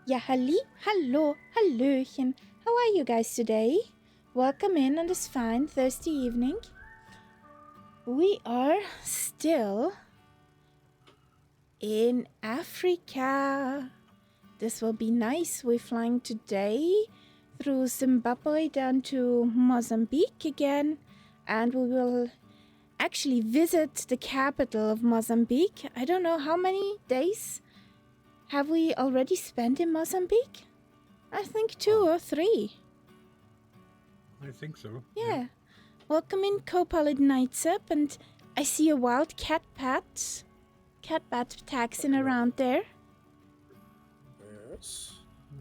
Ja, hallo, hallöchen. How are you guys today? Welcome in on this fine Thursday evening. We are still in Africa. This will be nice. We're flying today through Zimbabwe down to Mozambique again, and we will actually visit the capital of Mozambique. I don't know how many days have we already spent in Mozambique? I think 2 or 3. I think so. Yeah. Welcome in, co-pilot Nightsup, and I see a wild cat-pat taxing around there. Yes.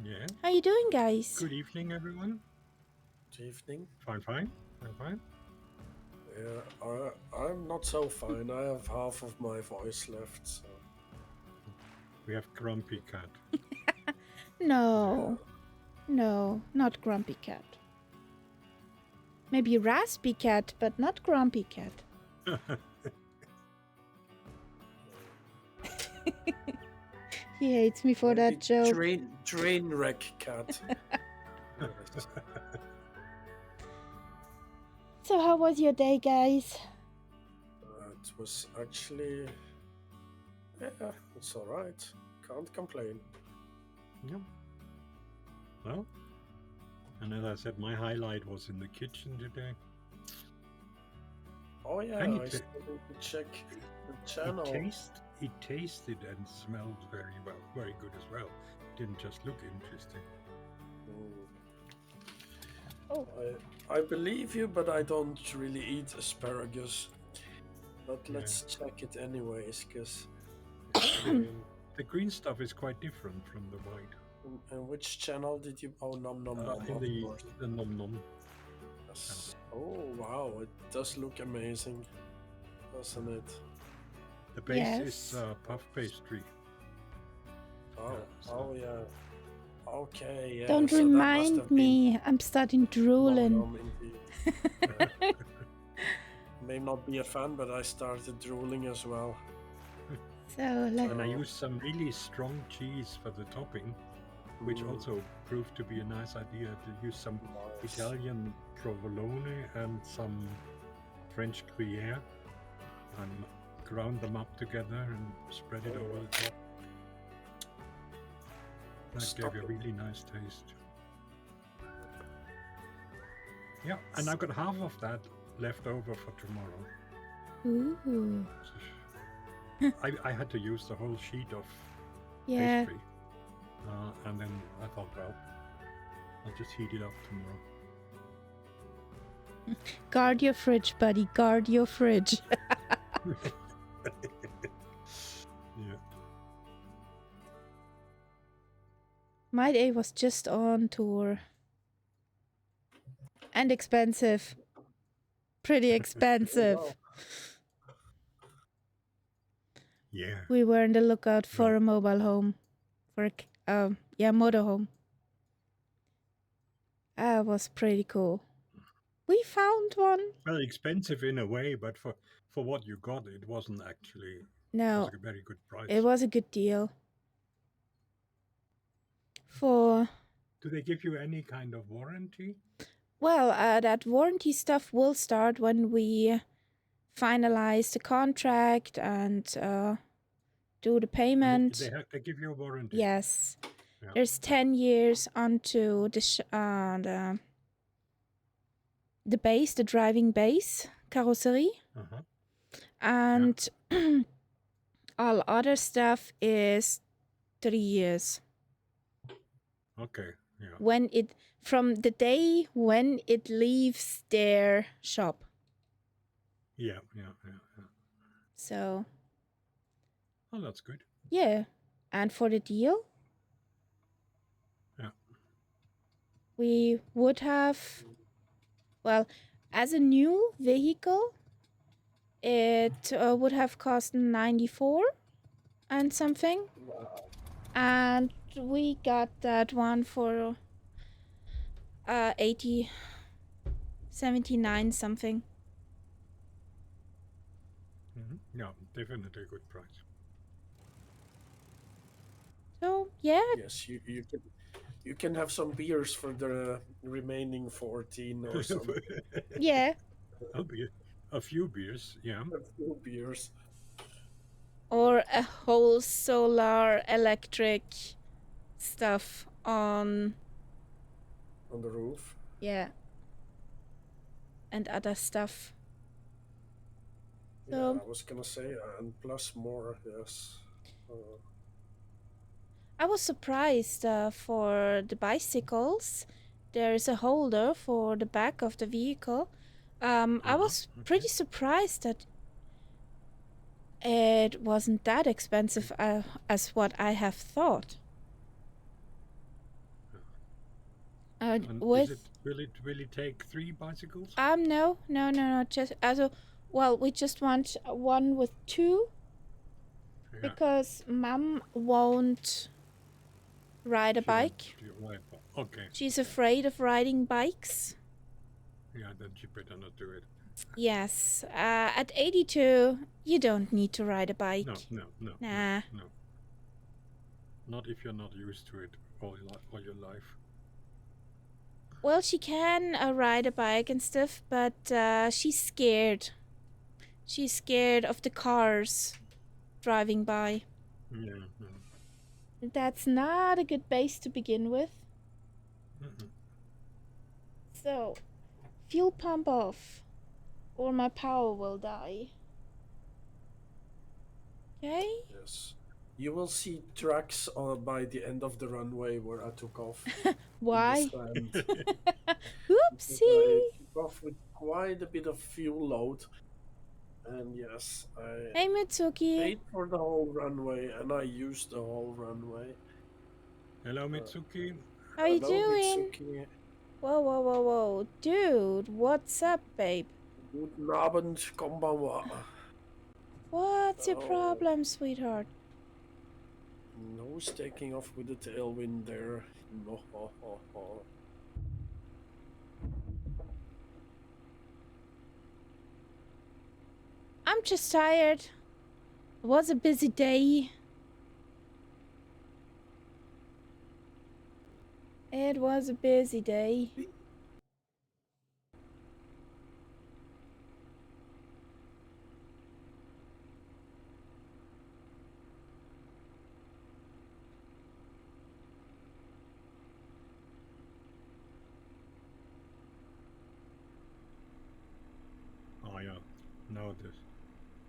Yeah. How you doing, guys? Good evening, everyone. Good evening. Fine. Yeah, I'm not so fine. I have half of my voice left. So. We have Grumpy Cat. No, not Grumpy Cat. Maybe Raspy Cat, but not Grumpy Cat. He hates me for that joke. Train wreck cat. Yes. So how was your day, guys? It was actually... Yeah, it's alright. Can't complain. Yeah. Well, and as I said, my highlight was in the kitchen today. Oh yeah, I still need to check the channel. It tasted and smelled very well, very good as well. It didn't just look interesting. Oh. I believe you, but I don't really eat asparagus. But let's check it anyways, because... The green stuff is quite different from the white. And which channel did you... Oh, nom nom nom. The nom nom. Yes. Oh, wow. It does look amazing, doesn't it? The base is puff pastry. Oh, yeah. Okay, yeah. Don't remind me. I'm starting drooling. Nom, may not be a fan, but I started drooling as well. And I used some really strong cheese for the topping, which also proved to be a nice idea, to use some Italian provolone and some French Gruyere and ground them up together and spread it over the top. That gave a really nice taste. Yeah, and I've got half of that left over for tomorrow. Ooh. I had to use the whole sheet of pastry. And then I thought, well, I'll just heat it up tomorrow. Guard your fridge, buddy. Guard your fridge. Yeah. My day was just on tour. And expensive. Pretty expensive. Yeah. We were on the lookout for a mobile home. For a motorhome. That was pretty cool. We found one. Well, expensive in a way, but for what you got, it wasn't actually. No. It was a very good price. It was a good deal. Do they give you any kind of warranty? Well, that warranty stuff will start when we finalize the contract and do the payment. They give you a warranty? Yes. Yeah. There's 10 years onto the base, the driving base, carrosserie. And all other stuff is 3 years. Okay, yeah. From the day when it leaves their shop. Yeah. So. Oh, that's good. Yeah. And for the deal? Yeah. We would have, well, as a new vehicle, it would have cost 94 and something. Wow. And we got that one for 79 something. Yeah, definitely a good price. So yeah, Yes, you can have some beers for the remaining 14 or some yeah. I'll be a few beers, yeah. a few beers Or a whole solar electric stuff on, on the roof. yeah, and other stuff. Yeah, So I was gonna say, and plus more, yes. Uh, I was surprised for the bicycles. There is a holder for the back of the vehicle. I was Okay. pretty surprised that it wasn't that expensive as what I have thought. And With will it take 3 bicycles? no, just also, well, we just want one with two Yeah. because Mum won't ride a She won't bike. ride. Okay. She's afraid of riding bikes. Yeah, then she better not do it. Yes, at 82, you don't need to ride a No, bike. no, no, no, Nah. no. Not if you're not used to it all your life. Well, she can ride a bike and stuff, but she's scared. She's scared of the cars driving by. Yeah. No. That's not a good base to begin with. Mm-mm. So, fuel pump off, or my power will die. Okay? yes. You will see tracks by the end of the runway where I took off in the Why? sand. Because I Oopsie! took off with quite a bit of fuel load. And yes, I Hey, Mitsuki. paid for the whole runway and I used the whole runway. Hello, Uh, Mitsuki. How you Hello, doing? Mitsuki. Whoa. Dude, what's up, babe? Guten Abend, konbanwa. What's your Oh, problem, sweetheart? who's taking off with the tailwind there? No, ho, ho, ho. I'm just tired. It was a busy day. It was a busy day. Oh yeah. Now the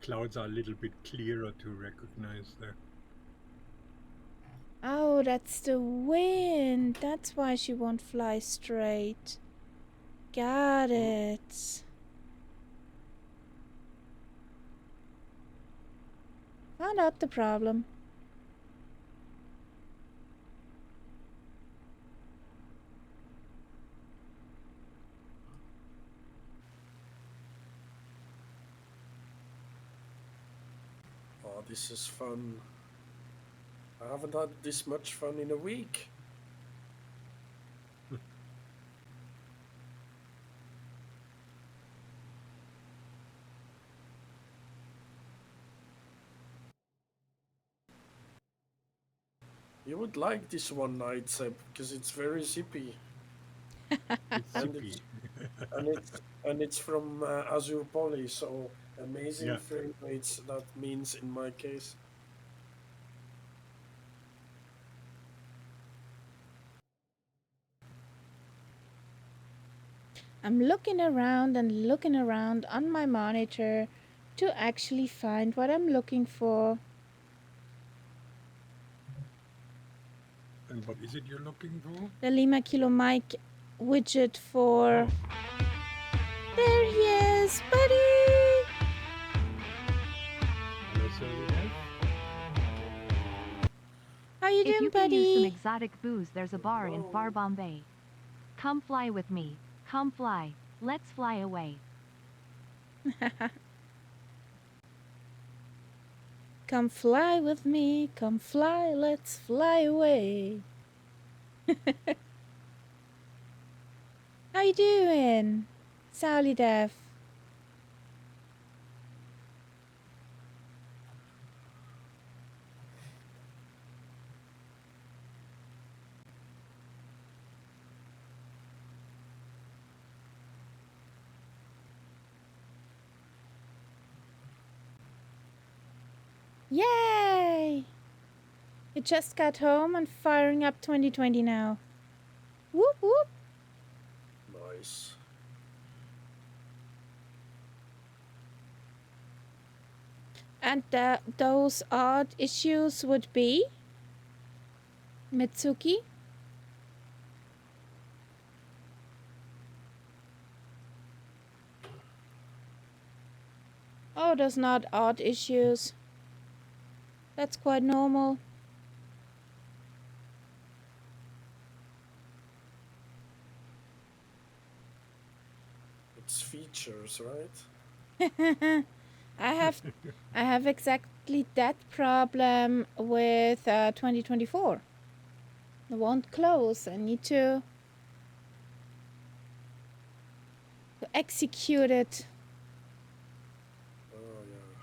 clouds are a little bit clearer to recognize there. Oh, that's the wind. That's why she won't fly straight. Got it. Found out the problem. Oh, this is fun. I haven't had this much fun in a week. You would like this one night, Seb, because it's very zippy. It's And zippy. it's from Azure Poly, so amazing Yeah. frame rates. That means in my case. I'm looking around and looking around on my monitor to actually find what I'm looking for. And what is it you're looking for? The Lima Kilo Mike widget for... Oh. There he is, buddy! Hello, Sally. How you If doing, you can use some buddy? exotic booze, there's a bar in far Bombay. Come fly with me. Come fly. Let's fly away. Come fly with me, come fly, let's fly away. How you doing? Sally Def. Yay! You just got home and firing up 2020 now. Whoop whoop! Nice. And those odd issues would be Mitsuki. Oh, those not odd issues. That's quite normal. It's features, right? I have exactly that problem with 2024. It won't close. I need to execute it. Oh yeah.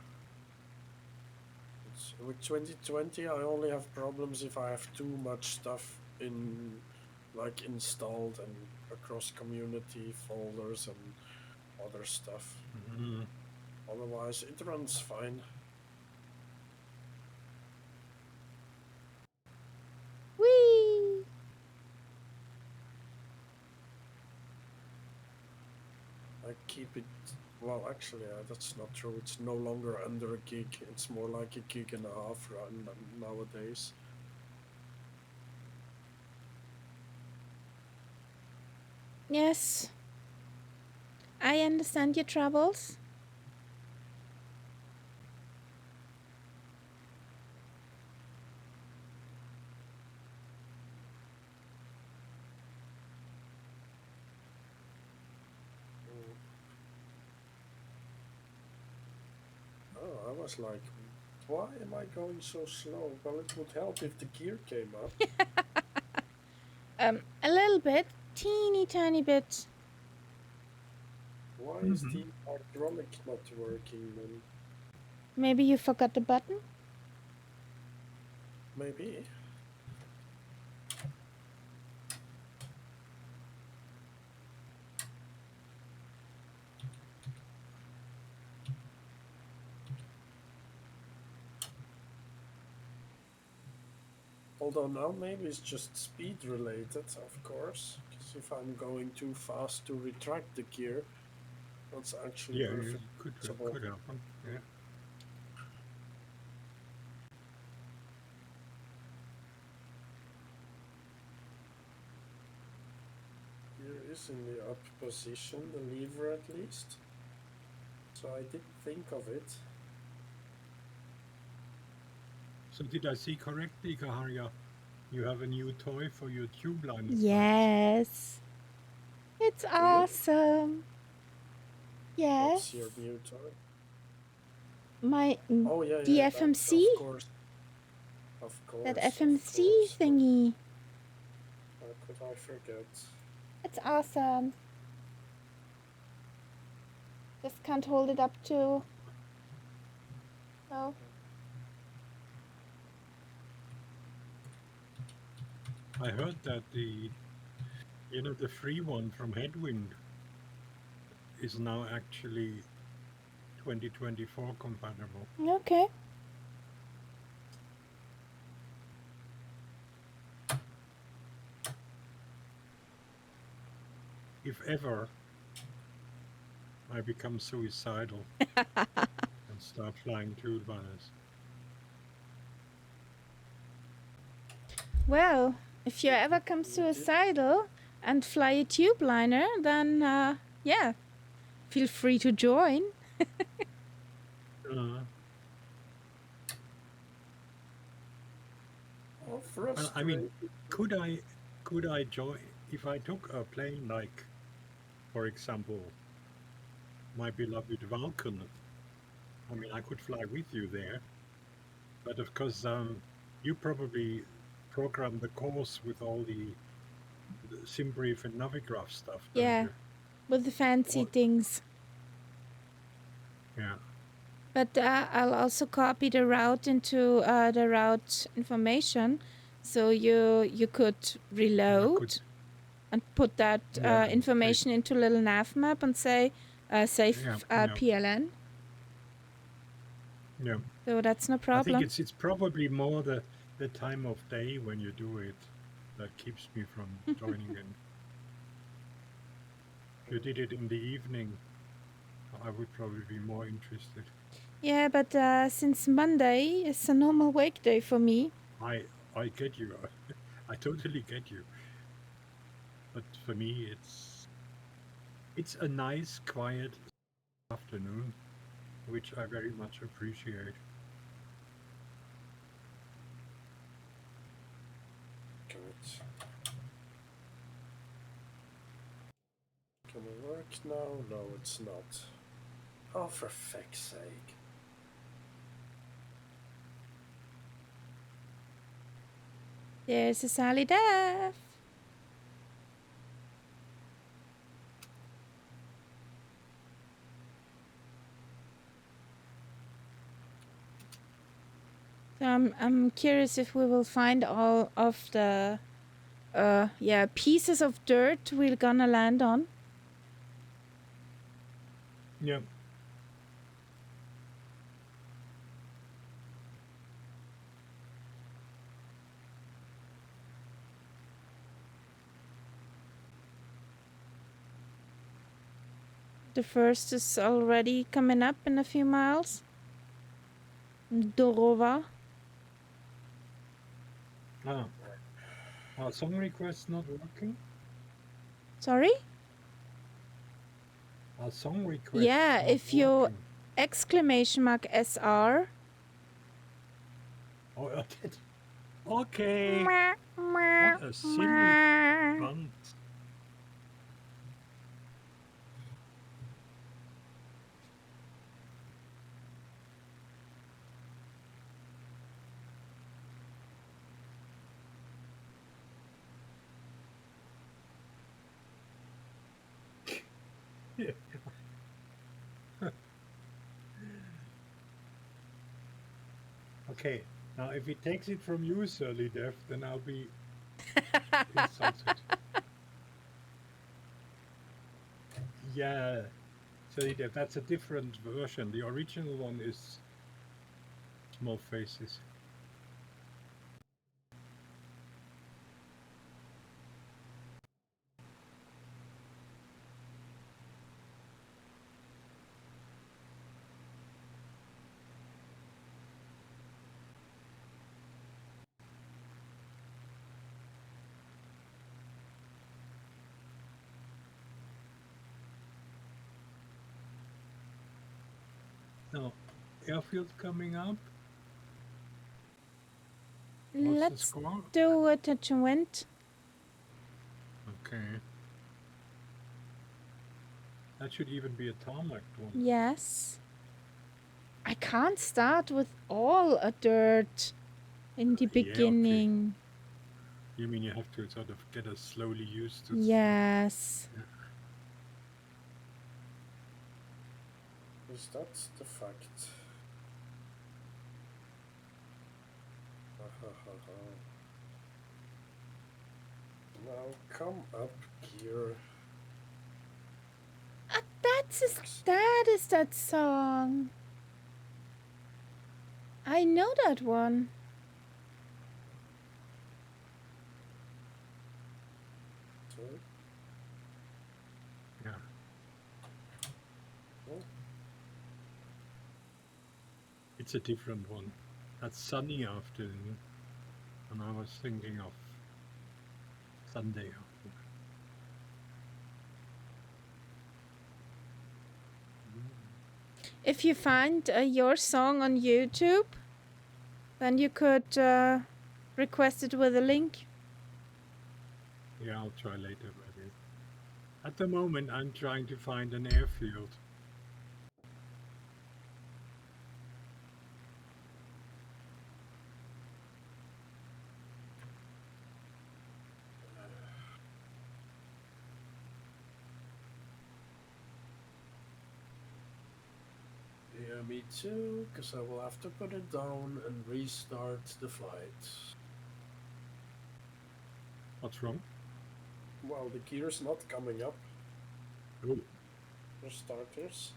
With 2020, I only have problems if I have too much stuff like installed and across community folders and other stuff. Mhm. Otherwise, it runs fine. Whee! I keep it. Well, actually, that's not true. It's no longer under a gig. It's more like a gig and a half run nowadays. Yes. I understand your troubles. Oh, I was like, why am I going so slow? Well, it would help if the gear came up. A little bit, teeny tiny bit. Why is the hydraulic not working then? Maybe you forgot the button? Maybe. Although now maybe it's just speed related, of course. Because if I'm going too fast to retract the gear, that's actually Yeah, perfectly could possible. happen. Yeah. Gear is in the up position, the lever at least. So I did think of it. So did I see correctly, Kaharia? You have a new toy for your tube line? Yes. It's awesome. Yes. What's your new toy? My Oh yeah, the yeah, FMC. Of course. That FMC thingy. How could I forget? It's awesome. Just can't hold it up to. Oh. I heard that the free one from Headwind is now actually 2024 compatible. Okay. If ever I become suicidal and start flying tube liners. Well, if you ever come suicidal and fly a tube liner, then yeah, feel free to join. Well, I mean, could I join if I took a plane like, for example, my beloved Vulcan? I mean, I could fly with you there, but of course, you probably program the course with all the SimBrief and Navigraph stuff. Yeah, with the fancy things. Yeah. But I'll also copy the route into the route information, so you could reload and put that information into a little nav map and say save PLN. Yeah. So that's no I think problem. it's probably more the time of day when you do it that keeps me from joining in. If you did it in the evening, I would probably be more interested. Yeah, but since Monday is a normal wake day for me. I get you. I totally get you. But for me, it's a nice, quiet afternoon, which I very much appreciate. Good. Can it work now? No, it's not. Oh, for feck's sake. There's a Sally Death. So I'm curious if we will find all of the pieces of dirt we're gonna land on. Yeah. The first is already coming up in a few miles. Dorova. Are song requests not working? Sorry? Are song requests Yeah, not if you working? exclamation mark SR. Oh, okay. What a silly bunt. Okay, now if he takes it from you, Surly Death, then I'll be insulted. Yeah, Surly Death, that's a different version. The original one is small faces. Now, airfield coming up. What's the Let's score? do a touch and went. Okay. That should even be a tarmac one. Yes. I can't start with all a dirt in the beginning. You mean you have to sort of get us slowly used to Yes. Is that the fact? Now come up here. That is that song. I know that one. Sorry? Yeah. Oh. It's a different one. That's sunny afternoon. And I was thinking of Sunday afternoon. If you find your song on YouTube, then you could request it with a link. Yeah, I'll try later, maybe. At the moment, I'm trying to find an airfield. Yeah, me too, because I will have to put it down and restart the flight. What's wrong? Well, the gear's not coming up. Oh. For starters.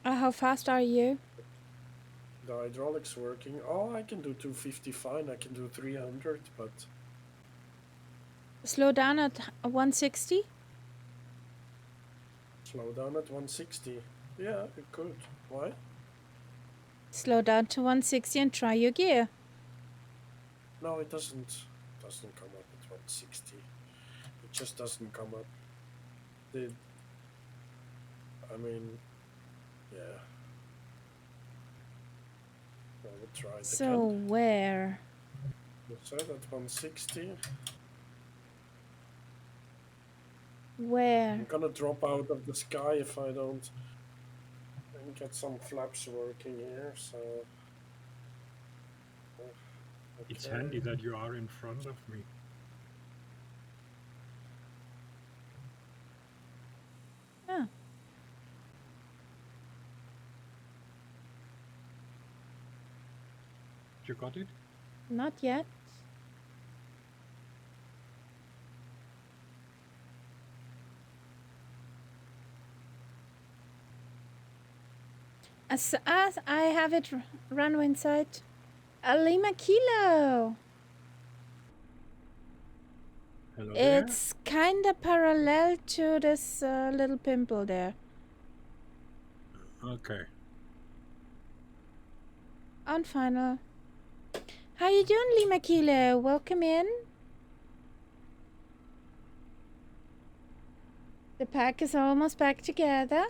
How fast are you? The hydraulics working. Oh, I can do 250 fine. I can do 300, but Slow down at 160. slow down at 160. Yeah, it could. Why? Slow down to 160 and try your gear. No, it doesn't. Doesn't come up at 160. It just doesn't come up. I mean, yeah. I will try it So again. where? You said at 160. Where? I'm gonna drop out of the sky if I don't get some flaps working here. So. It's Okay. handy that you are in front of me. Oh. You got it? Not yet. As I have it runway inside. Lima Kilo. Hello there. It's kinda parallel to this little pimple there. Okay. On final. How you doing, Lima Kilo? Welcome in. The pack is almost back together.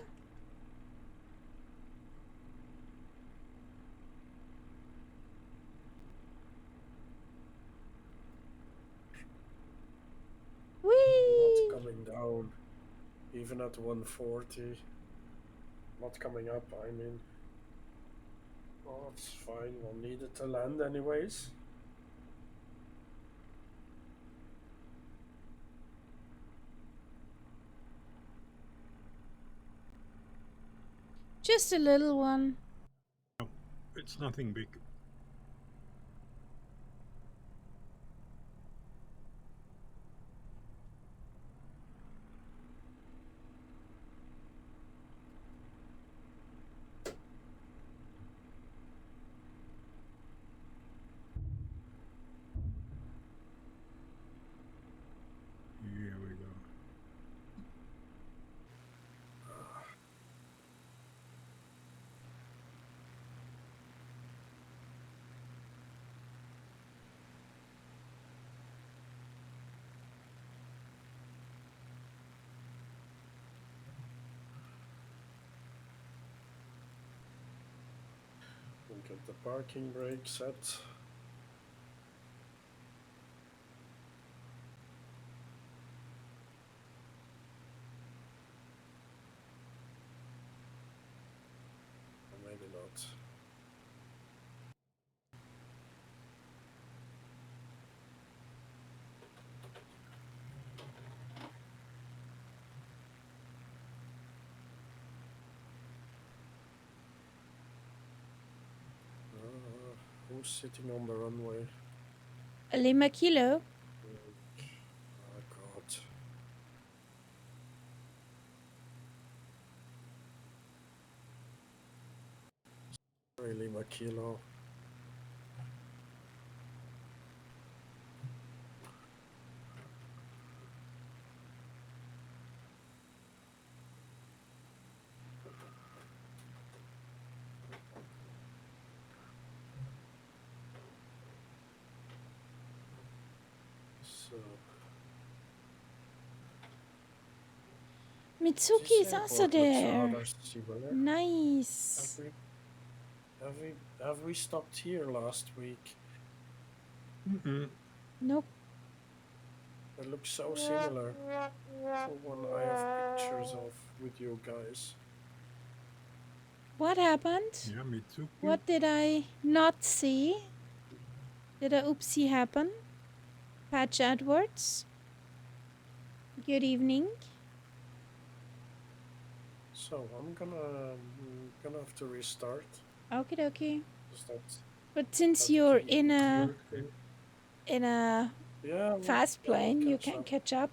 Whee! Not coming down. Even at 140. Not coming up, I mean. Oh, it's fine. We'll need it to land anyways. Just a little one. It's nothing big. Here we go. We'll get the parking brake set. Or maybe not. Who's sitting on the runway? Lima Kilo. Oh god. Really, my kilo. So. Mitsuki is This also airport looks there. rather similar. Nice. Have we stopped here last week? Mm-mm. Nope. It looks so similar to one I have pictures of with you guys. What happened? Yeah, Mitsuki. What did I not see? Did a oopsie happen? Patch Edwards. Good evening. So I'm gonna have to restart. Okie dokie. Is that- But since that you're key in a working? fast Yeah, yeah, we'll plane, you catch can up. catch up.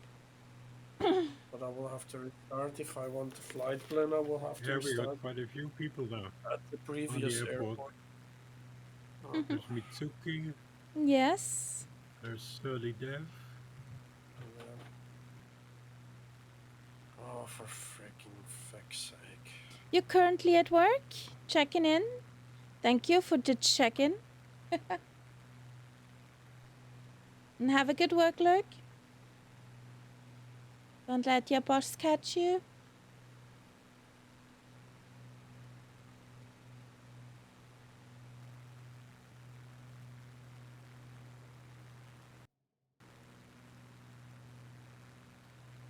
But I will have to restart if I want the flight plan. I will have to Yeah, we got restart quite a few people now at the previous airport. airport. There's Mitsuki. Yes. There's Surly Dev. Oh, for freaking fuck's sake. You're currently at work? Checking in? Thank you for the check-in. And have a good work, Luke. Don't let your boss catch you.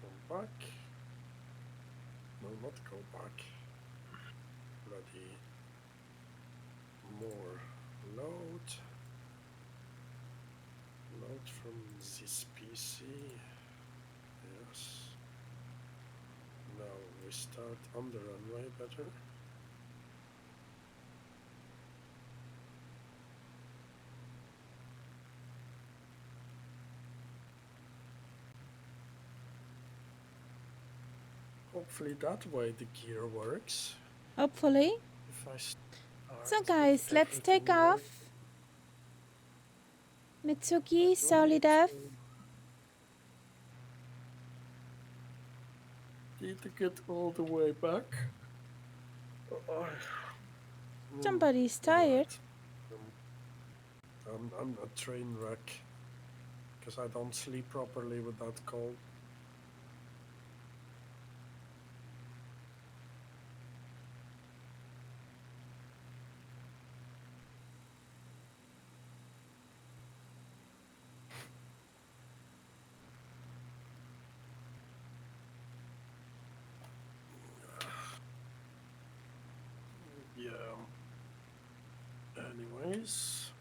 Go back. No, not go back. Bloody more load. Load from this PC. Yes. Now we start on the runway better. Hopefully that way the gear works. Hopefully. If I start So guys, let's take everything off. Mitsuki, Solidev. Need to get all the way back. Somebody's tired. I'm a train wreck because I don't sleep properly with that cold. Yeah. Anyways.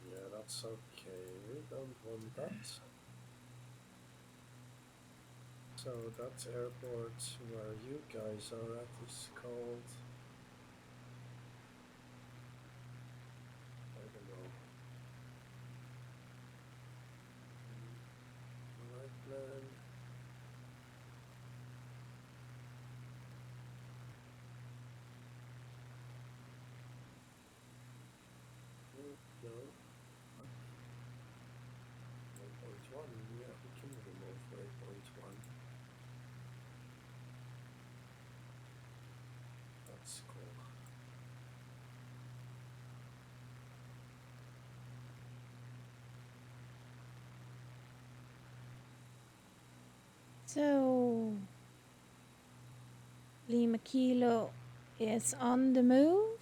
Yeah, that's okay. We don't want that. So that airport where you guys are at is called... I don't know. Right plan. No. 1.1, yeah, we can remove waypoint 1. That's cool. So, Lima Kilo is on the move.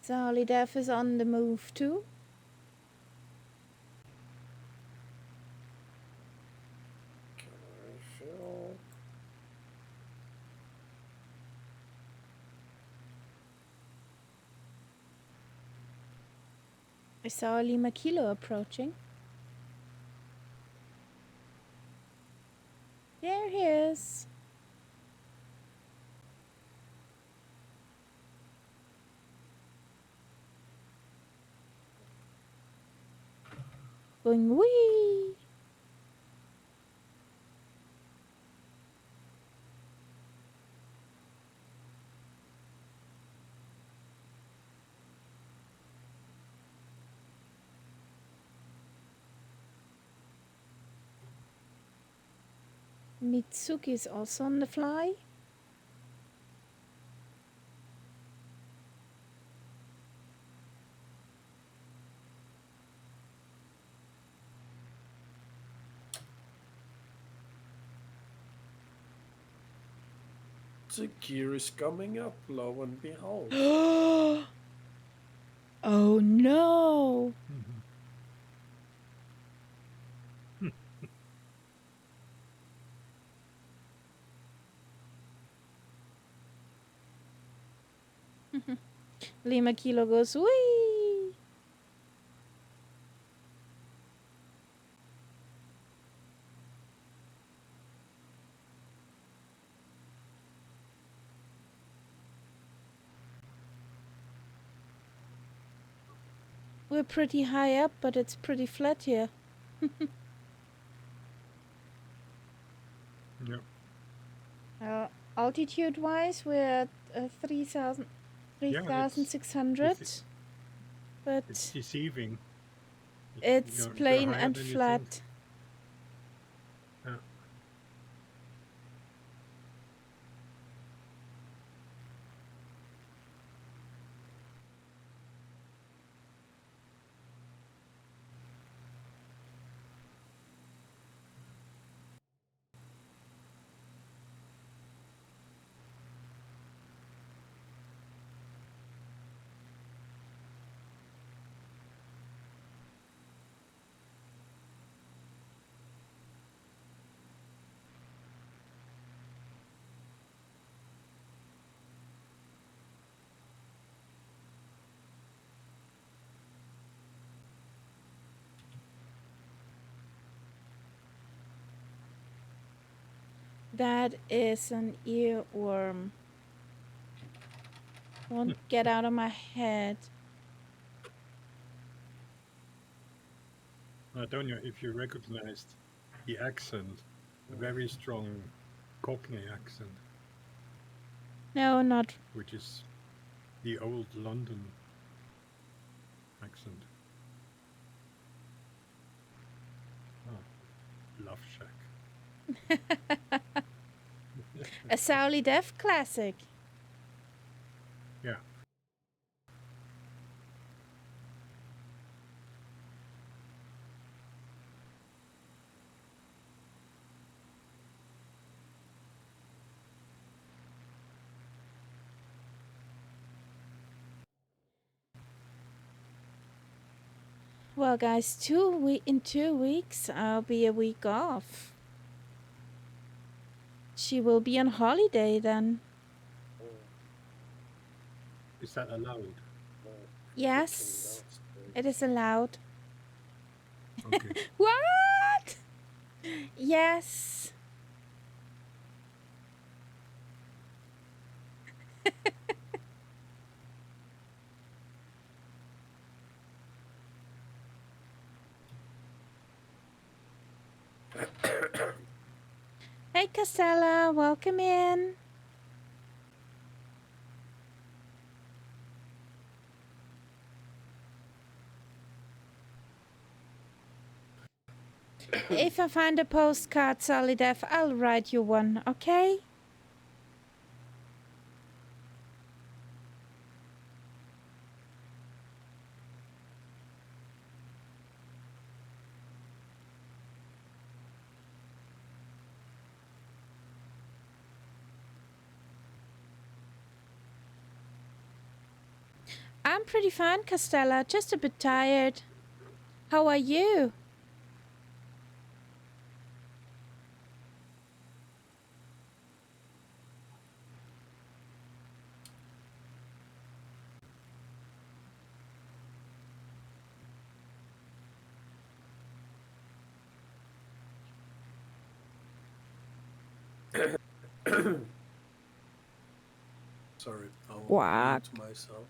Solidev is on the move too. Can I refill? I saw Lima Kilo approaching. There he is. Going wee. Mitsuki is also on the fly. The gear is coming up, lo and behold. Oh no! Lima Kilo goes wee. We're pretty high up, but it's pretty flat here. Yeah. Altitude-wise, we're at 3,600, but It's deceiving. it's You're plain higher and than you flat. think. Yeah. That is an earworm. Won't get out of my head. I don't know if you recognized the accent, a very strong Cockney accent, No, not. which is the old London accent. Oh, Love Shack. A Sally Def classic. Yeah. Well, guys, in 2 weeks, I'll be a week off. She will be on holiday then. Is that allowed? Yes, it is allowed. Okay. What? Yes. Hey, Castella, welcome in. If I find a postcard, Solidef, I'll write you one, okay? I'm pretty fine, Castella, just a bit tired. How are you? Sorry, I'll Quack. mute myself.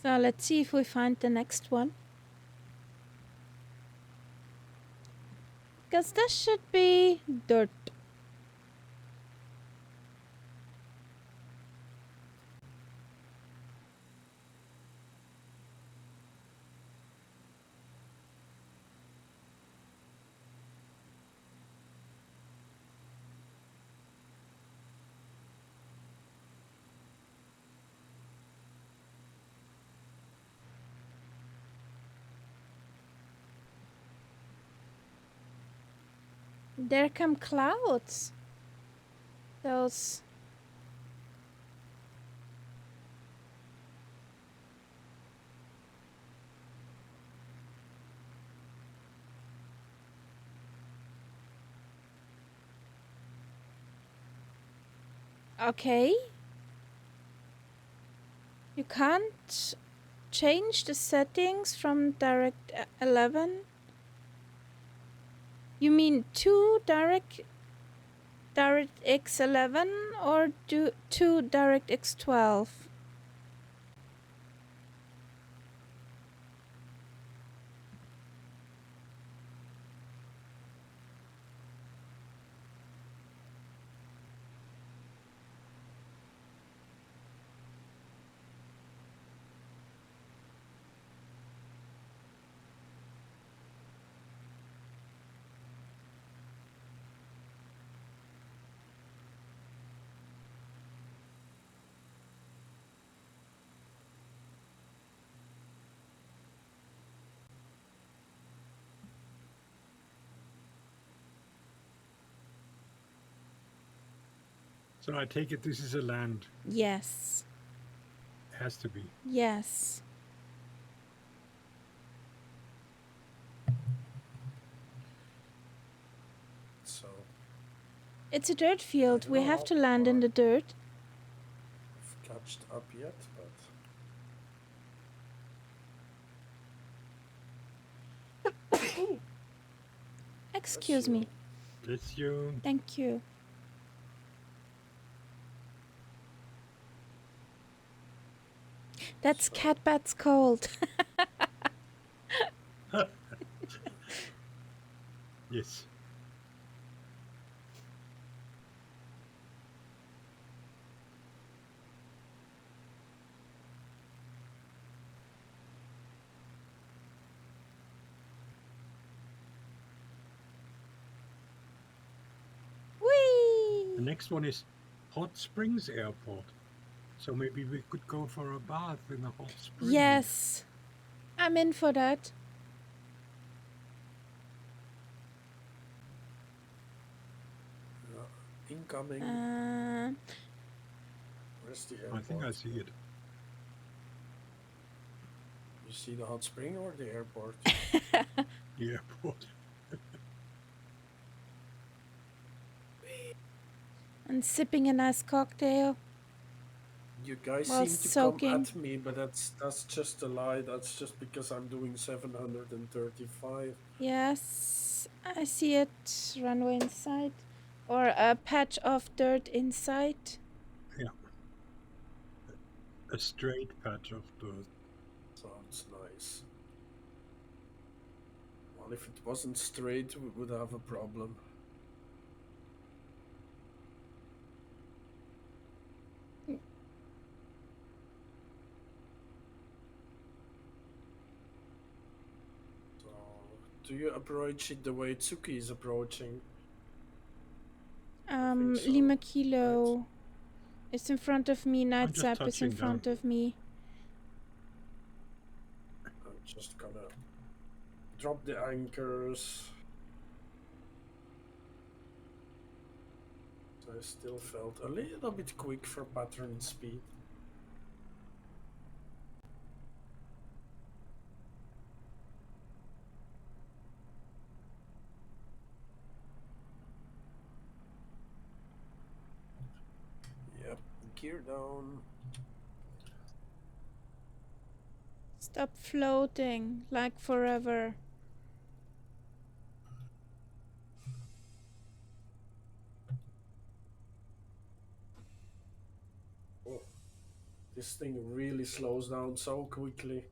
So let's see if we find the next one. Because this should be dirt. There come clouds. Those. Okay. You can't change the settings from Direct 11? You mean two direct... DirectX 11 or to DirectX 12? So I take it this is a land. Yes. Has to be. Yes. So It's a dirt field. We know have how to land in far the dirt. I've catched up yet, but Excuse you. me. Bless you. Thank you. That's So- Catbat's cold. Yes. Whee! The next one is Hot Springs Airport. So maybe we could go for a bath in a hot spring. Yes. I'm in for that. Incoming. Where's the airport? I think I see it. You see the hot spring or the airport? The airport. And sipping a nice cocktail. You guys While seem to soaking. come at me, but that's just a lie. That's just because I'm doing 735. Yes. I see it. Runway inside. Or a patch of dirt inside. A straight patch of dirt. Sounds nice. Well, if it wasn't straight, we would have a problem. So, do you approach it the way Tsuki is approaching? think so, Lima Kilo is in front of me. Night just Zap is in touching front down. of me. I'm just gonna drop the anchors. So I still felt a little bit quick for pattern speed. Yep, gear down. Stop floating like forever. Oh, this thing really slows down so quickly.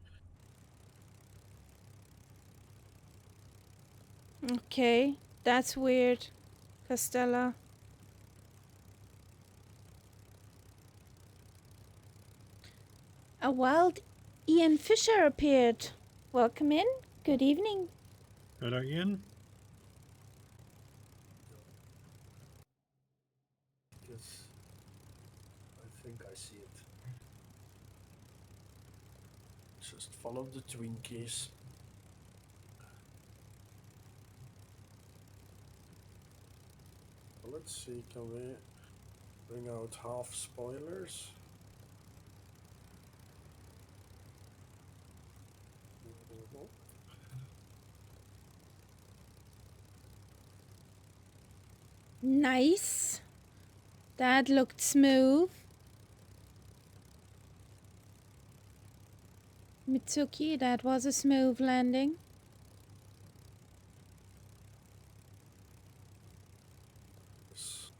Okay, that's weird, Castella. A wild Ian Fisher appeared. Welcome in. Good evening. Hello, Ian. Yes, I think I see it. Just follow the Twinkies. Let's see, can we bring out half spoilers? Nice. That looked smooth. Mitsuki, that was a smooth landing. Yes.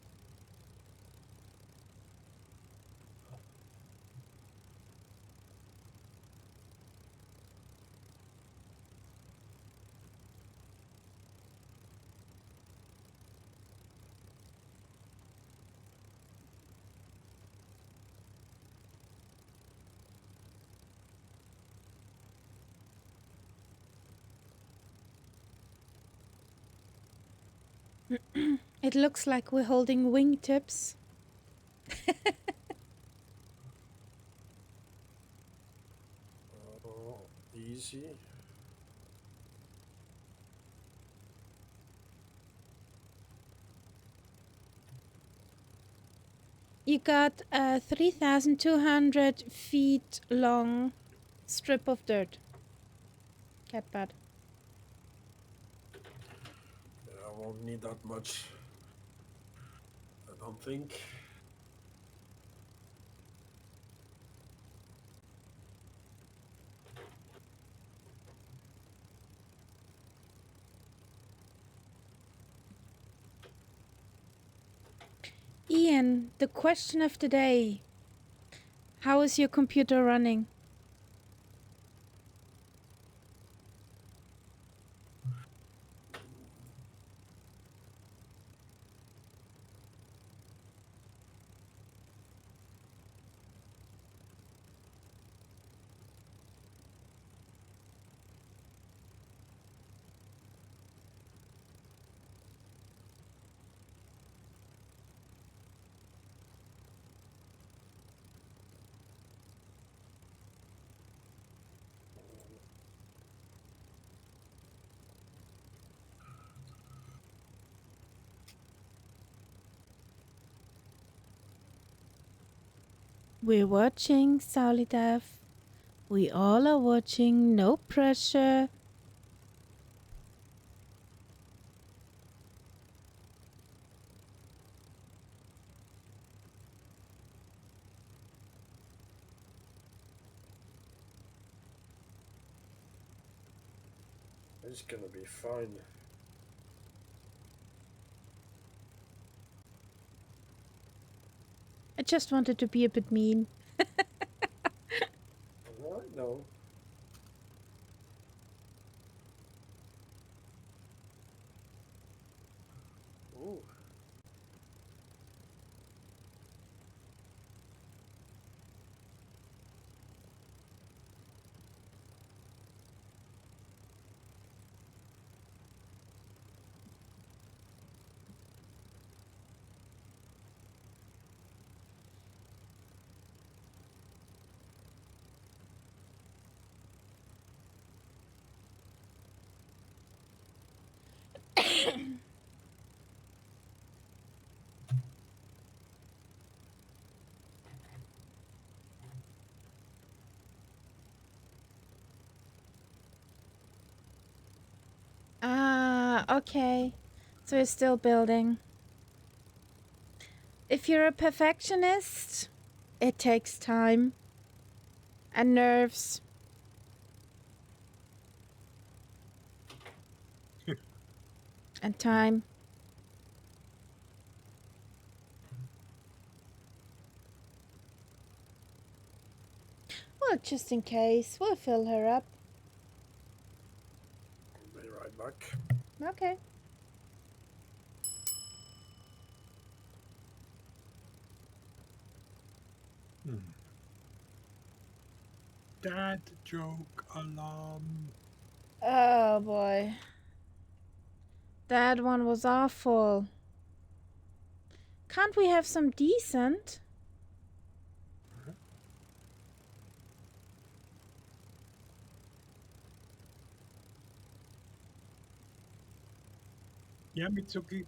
It looks like we're holding wingtips. Easy. You got a 3,200 feet long strip of dirt. Catbird. Yeah, I won't need that much. I don't think. Ian, the question of the day. How is your computer running? We're watching, Saulidev. We all are watching, no pressure. It's gonna be fine. I just wanted to be a bit mean. I know. Ooh. Ah, okay. So we're still building. If you're a perfectionist, it takes time and nerves. And time. Well, just in case, we'll fill her up. I'll be right back. Okay. Dad joke alarm. Oh boy. That one was awful. Can't we have some decent? Yeah, Mitsuki.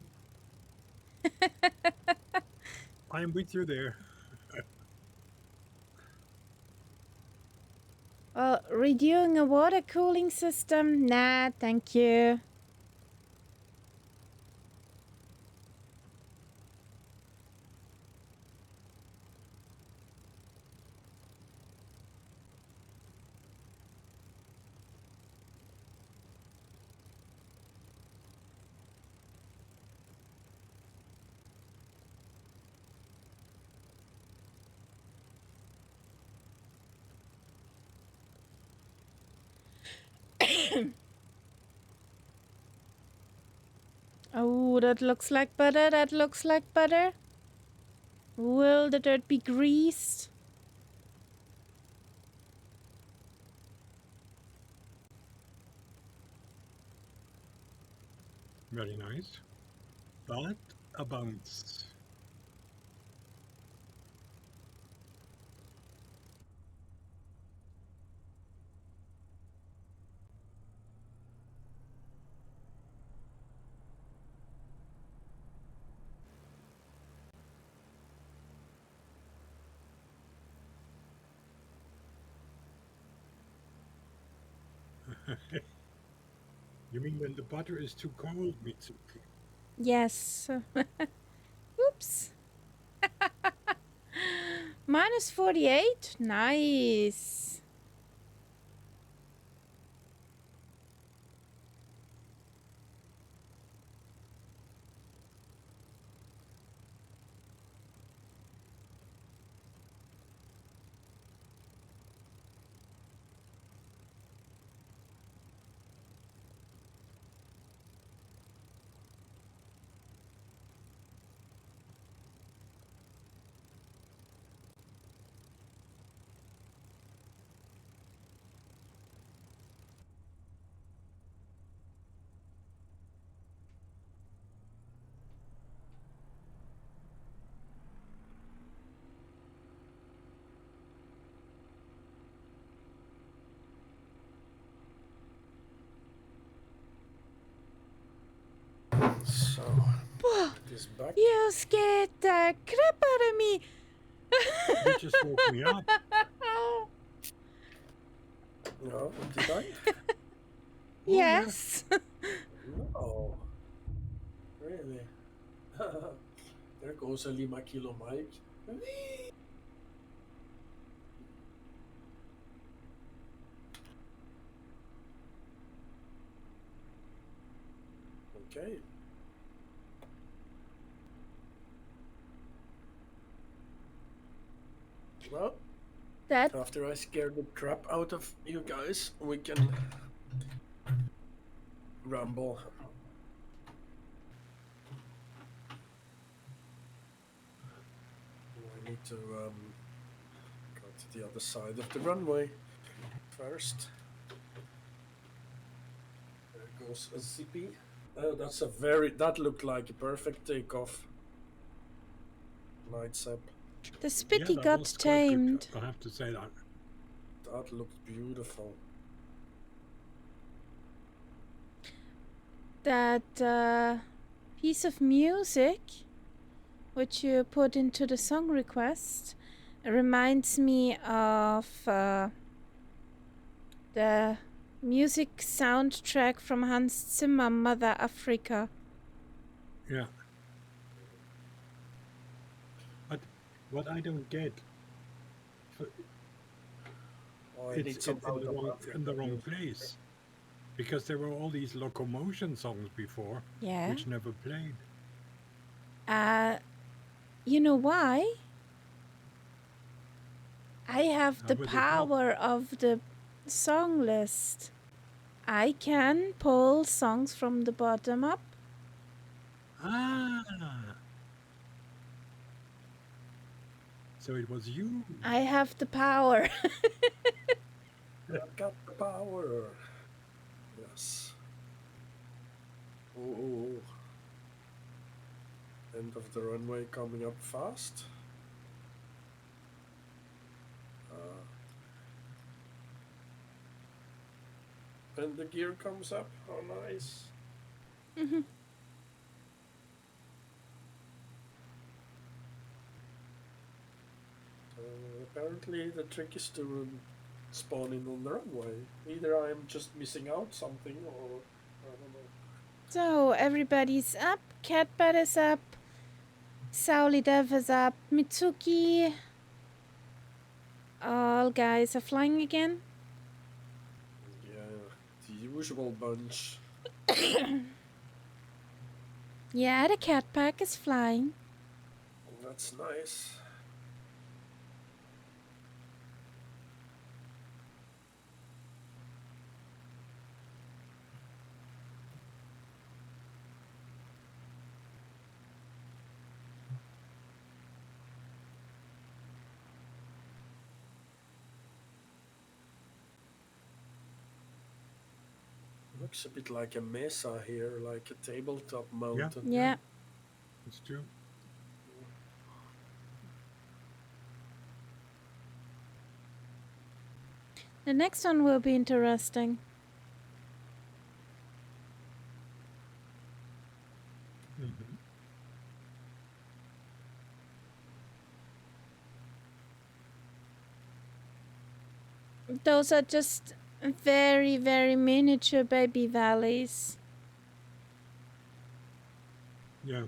I'm with you there. Well, redoing a water cooling system? Nah, thank you. Oh, that looks like butter. That looks like butter. Will the dirt be greased? Very nice. but a bounce. You mean when the butter is too cold, Mitsuki? Yes. Oops. Minus 48. Nice. So, it is back. You scared the crap out of me. You just woke me up. No, did I? Yes. No. Really? There goes a Lima Kilo Mike. Okay. Well, That after I scared the crap out of you guys, we can ramble. I need to go to the other side of the runway first. There goes a zippy. Oh, that looked like a perfect takeoff. Night sap. the Yeah, Spitty that got was quite good, tamed. I have to say that. That looked beautiful. That piece of music which you put into the song request reminds me of the music soundtrack from Hans Zimmer, Mother Africa. Yeah. But what I don't get, Oh, I it's need some out of in the wrong music. place. Because there were all these locomotion songs before, Yeah. which never played. You know why? I have How the were they got? power of the song list. I can pull songs from the bottom up. Ah! So it was you. I have the power. I've got the power. Yes. Oh. End of the runway coming up fast. And the gear comes up. Oh, nice. Apparently the trick is to spawn in on the runway. Either I'm just missing out something or I don't know. So everybody's up. Catbat is up. Sauli Dev is up. Mitsuki. All guys are flying again. Yeah, the usual bunch. Yeah, the cat pack is flying. That's nice. Looks a bit like a mesa here, like a tabletop mountain. Yeah. It's true. The next one will be interesting. Mhm. Those are just very, very miniature baby valleys. Yeah.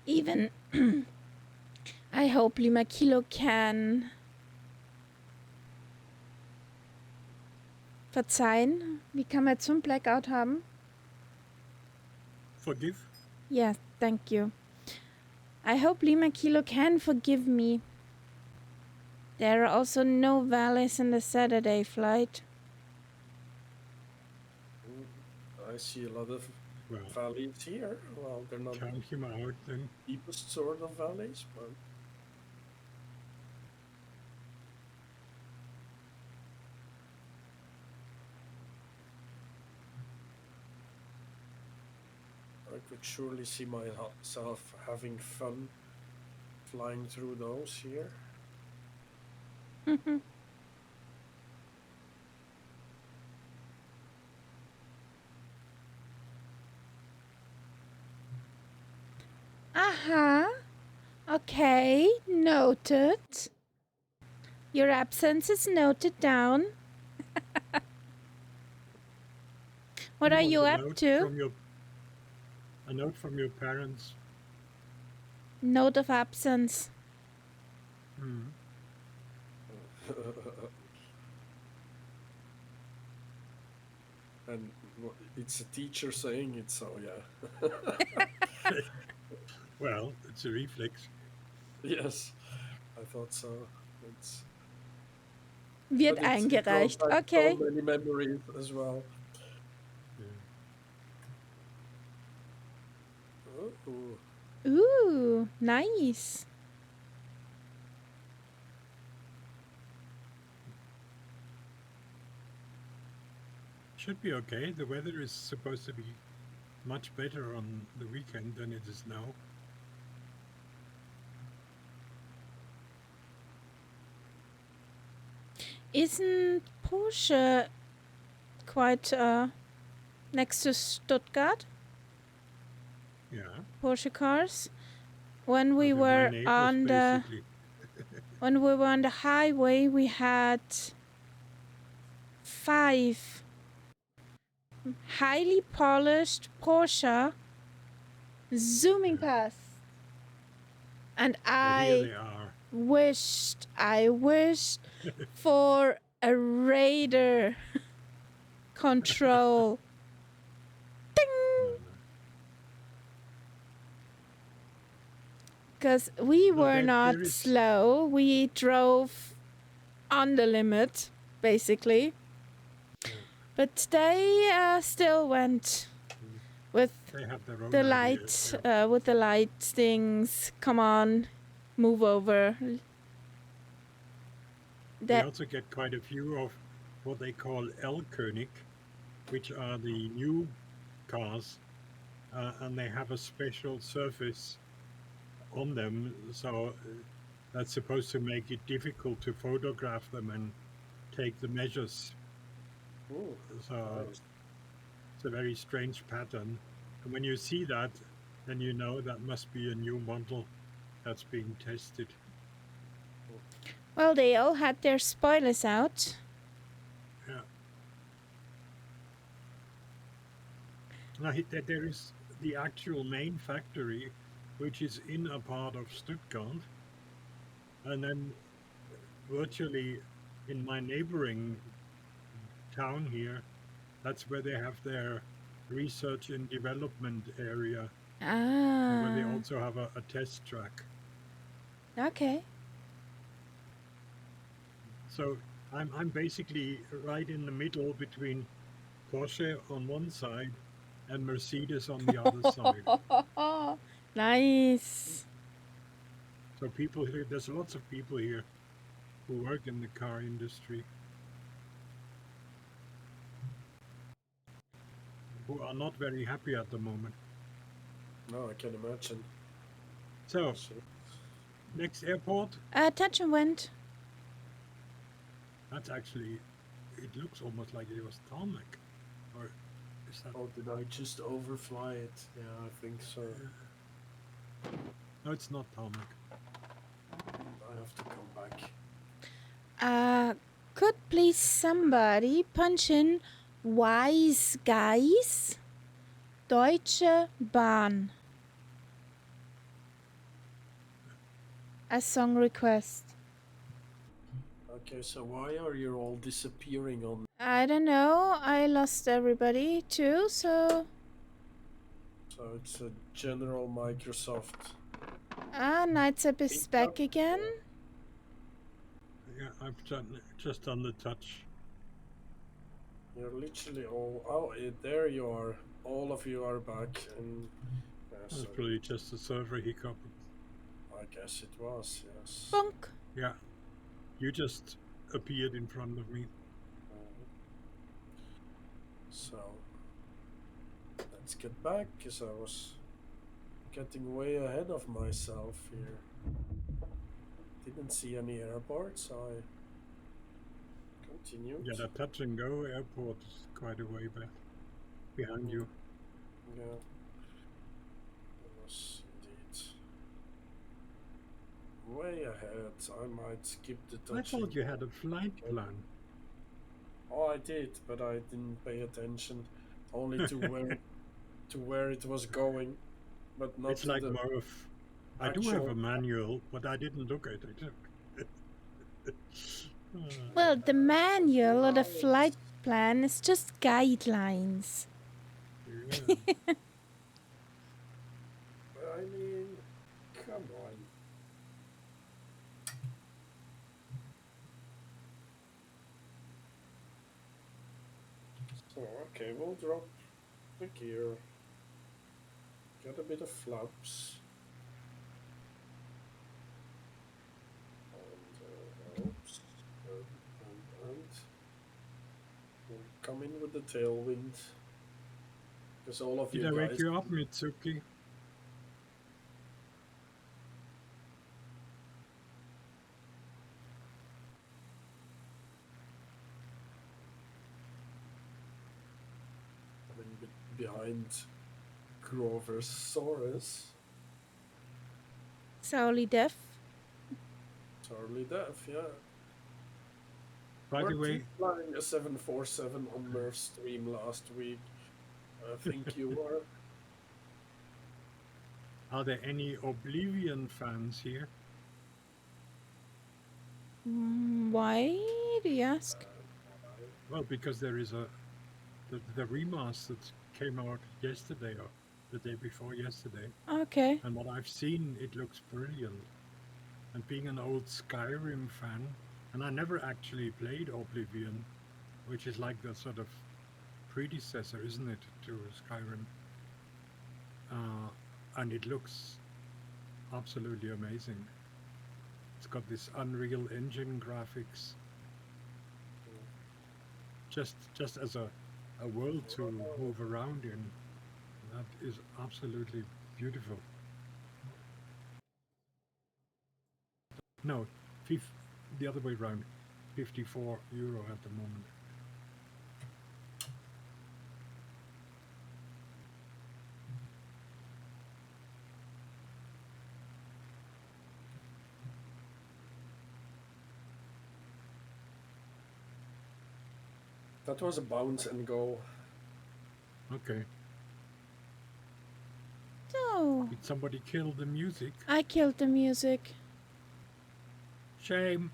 Even I hope Lima Kilo can verzeihen. Wie kann man jetzt so ein Blackout haben? Forgive? Yes, thank you. I hope Lima Kilo can forgive me. There are also no valleys in the Saturday flight. I see a lot of Well, valleys here. Well, they're not count him out then. deepest sort of valleys, but I could surely see myself having fun flying through those here. Aha. Okay, noted. Your absence is noted down. What You are want you a up note to? from a note from your parents. Note of absence. Hmm. And it's a teacher saying it, so yeah. Well, it's a reflex. Yes, I thought so. It's Wird but it brought eingereicht. back Okay. so many memories as well. Yeah. Oh, Ooh, nice. Should be okay. The weather is supposed to be much better on the weekend than it is now. Isn't Porsche quite next to Stuttgart? Yeah. Porsche cars. When we They're my were neighbors, on the basically. when we were on the highway, we had 5 highly polished Porsche zooming past, and Yeah, here I they are. wished for a radar control. Ding! No, no. Because we No, were there not is. slow. We drove on the limit, basically. Yeah. But they still went with They have their own the ideas. light, Yeah. with the light things. Come on, move over. They That also get quite a few of what they call L-König, which are the new cars, and they have a special surface on them, so that's supposed to make it difficult to photograph them and take the measures. oh, So nice. it's a very strange pattern. And when you see that, then you know that must be a new model that's being tested. well, they all had their spoilers out. Yeah. Now, there is the actual main factory, which is in a part of Stuttgart, and then virtually in my neighboring town here, that's where they have their research and development area, where they Ah, also have a test track. okay. So I'm basically right in the middle between Porsche on one side and Mercedes on the other side. Nice. So people here, there's lots of people here who work in the car industry who are not very happy at the moment. No, I can imagine. So, So, next airport, Touch and went. that's actually, it looks almost like it was tarmac. Or is that? oh, did I just overfly it? Yeah, I think so. No, it's not tarmac. I have to come back. Could please somebody punch in Wise Guys Deutsche Bahn as song request? Okay, so why are you all disappearing on? I don't know. I lost everybody too, so. So it's a general Microsoft. Nightsap is back again. Yeah, I've just done the touch. You're literally all. Oh, there you are. All of you are back, and That's so probably just a server hiccup. I guess it was. Yes. Bonk. Yeah, you just appeared in front of me. So let's get back, because I was getting way ahead of myself here. Didn't see any airports, so I continued. Yeah, that touch and go airport is quite a way back behind you. Yeah. It was indeed way ahead. I might skip the I touching. thought you had a flight plan. Oh, I did, but I didn't pay attention only to where it was going, but not It's to like the more of. I do have a manual, but I didn't look at it. Well, the manual or the flight plan is just guidelines. Yeah. I mean, come on. So, okay, we'll drop the gear. Get a bit of flaps. And, oops. And we'll come in with the tailwind. Because all of Did you I guys... wake you up, Mitsuki? behind Grover's Saurus. Sorely deaf. Totally deaf, yeah. By the way, flying a 747 on Murph's stream last week. I think you were. are there any Oblivion fans here? Why do you ask? Well, because there is the remastered came out yesterday or the day before yesterday. Okay. And what I've seen, it looks brilliant. And being an old Skyrim fan, and I never actually played Oblivion, which is like the sort of predecessor, isn't it, to Skyrim? And it looks absolutely amazing. It's got this Unreal Engine graphics. Just as a world to move around in. That is absolutely beautiful. No, the other way around. €54 at the moment. That was a bounce and go. Okay. Oh, Did somebody kill the music? I killed the music. Shame.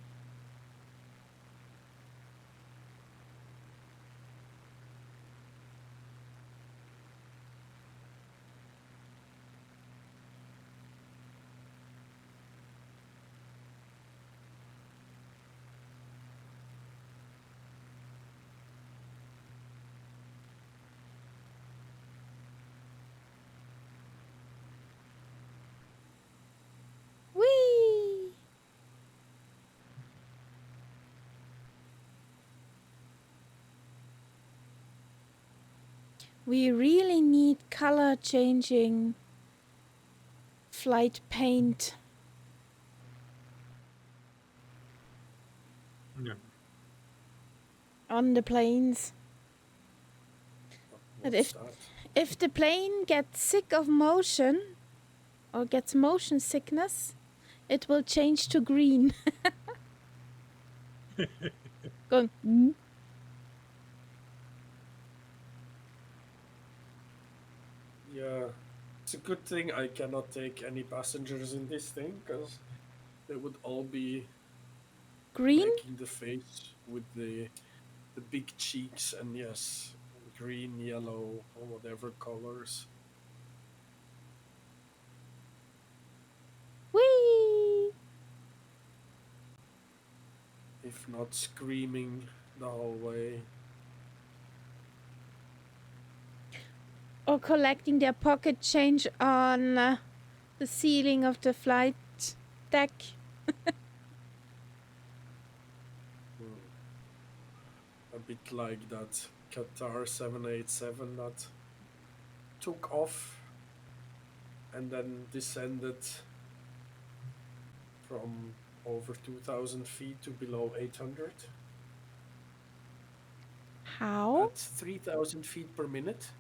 We really need color changing flight paint. Yeah. On the planes. But What's that? if the plane gets sick of motion or gets motion sickness, it will change to green. Going. "Mm." Yeah, it's a good thing I cannot take any passengers in this thing, because they would all be Green? making the face with the big cheeks and yes, green, yellow, or whatever colors. Whee! If not screaming the whole way. Or collecting their pocket change on the ceiling of the flight deck. A bit like that Qatar 787 that took off and then descended from over 2,000 feet to below 800 How? at 3,000 feet per minute,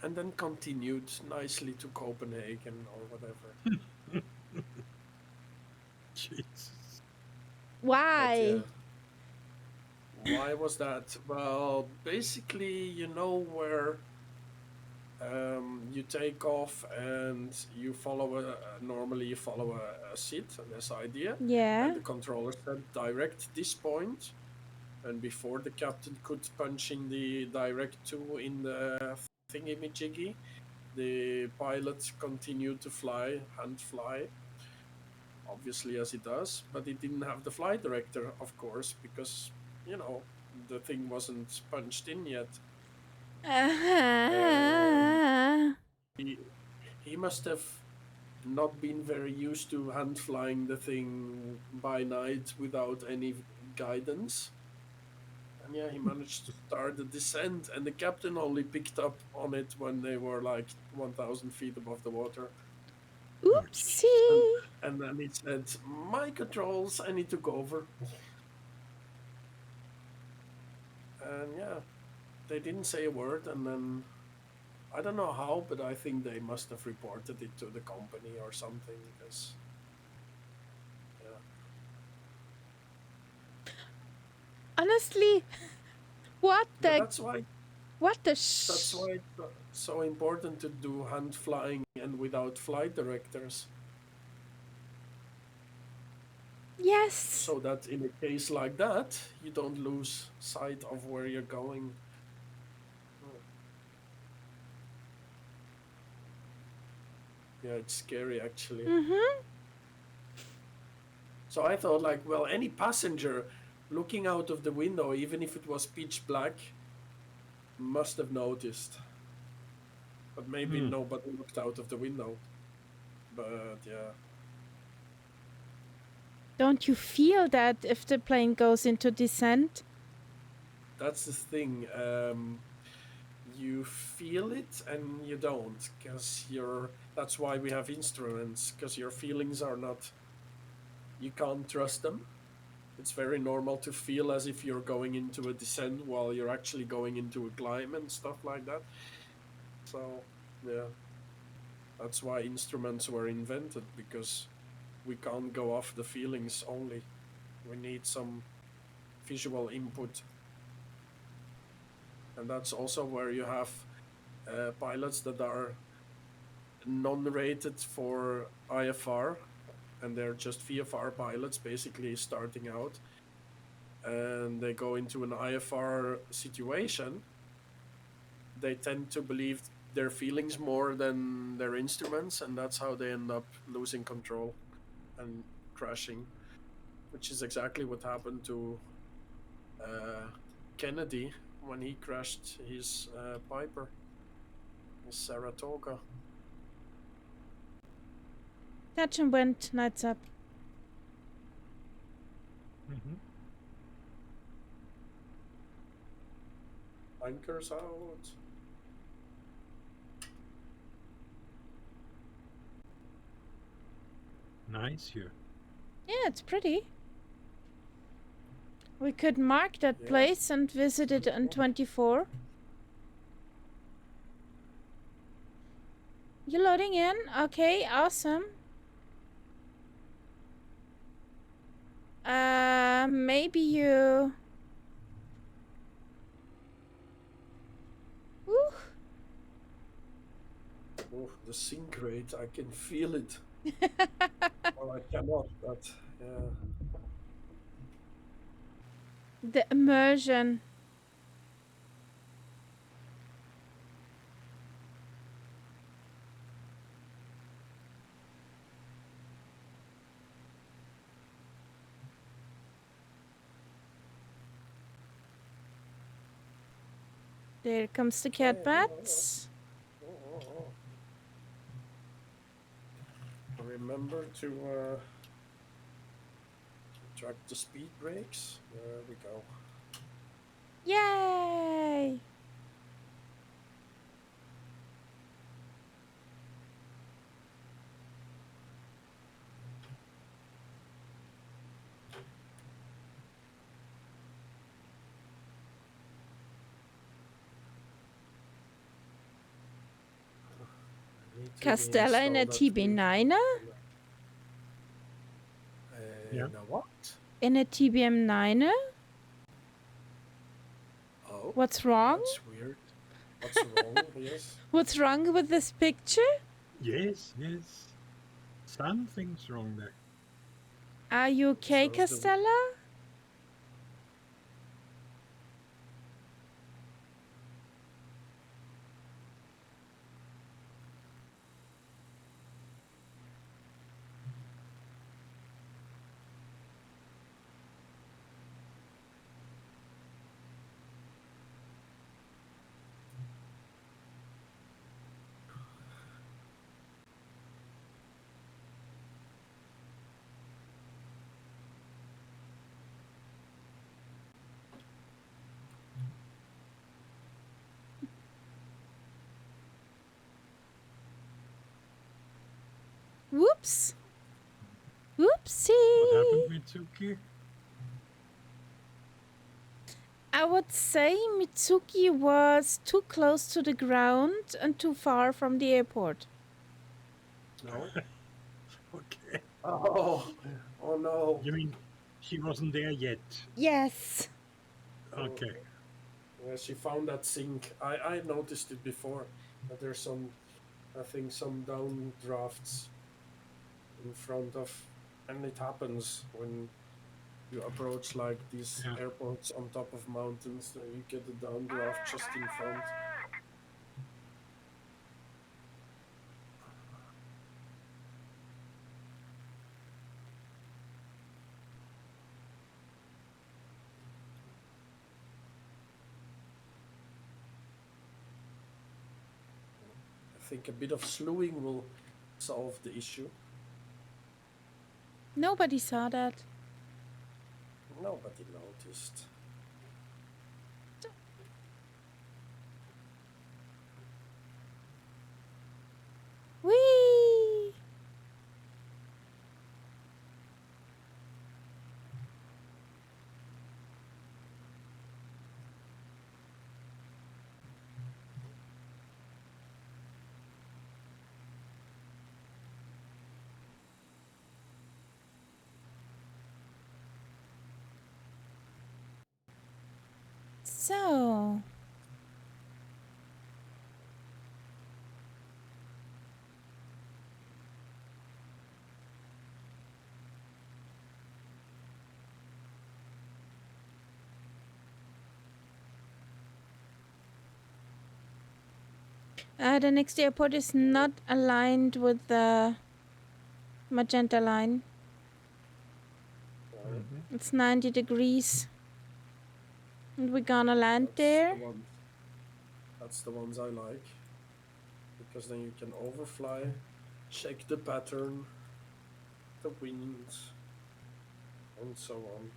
and then continued nicely to Copenhagen or whatever. Jesus. Why? Why was that? Well, basically, you know where you take off and you follow normally you follow a seat and this idea. Yeah. And the controller said direct this point, and before the captain could punch in the direct to in the thingy-majiggy, the pilot continued to fly, hand fly, obviously as he does, but he didn't have the flight director, of course, because, you know, the thing wasn't punched in yet. He must have not been very used to hand flying the thing by night without any guidance. And yeah, he managed to start the descent, and the captain only picked up on it when they were like 1,000 feet above the water. Oopsie. And then he said, "My controls, I need to go over." And yeah, they didn't say a word, and then I don't know how, but I think they must have reported it to the company or something, because yeah. Honestly, what But the? that's why That's it's so important to do hand flying and without flight directors. Yes. So that in a case like that, you don't lose sight of where you're going. Yeah, it's scary actually. Mm-hmm. So I thought, like, well, any passenger looking out of the window, even if it was pitch black, must have noticed. But maybe nobody looked out of the window. But yeah. Don't you feel that if the plane goes into descent? That's the thing. You feel it and you don't, because that's why we have instruments, because your feelings are not, you can't trust them. It's very normal to feel as if you're going into a descent while you're actually going into a climb and stuff like that. So yeah, that's why instruments were invented, because we can't go off the feelings only. We need some visual input. And that's also where you have pilots that are non-rated for IFR, and they're just VFR pilots basically starting out, and they go into an IFR situation. They tend to believe their feelings more than their instruments, and that's how they end up losing control and crashing, which is exactly what happened to Kennedy when he crashed his Piper, his Saratoga. Touch and went, nights up. anchors out. Nice here. Yeah, it's pretty. We could mark that Yeah. place and visit it on 24. You loading in? Okay, awesome. Maybe you... Woo! Oh, the sync rate, I can feel it. Well, I cannot, but yeah. The immersion. There comes the cat bats. Oh. Remember to track the speed brakes. There we go. Yay! Castella in a TB9er? In a what? In a TBM9er? Oh, What's wrong? that's weird. What's wrong? Yes. What's wrong with this picture? Yes, yes. Something's wrong there. Are you okay, Shows the- Castella? Whoops. Whoopsie. What happened, Mitsuki? I would say Mitsuki was too close to the ground and too far from the airport. No. Okay. Oh no. You mean she wasn't there yet? Yes. Okay. Yeah, she found that sink. I noticed it before. That there's some, I think, some downdrafts in front of, and it happens when you approach like these Yeah. airports on top of mountains. Then you get a downdraft just in front. I think a bit of slewing will solve the issue. Nobody saw that. Nobody noticed. Whee! So, the next airport is not aligned with the magenta line. Right? It's 90 degrees. And we're gonna land there. That's the ones I like. Because then you can overfly, check the pattern, the winds, and so on.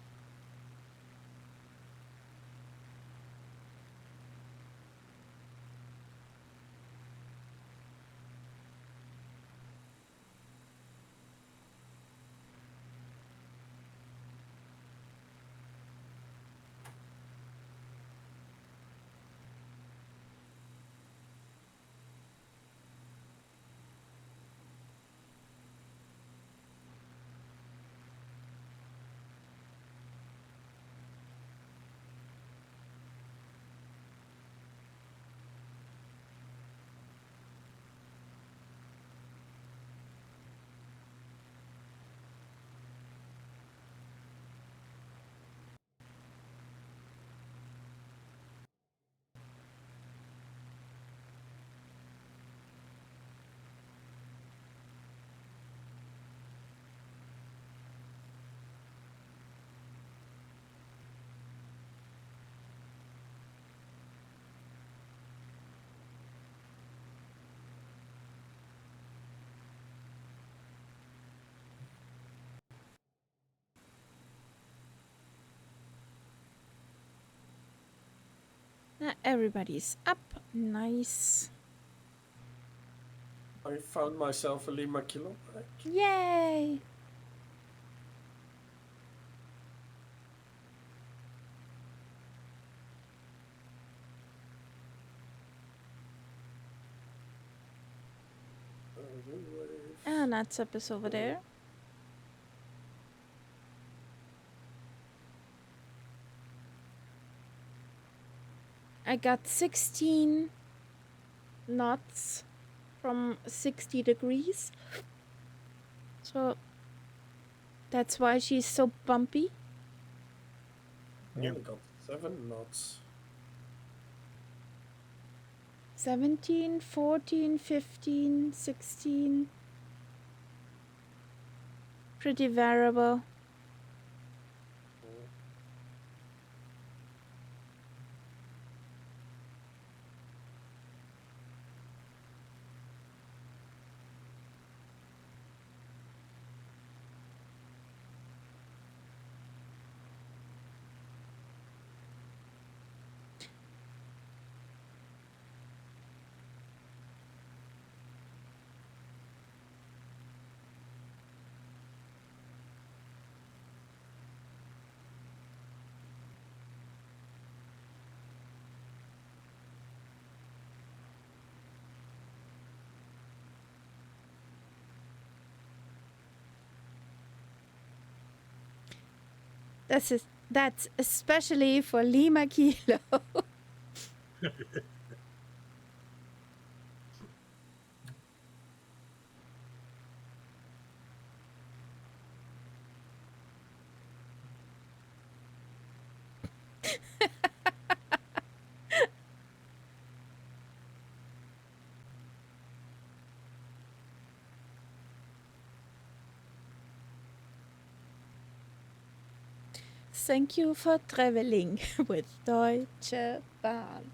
Everybody's up. Nice. I found myself a Lima Kilo pack. Yay! And Natsup is over there. I got 16 knots from 60 degrees. So that's why she's so bumpy. I only got 7 knots. 17, 14, 15, 16. Pretty variable. That's especially for Lima Kilo. Thank you for traveling with Deutsche Bahn.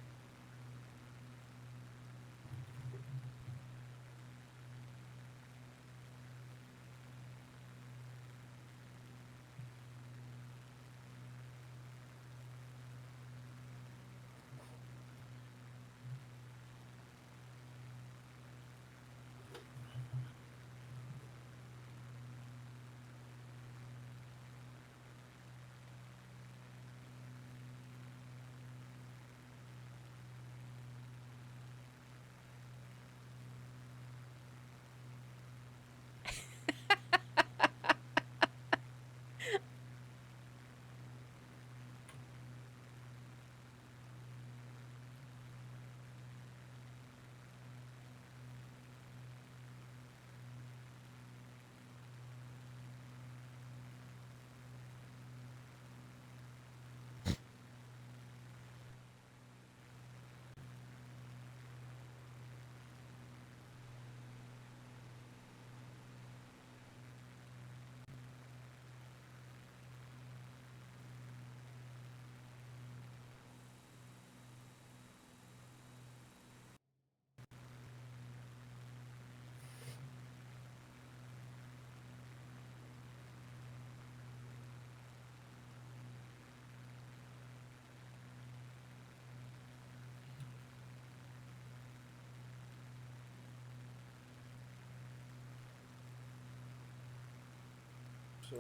So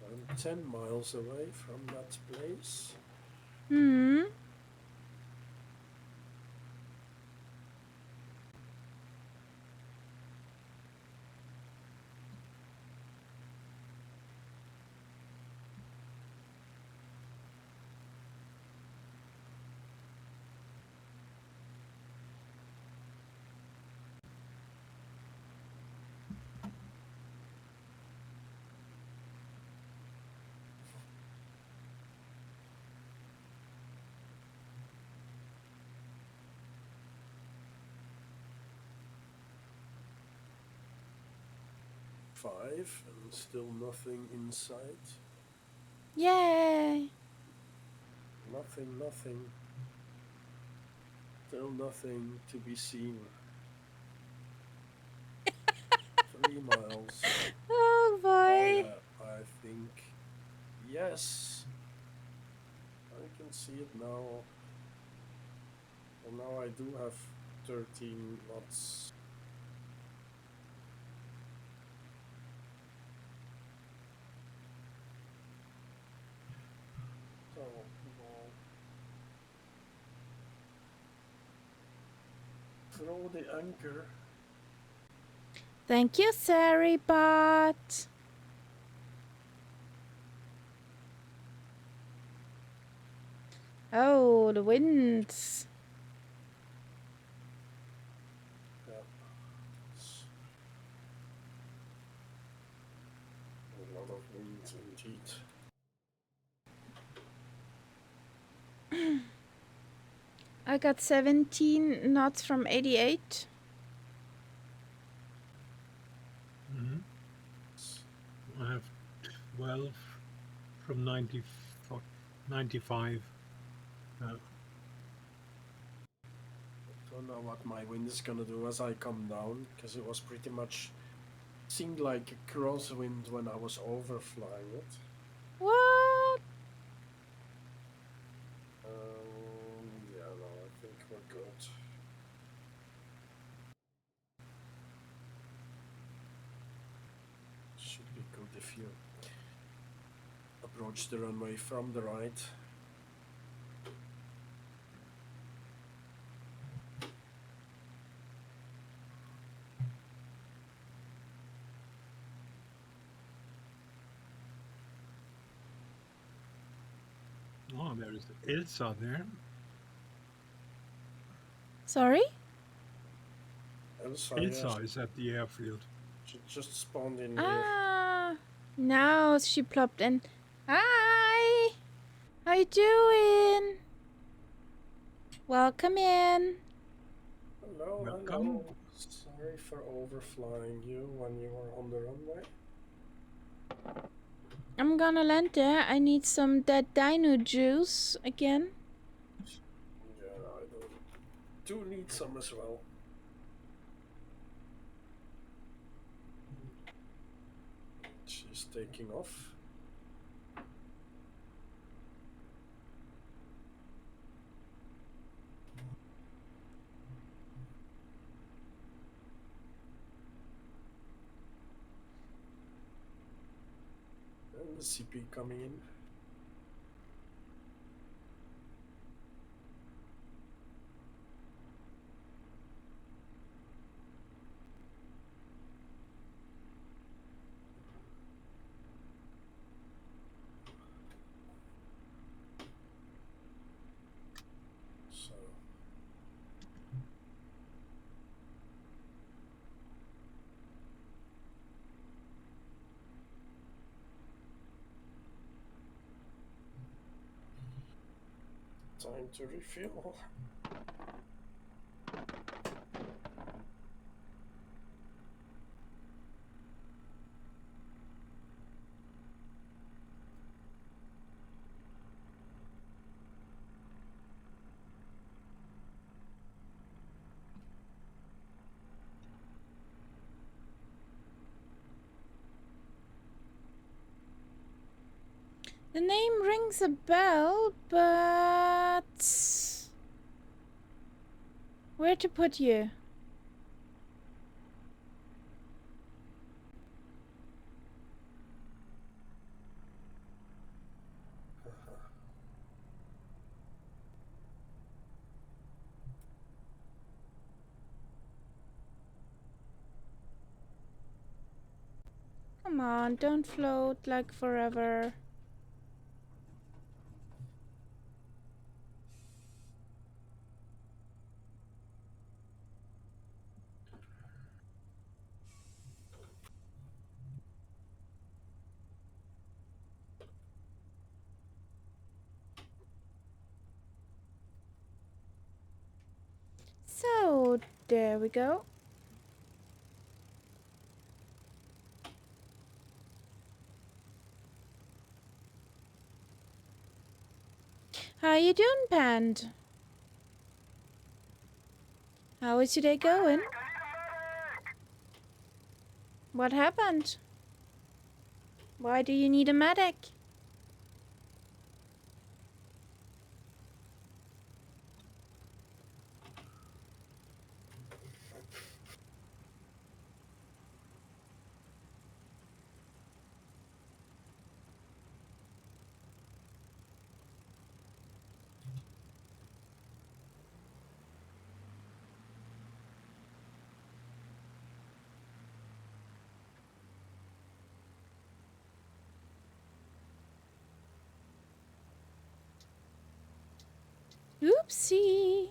I'm 10 miles away from that place. Hmm. Five and still nothing inside. Yay! Nothing. Still nothing to be seen. 3 miles. Oh Oh boy! yeah, I think yes. I can see it now. Well, now I do have 13 knots. So, well, throw the anchor. Thank you, Saribot. Oh, the winds. Yeah. It's a lot of wind indeed. I got 17 knots from 88. I have 12 from 95. I don't know what my wind is gonna do as I come down, because it was pretty much seemed like a crosswind when I was overflying it. What? Yeah, no, I think we're good. Should be good if you approach the runway from the right. Oh, there is Elsa there. Elsa, Sorry? Elsa is at the airfield. she just spawned in here. Ah, now she plopped in. Hi, how you doing? Welcome in. Hello, Welcome. hello. Sorry for overflying you when you were on the runway. I'm gonna land there. I need some dead dino juice again. Yeah, I do need some as well. She's taking off. And the CP coming in. So time to refuel. The name rings a bell, but where to put you? Come on, don't float like forever. So, there we go. How you doing, Pand? How is your day going? What happened? Why do you need a medic? Oopsie.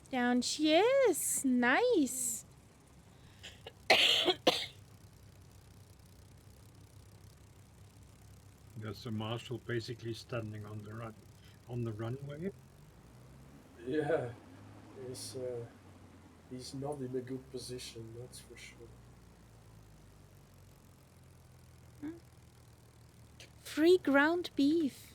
Down she is. Nice. There's the marshal basically standing on the runway. Yeah, he's not in a good position, that's for sure. Free ground beef.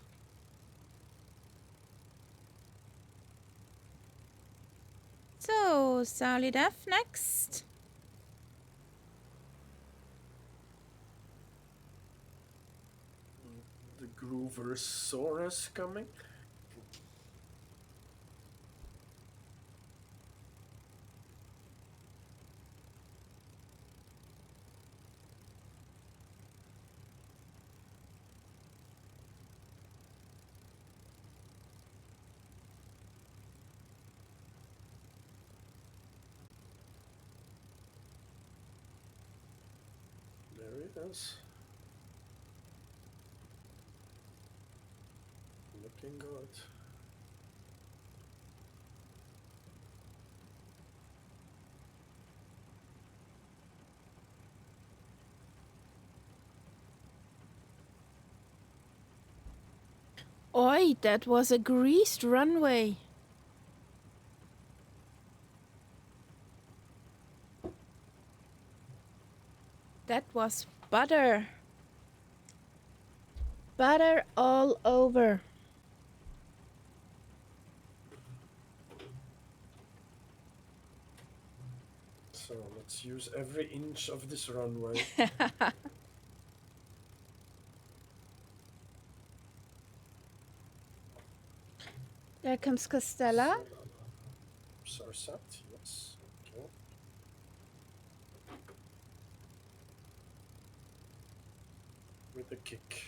So, Solid F next. The Grooversaurus coming. There it is. Looking good. Oi, that was a greased runway. That was butter. Butter all over. So let's use every inch of this runway. There comes Costella. Are set, yes. Okay. With a kick.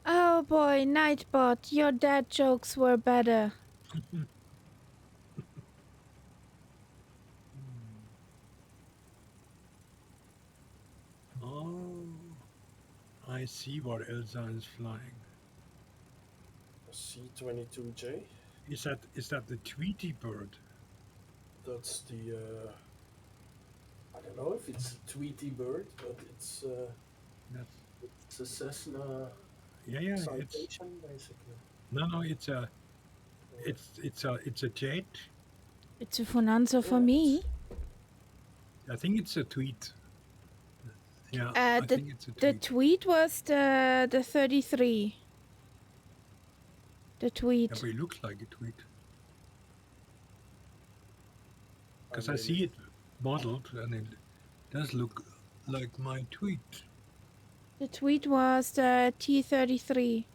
Oh boy, Nightbot, your dad jokes were better. Oh, I see what Elsa is flying. A C-22J. Is that the Tweety bird? That's the I don't know if it's a Tweety bird, but it's a Cessna Yeah, citation basically. No, it's a jet. It's a Funanza for me. I think it's a tweet. Yeah, I think it's a tweet. The tweet was the 33. The tweet. Yeah, but it looks like a tweet. Because I see it modeled and it does look like my tweet. The tweet was the T-33.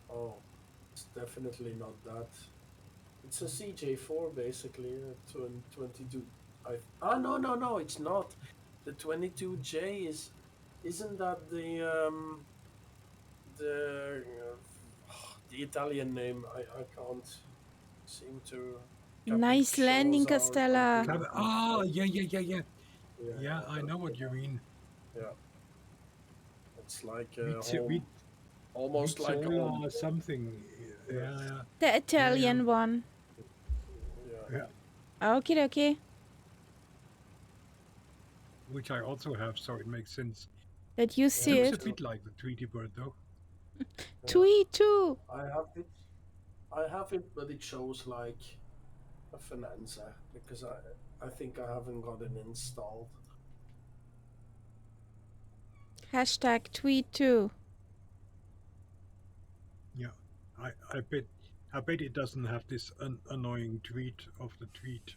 Oh, it's definitely not that. It's a CJ4 basically, 22. No, it's not. The 22J isn't that the Italian name? I can't seem to. Nice landing, Costella. Oh, yeah. Yeah, I know what you mean. Yeah. It's like almost like something. Yeah. The Italian one. Yeah. Okay. Which I also have, so it makes sense. That you see it. It looks a bit like the Tweety bird, though. Tweet too. I have it, but it shows like a Finanza because I think I haven't got it installed. Hashtag tweet too. Yeah, I bet it doesn't have this annoying tweet of the tweet.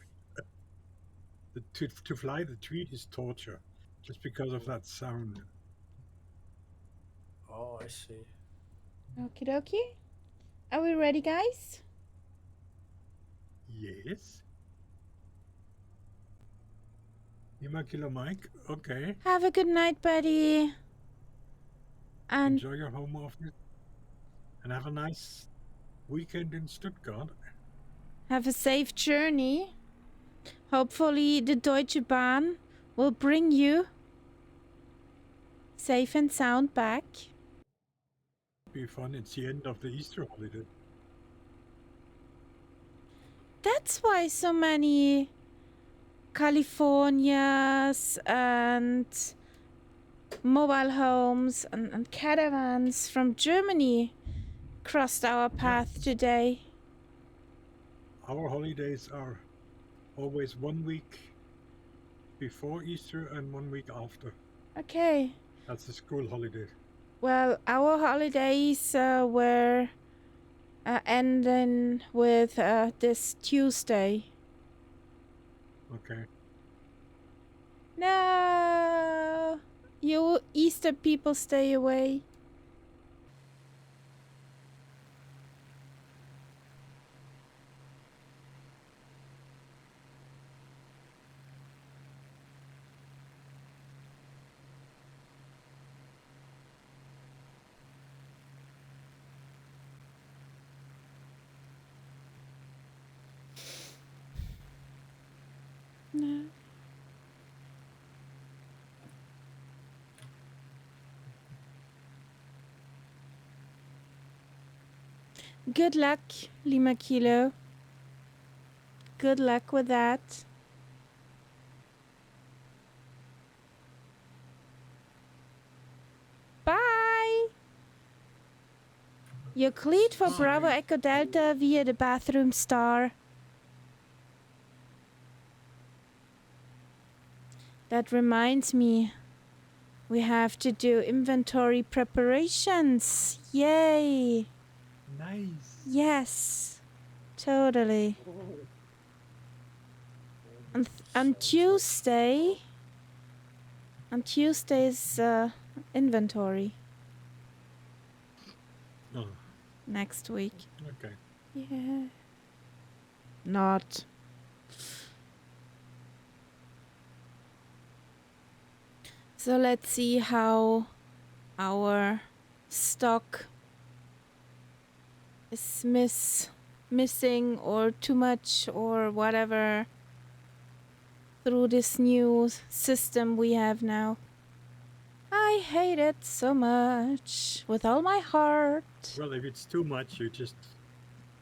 To fly the tweet is torture, just because of that sound. Oh, I see. Okie dokie. Are we ready, guys? Yes. Lima Kilo Mike. Okay. Have a good night, buddy. And Enjoy your home office. And have a nice weekend in Stuttgart. have a safe journey. Hopefully the Deutsche Bahn will bring you safe and sound back. Be fun. It's the end of the Easter holiday. That's why so many Californias and mobile homes and caravans from Germany crossed our path today. Our holidays are always 1 week before Easter and 1 week after. Okay. That's the school holiday. Well, our holidays were ending with this Tuesday. Okay. No! You Easter people stay away. No. Good luck, Lima Kilo. Good luck with that. Bye! You're cleared for Bravo Echo Delta via the bathroom star. That reminds me, we have to do inventory preparations. Yay! Nice. Yes, totally. On Tuesday, is inventory Oh, next week. okay. Yeah. Not. So let's see how our stock is missing or too much or whatever through this new system we have now. I hate it so much with all my heart. Well, if it's too much, you just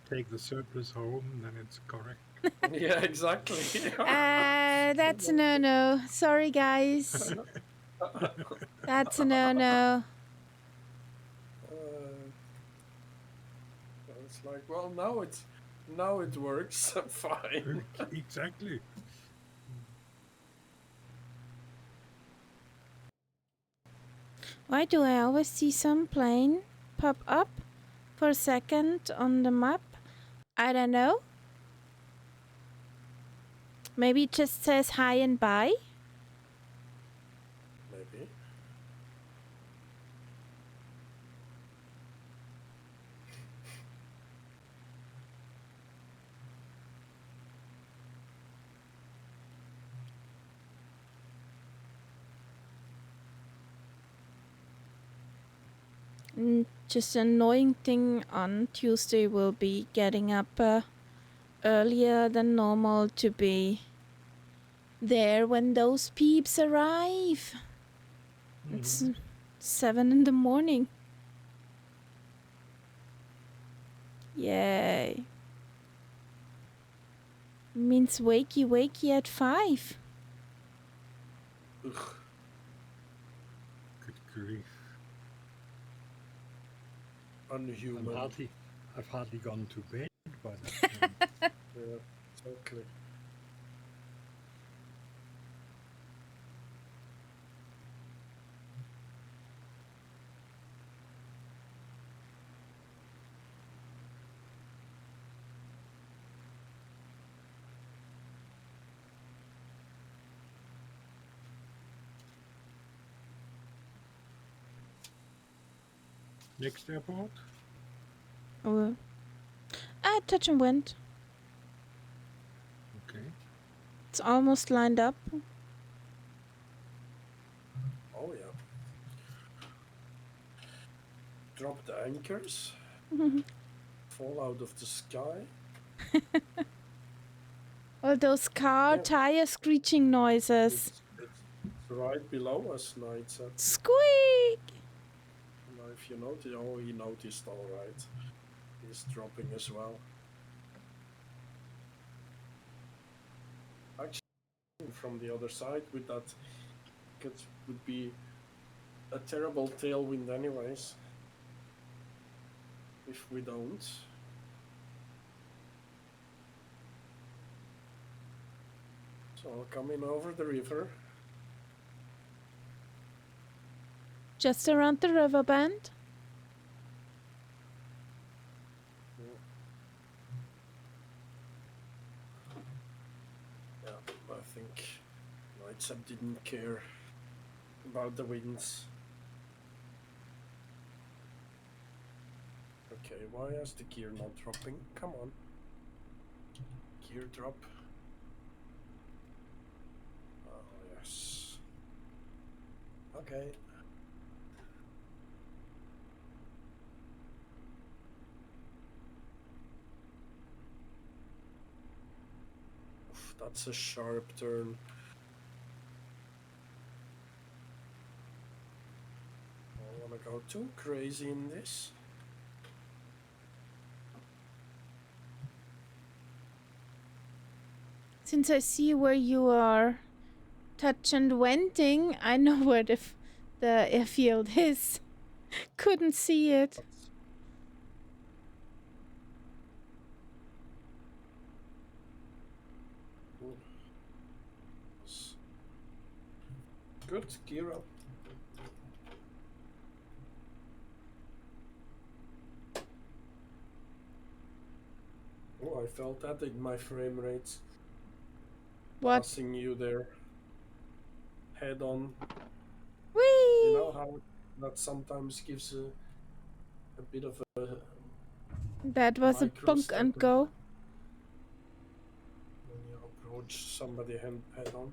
take the surplus home, then it's correct. Yeah, exactly. That's a no-no. Sorry, guys. That's a no-no. It's like, well, now it works fine. Exactly. Why do I always see some plane pop up for a second on the map? I don't know. Maybe it just says hi and bye. Maybe. Just an annoying thing on Tuesday will be getting up earlier than normal to be there when those peeps arrive. It's 7 in the morning. Yay. Means wakey at 5. Ugh. Good grief. Unhuman. I've hardly gone to bed by that time. Yeah, exactly. Next airport? Oh. Touch and wind. Okay. It's almost lined up. drop the anchors, fall out of the sky. All those car Yeah. tire screeching noises. It's right below us, Knight said. Squeak! Now, if you notice, oh, he noticed all right. He's dropping as well. Actually, from the other side with that, it would be a terrible tailwind anyways. If we don't. So coming over the river. Just around the river bend. Yeah, I think Knightsep didn't care about the winds. Okay, why is the gear not dropping? Come on. Gear drop. Oh, yes. Okay. Oof, that's a sharp turn. I don't want to go too crazy in this. Since I see where you are touch and wending, I know where the airfield is. Couldn't see it. Good, gear up. Oh, I felt that in my frame rates. What? Passing you there. Head on. Whee! You know how that sometimes gives a bit of a... That was a bunk and microsecond go. when you approach somebody head on.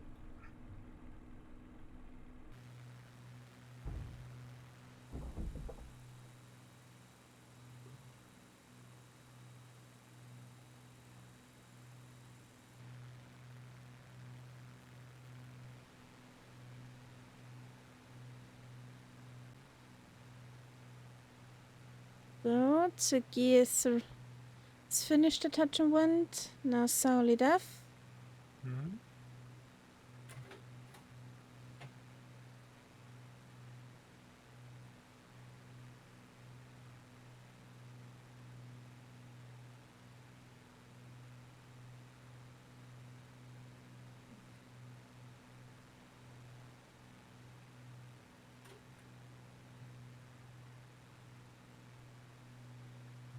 So, Tsuki is finished the touch and wend. Now solid F. Mhm.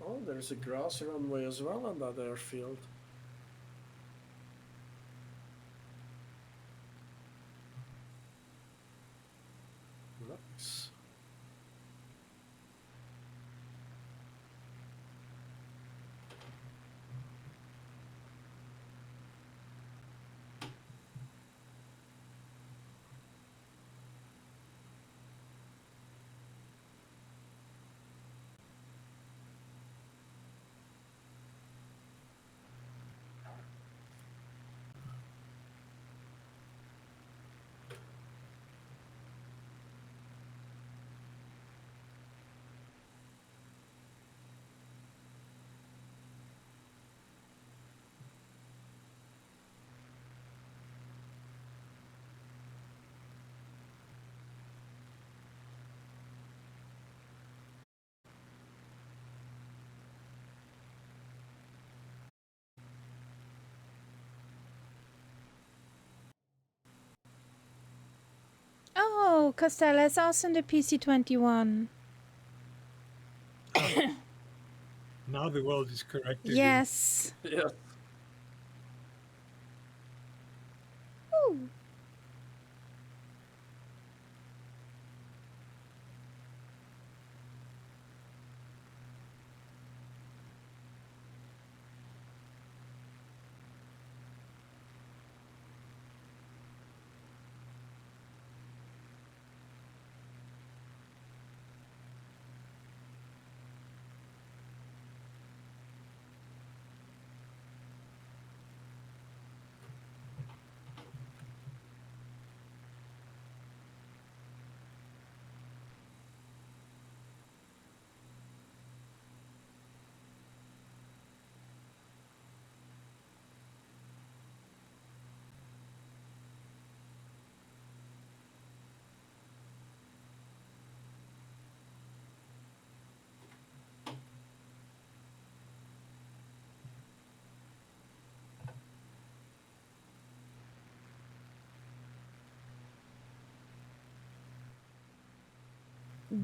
Oh, there's a grass runway as well on that airfield. Nice. Oh, Costello is also in the PC-21. Now the world is correct again. Yes. Yeah. Ooh.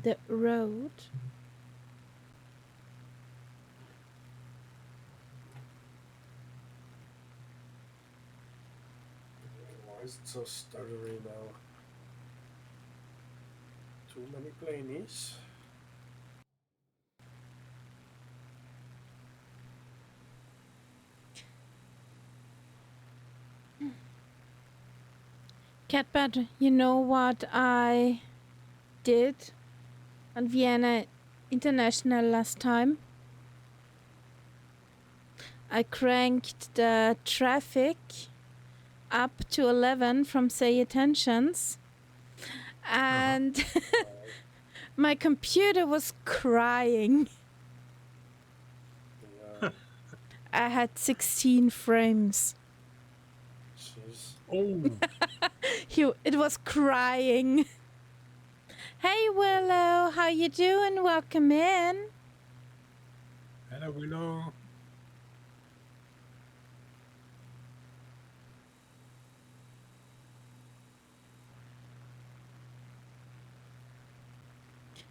the road. Why is it so stuttery now? Too many planies. Catbird, you know what I did on Vienna International last time? I cranked the traffic up to 11 from say attentions, and my computer was crying. Yeah. I had 16 frames. Jeez. Oh, It was crying. Hey Willow, how you doing? Welcome in. hello, Willow.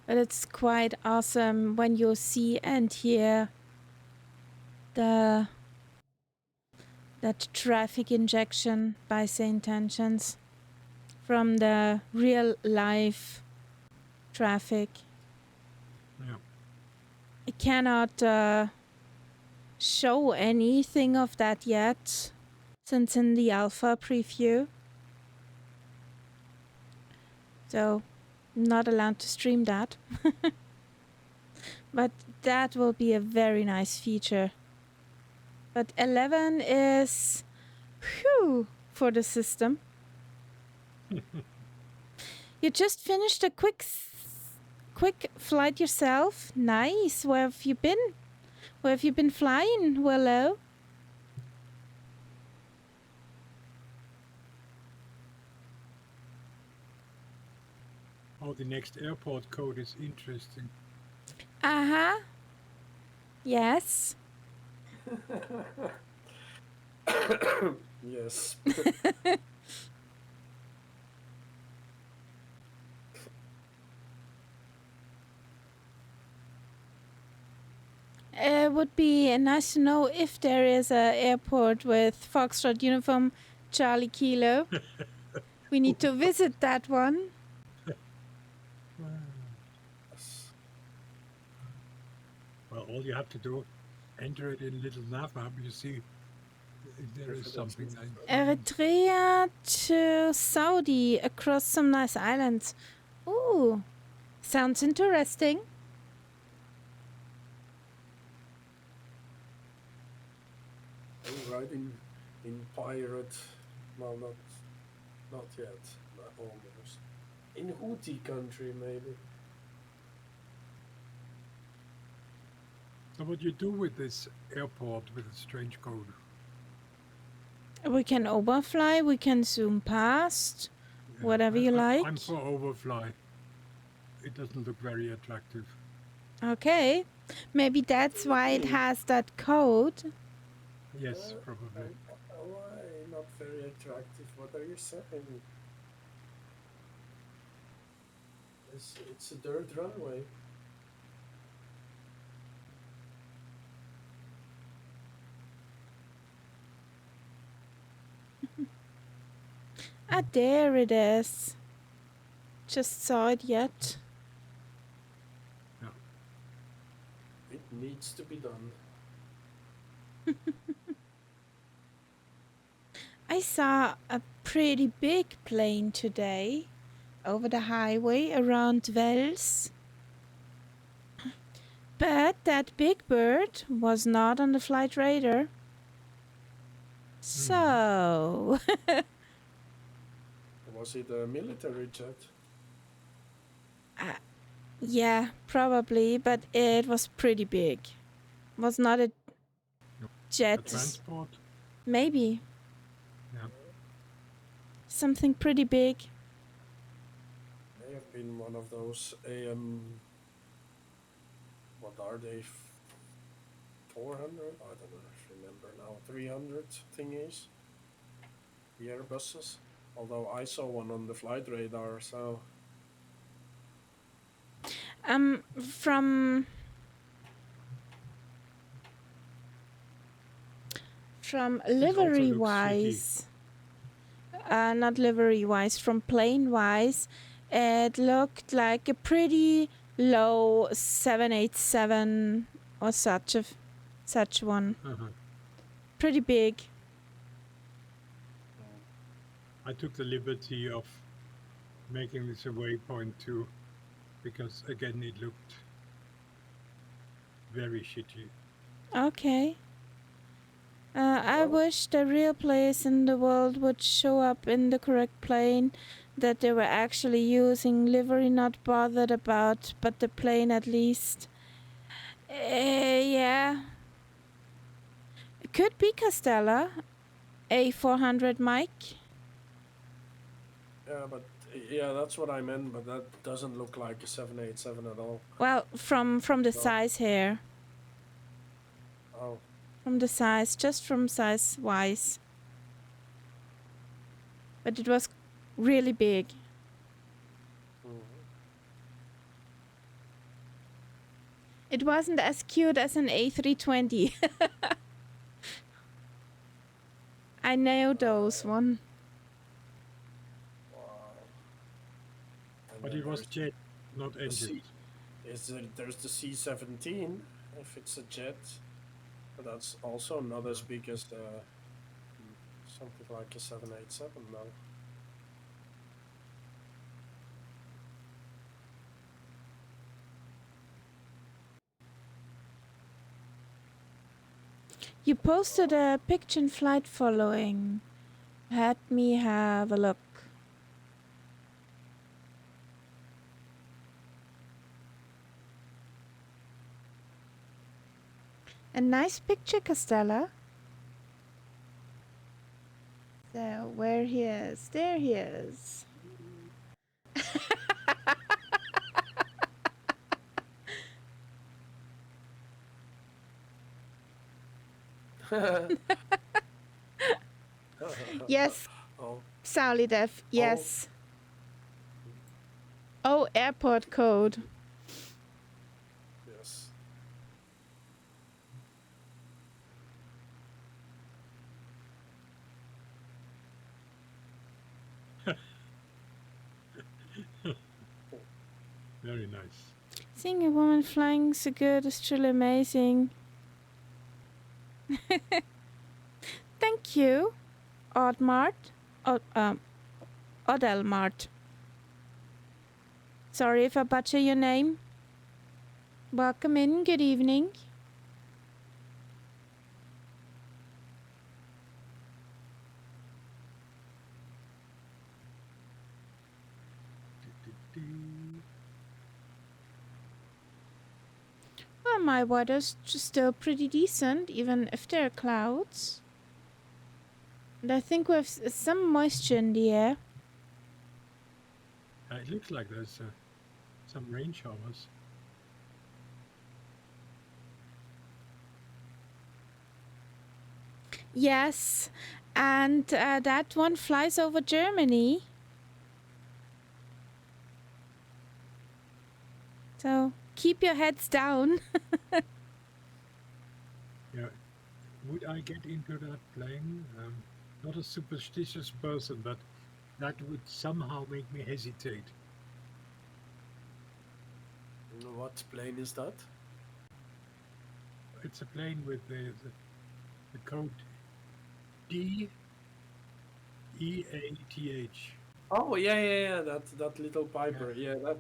But it's quite awesome when you see and hear that traffic injection by St. Tensions from the real life traffic. Yeah. I cannot show anything of that yet, since in the alpha preview. So, I'm not allowed to stream that. But that will be a very nice feature. But 11 is whew for the system. You just finished a quick flight yourself. Nice. Where have you been? Where have you been flying, Willow? Oh, the next airport code is interesting. Uh-huh. Yes. Yes. It would be nice to know if there is an airport with Foxtrot uniform Charlie Kilo. We need to visit that one. Well, all you have to do, enter it in little nav map, you see if there is something. Eritrea to Saudi across some nice islands. Ooh, sounds interesting. I'm riding in pirate. Well, not yet. Almost. In Houthi country, maybe. So what do you do with this airport with a strange code? We can overfly, we can zoom past, Yeah, whatever you like. I'm for overfly. It doesn't look very attractive. Okay, maybe that's why it has that code. Yes, probably. Why not very attractive? What are you saying? It's a dirt runway. Ah, there it is. Just saw it yet. Yeah. It needs to be done. I saw a pretty big plane today over the highway around Wels. But that big bird was not on the flight radar. So, Was it a military jet? yeah, probably, but it was pretty big. Was not a jet. A transport? Maybe. Yeah. Something pretty big. May have been one of those AM. What are they? 400? I don't remember now. 300 thingies. The Airbuses. Although I saw one on the flight radar, so. From It also livery looks shitty. wise, not livery wise, from plane wise, it looked like a pretty low 787 or such one. Uh-huh. Pretty big. I took the liberty of making this a waypoint too, because again it looked very shitty. Okay. I wish the real place in the world would show up in the correct plane, that they were actually using livery, not bothered about, but the plane at least. Yeah. It could be Castella, A400 Mike. Yeah, but yeah, that's what I meant. But that doesn't look like a 787 at all. Well, from the size here. Oh. From the size, just from size wise. But it was really big. It wasn't as cute as an A320. I know those one. Wow. But it was jet, not engine. There's the C-17, if it's a jet. But that's also not as big as something like a 787 now. You posted a picture in flight following. Let me have a look. A nice picture, Castella. So, where he is? There he is. Yes, Sauli Def, yes. Oh, airport code. Yes. Very nice. Seeing a woman flying so good is truly amazing. Thank you, Oddmart. Odelmart. Sorry if I butcher your name. Welcome in, good evening. Well, my weather's still pretty decent, even if there are clouds. And I think we have some moisture in the air. It looks like there's some rain showers. Yes, and that one flies over Germany. So keep your heads down. Yeah. Would I get into that plane? Not a superstitious person, but that would somehow make me hesitate. What plane is that? It's a plane with the code D EATH. Oh yeah. That little Piper. Yeah,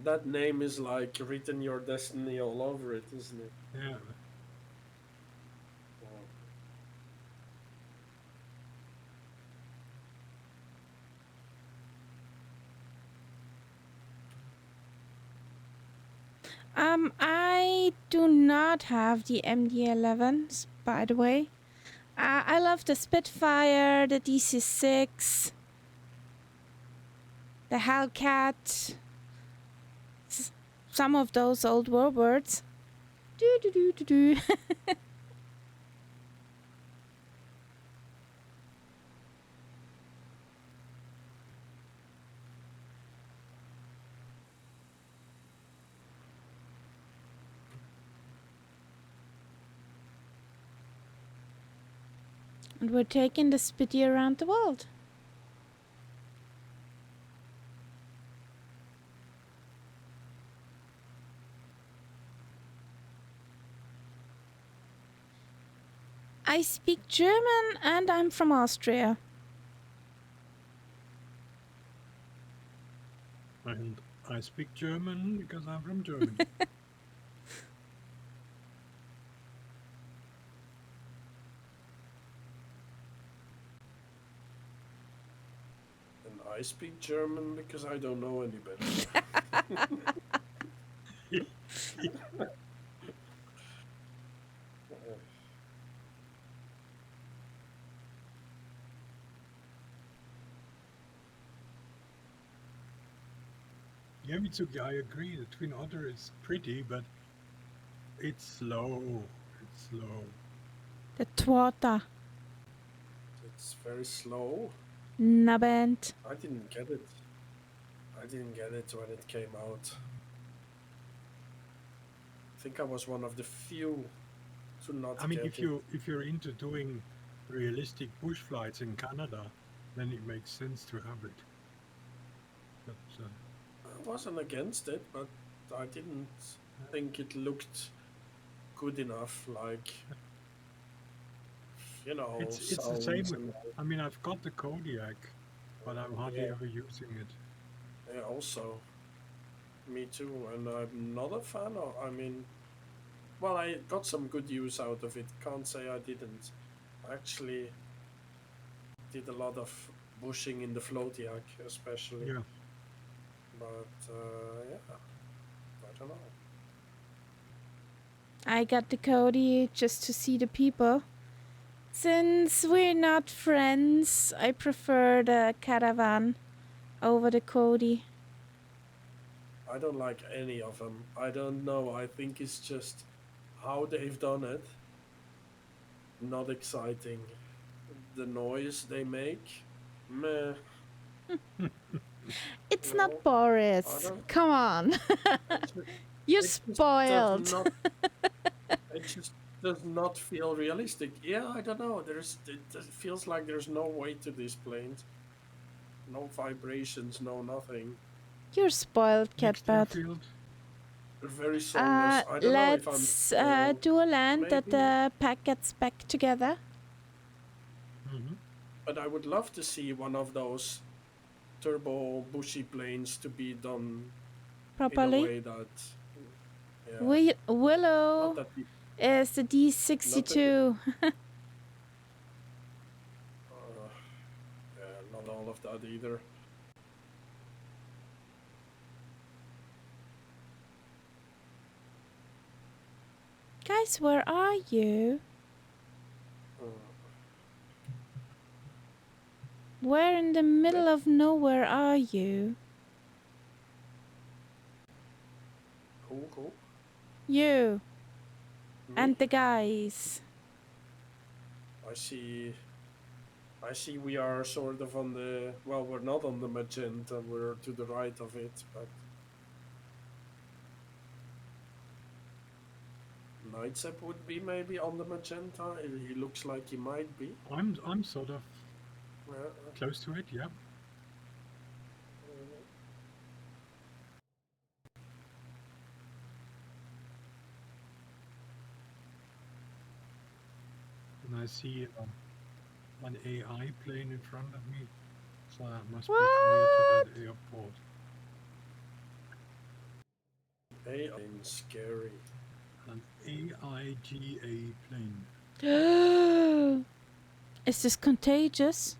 that name is like written your destiny all over it, isn't it? Yeah. I do not have the MD-11s, by the way. I love the Spitfire, the DC-6, the Hellcat, some of those old warbirds. Do. And we're taking the Spitty around the world. I speak German and I'm from Austria. And I speak German because I'm from Germany. And I speak German because I don't know any better. Yeah, Mitsuki, I agree. The Twin Otter is pretty, but it's slow. It's slow. The Twata. It's very slow. Nabent. I didn't get it. I didn't get it when it came out. I think I was one of the few to not I mean, get if you're into doing realistic bush flights in Canada, then it makes sense to have it. But I wasn't against it, but I didn't think it looked good enough. Like, you know, it's the same sounds with. and I mean, I've got the Kodiak, but I'm hardly yeah, ever using it. yeah. Also, me too. And I'm not a fan of. I mean, well, I got some good use out of it. Can't say I didn't. I actually did a lot of bushing in the floatiac, especially. Yeah. But yeah, I don't know. I got the Cody just to see the people. Since we're not friends, I prefer the Caravan over the Cody. I don't like any of them. I don't know. I think it's just how they've done it. Not exciting. The noise they make, meh. It's You not know, I Boris. don't. Come on. It just, You're it just does spoiled. not. It just does not feel realistic. Yeah, I don't know. It feels like there's no weight to these planes. No vibrations, no nothing. You're spoiled, Next Catbird. airfield. They're very soulless. I don't know if I'm Let's spoiled. do a land that Maybe. the pack gets back together. Mm-hmm. But I would love to see one of those turbo bushy planes to be done in a Properly. way that, yeah, Willow not that people, is the not that it, D62. yeah, not all of that either. Guys, where are you? Where in the middle of nowhere are you? Cool. You Me? and the guys. I see we are sort of on the, well, we're not on the magenta, we're to the right of it, but Nightsep would be maybe on the magenta. He looks like he might be. I'm sort of Yeah. close to it. Yeah. And I see an AI plane in front of me, so that must be near to that airport. AI scary. An AIGA plane. Is this contagious?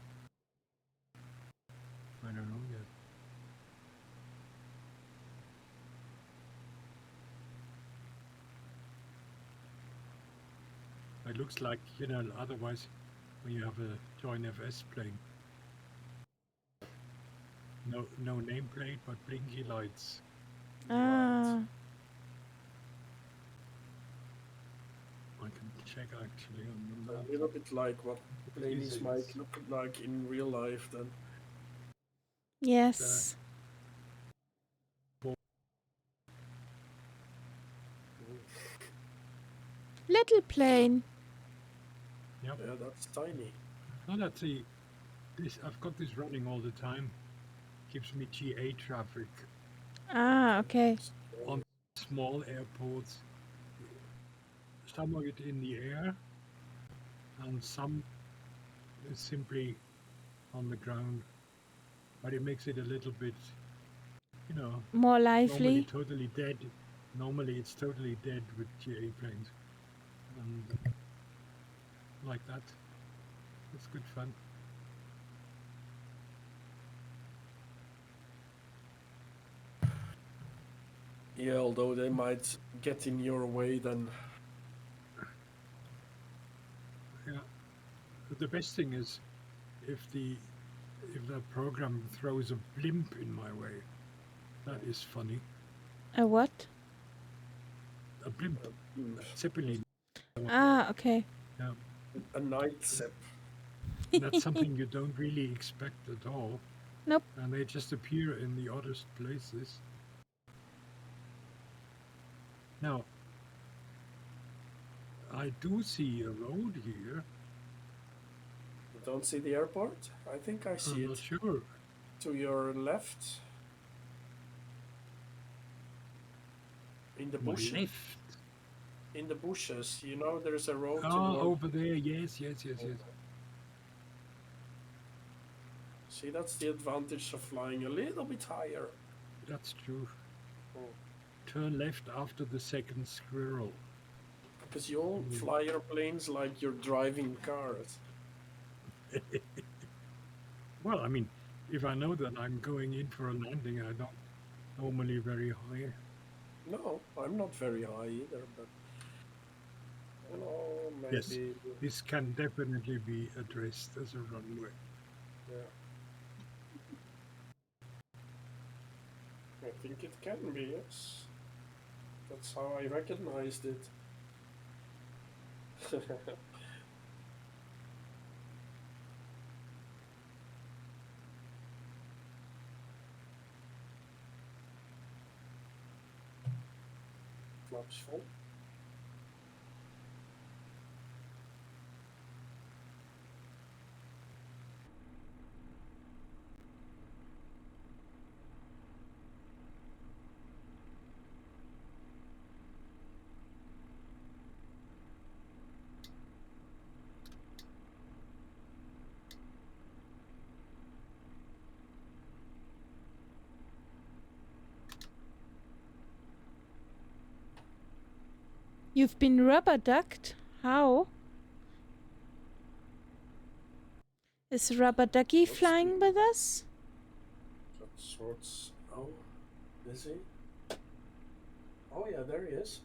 I don't know yet. It looks like, you know, otherwise when you have a joint FS plane. No nameplate, but blinky lights. Ah. I can check actually on the A map. little bit like what planes Physics. might look like in real life then. Yes. Little plane. Yep. Yeah, that's tiny. Oh, let's see. I've got this running all the time. Gives me GA traffic Ah, okay. on small airports. Some of it in the air, and some is simply on the ground. But it makes it a little bit, More normally lively. totally dead. Normally it's totally dead with GA planes. And like that. It's good fun. Yeah, although they might get in your way then. Yeah. The best thing is if the program throws a blimp in my way. That is funny. A what? A blimp. A Zeppelin. Ah, okay. Yeah. A night zip. And that's something you don't really expect at all. Nope. And they just appear in the oddest places. Now, I do see a road here. You don't see the airport? I think I see I'm it. not sure. To your left. In the My bush. left. In the bushes, you know, there's a road Ah, toward. over there. Yes. See, that's the advantage of flying a little bit higher. That's true. Oh. Turn left after the second squirrel. Because you all fly airplanes like you're driving cars. Well, I mean, if I know that I'm going in for a landing, I don't normally very high. No, I'm not very high either, but maybe. Yes, this can definitely be addressed as a runway. Yeah. I think it can be, yes. That's how I recognized it. Flaps full. You've been rubber ducked? How? Is Rubber Ducky flying with us? That's what's. Oh, is he? Oh, yeah, there he is.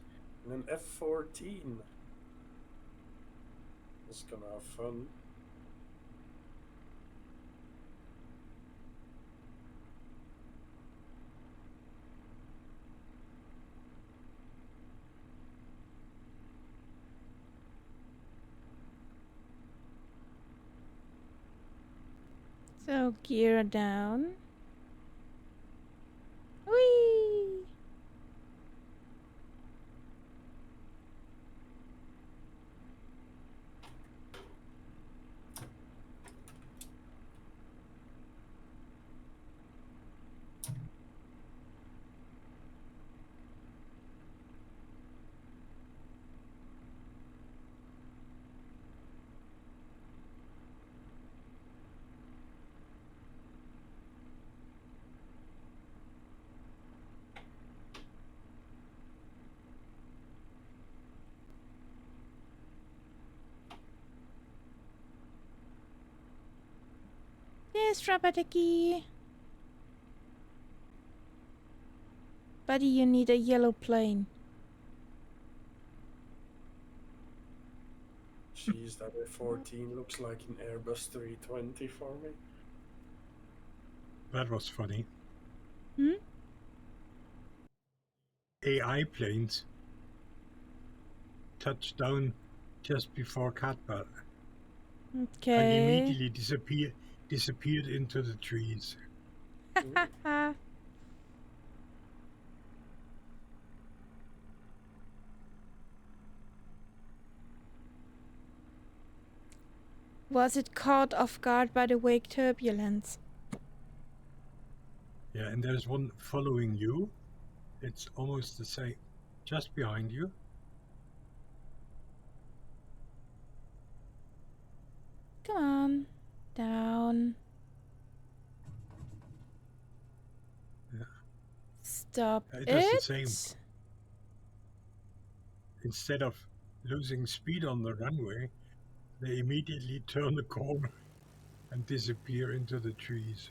In an F-14. He's gonna have fun. So gear down. Whee! Yes, Rubber Ducky. Buddy, you need a yellow plane. Jeez, that F-14 looks like an Airbus 320 for me. That was funny. Hmm? AI planes touched down just before Katba and Okay. immediately disappeared into the trees. Was it caught off guard by the wake turbulence? Yeah, and there's one following you. It's almost the same, just behind you. Come on. Down. Yeah. Stop It it. does the same. Instead of losing speed on the runway, they immediately turn the corner and disappear into the trees.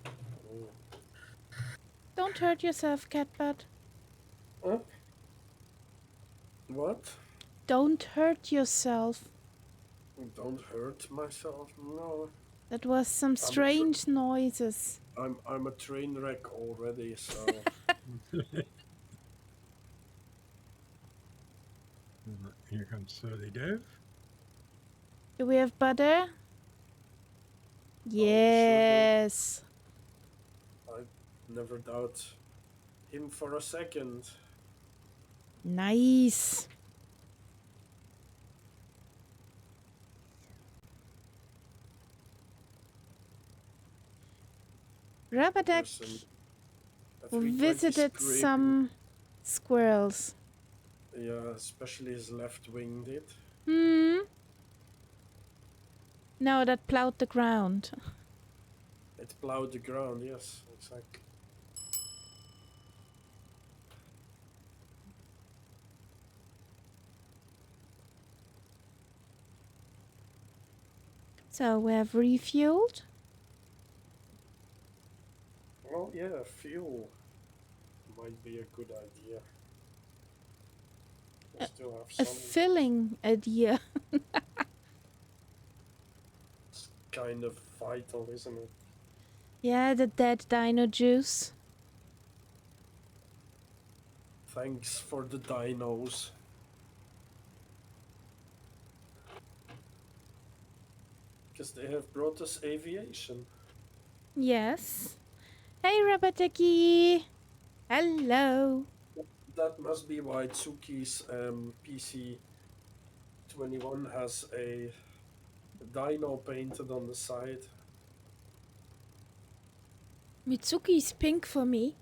Oh. Don't hurt yourself, Catbird. Huh? What? Don't hurt yourself. Don't hurt myself. No. That was some strange noises. I'm a train wreck already, so Here comes Surly Dev. Do we have butter? Yes. I never doubt him for a second. Nice. Rubberduck There's a 320 visited scraping. some squirrels. Yeah, especially his left wing did. No, that plowed the ground. It plowed the ground, yes, exactly. So we have refueled. Well, yeah, fuel might be a good idea. We still have A some. filling idea. It's kind of vital, isn't it? Yeah, the dead dino juice. Thanks for the dinos. Because they have brought us aviation. Yes. Hey, Rubberducky. Hello. That must be why Tsuki's PC21 has a dino painted on the side. Mitsuki's pink for me.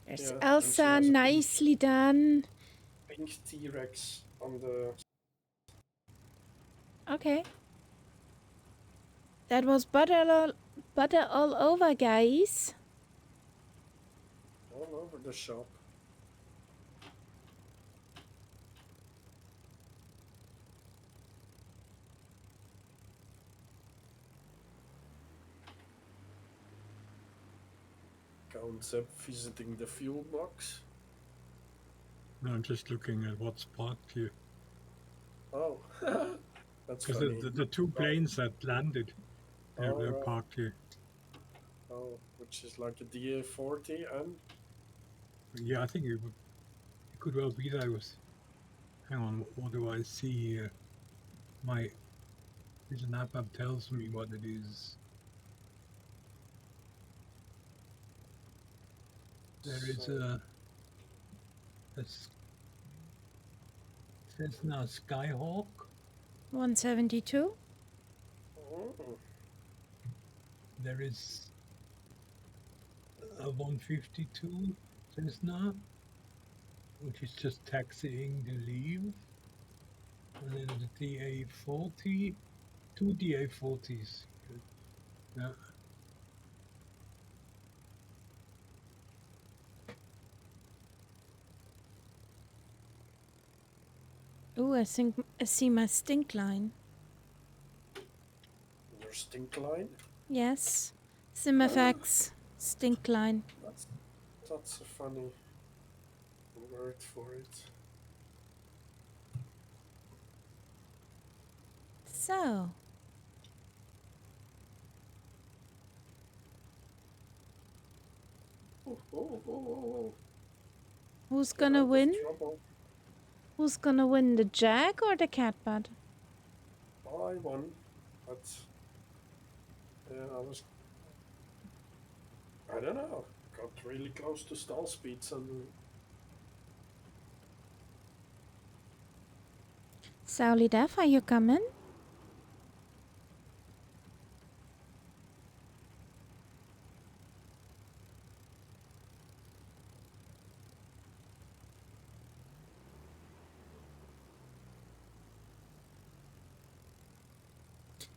There's Yeah, and she Elsa, has a nicely done. pink T-Rex on the... Okay. That was butter all over, guys. all over the shop. Concept visiting the fuel box. No, I'm just looking at what's parked here. Oh, that's Because funny. the two planes that landed, they're right. parked here. Oh, which is like a DA-40 and... Yeah, I think it could well be that. Hang on, what do I see here? This app tells me what it is. There is a Cessna Skyhawk. 172. There is a 152 Cessna, which is just taxiing to leave. And then the DA-40, two DA-40s. Yeah. Ooh, I think I see my stink line. Your stink line? Yes. SimFX stink line. That's a funny word for it. So. Oh. Who's gonna win? Trouble. Who's gonna win, the Jag or the Catbird? I won, but yeah, I don't know, got really close to stall speeds and Sally Duff, are you coming?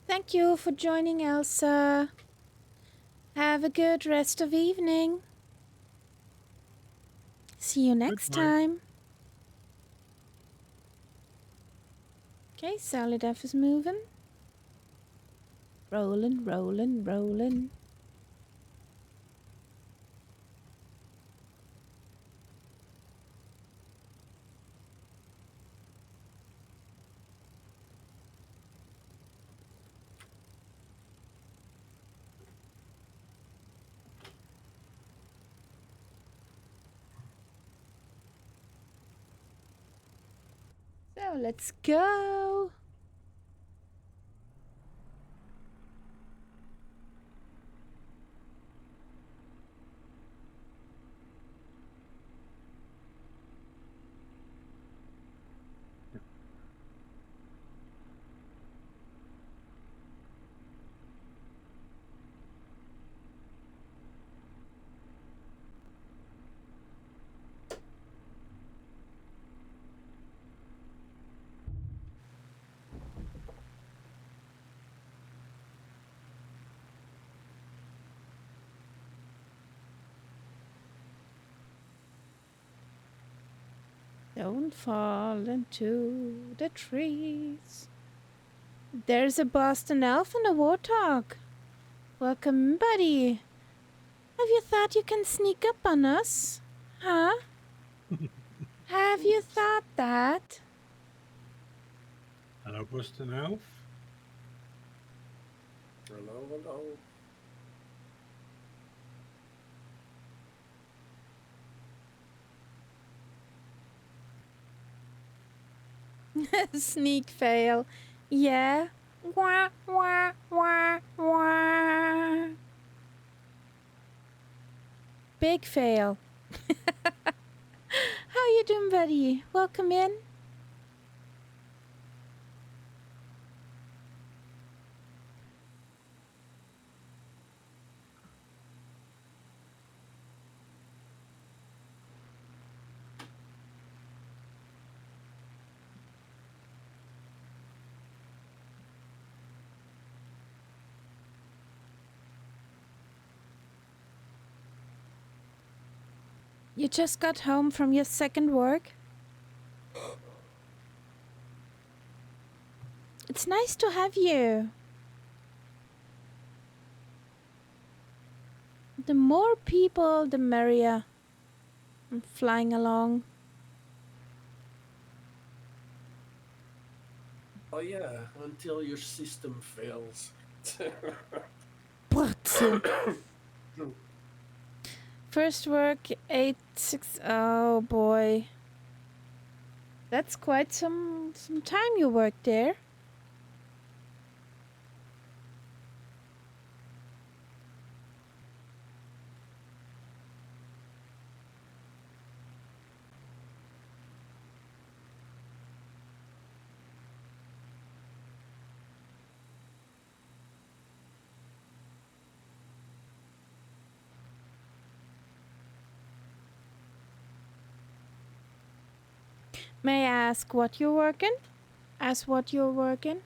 Thank you for joining, Elsa. Have a good rest of evening. See you next Goodbye. time. Okay, Sally Duff is moving. Rolling, rolling, rolling. So let's go. Don't fall into the trees. There's a Boston elf and a warthog. Welcome, buddy. Have you thought you can sneak up on us? Huh? Have you thought that? Hello, Boston Elf. Hello, hello. Sneak fail. Yeah. Wah, wah, wah, wah. Big fail. How you doing, buddy? Welcome in. You just got home from your second work? It's nice to have you. The more people, the merrier. I'm flying along. Oh yeah, until your system fails. What? First work, 8-6. Oh boy. That's quite some time you worked there. May I ask what you're working? Ask what you're working?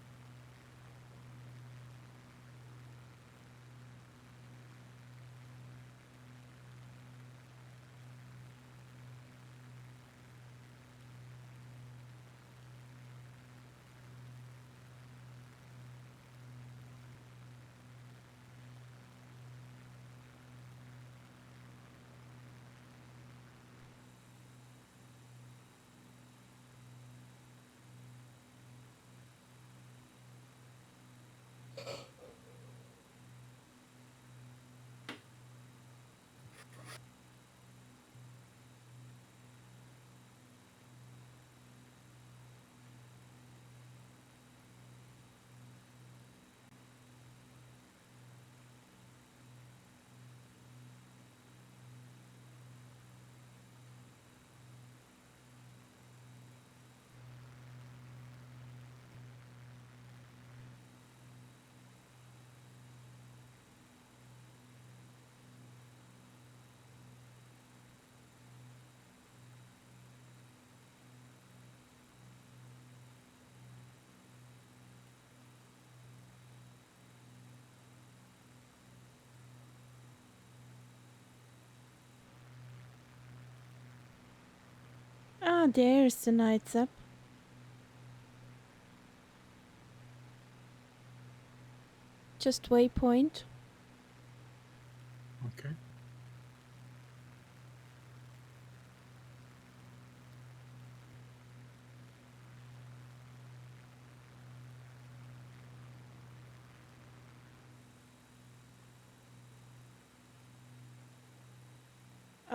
Ah, there's the Knights Up. Just waypoint. Okay.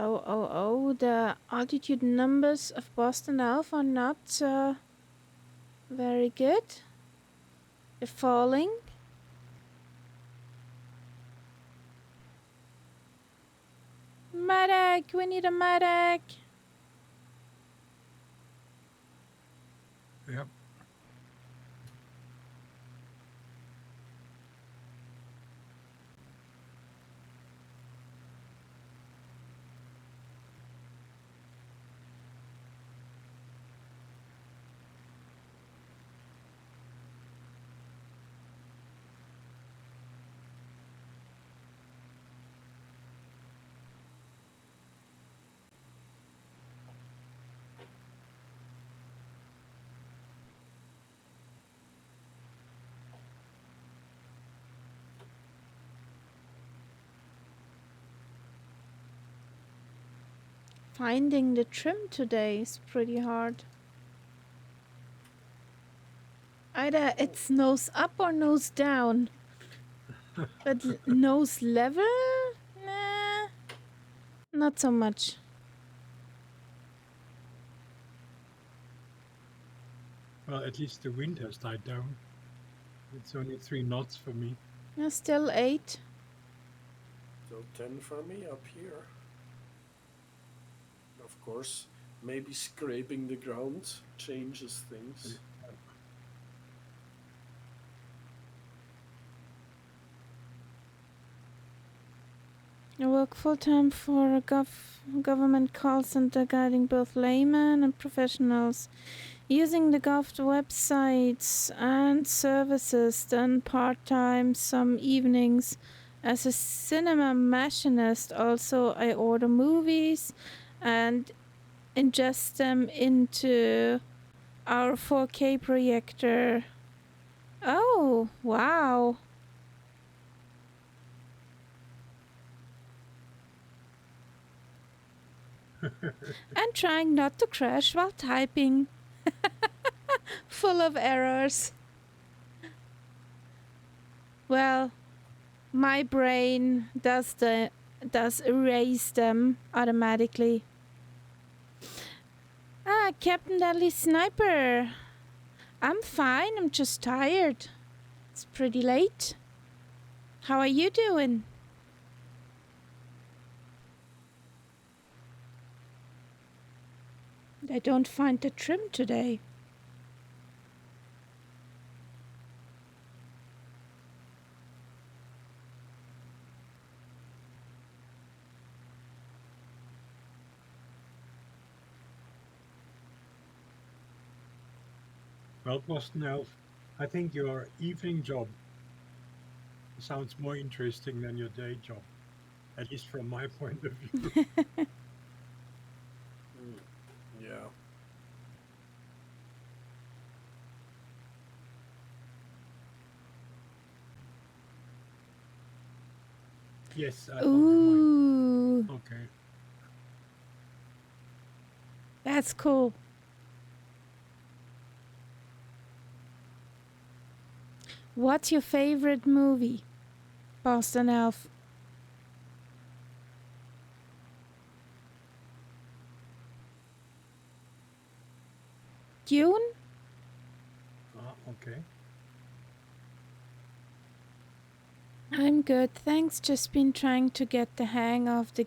Oh, the altitude numbers of Boston Alpha are not very good. They're falling. Medic! We need a medic! Yep. Finding the trim today is pretty hard. Either it's nose up or nose down. But nose level? Nah, not so much. Well, at least the wind has died down. It's only 3 knots for me. Still 8. Still 10 for me up here. Of course, maybe scraping the ground changes things. I work full-time for a government call center guiding both laymen and professionals. Using the Gov websites and services, then part-time some evenings. As a cinema machinist also I order movies and ingest them into our 4K projector. Oh, wow. And trying not to crash while typing. Full of errors. Well, my brain does erase them automatically. Ah, Captain Deadly Sniper. I'm fine, I'm just tired. It's pretty late. How are you doing? I don't find the trim today. Well, Boston Elf, I think your evening job sounds more interesting than your day job, at least from my point of view. Yeah. Yes, I Ooh, Okay. that's cool. What's your favorite movie, Boston Elf? Dune? Okay. I'm good, thanks. Just been trying to get the hang of the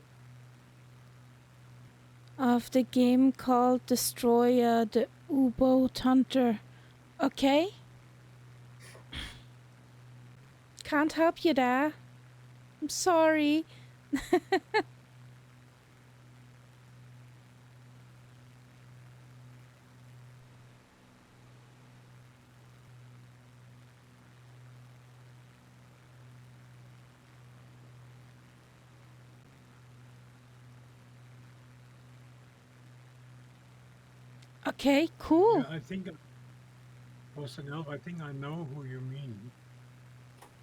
game called Destroyer the U-Boat Hunter. Okay? Can't help you there. I'm sorry. Okay, cool. Yeah, I think personnel. I think I know who you mean,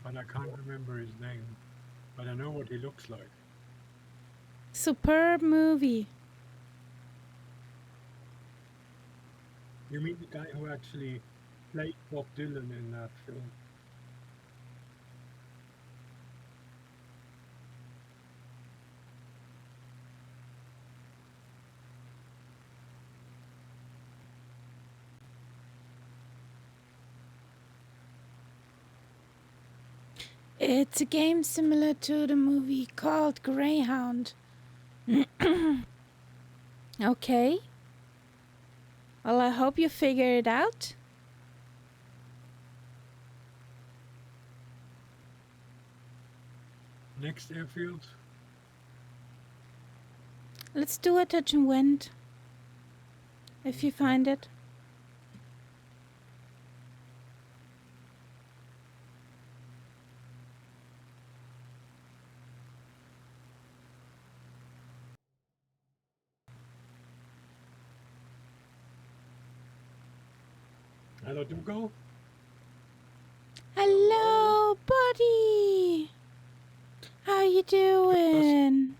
but I can't remember his name. But I know what he looks like. Superb movie. You mean the guy who actually played Bob Dylan in that film? It's a game similar to the movie called Greyhound. Okay. Well, I hope you figure it out. Next airfield. Let's do a touch and wind. If you find it. Hello, Dougal. Hello, buddy. How you doing?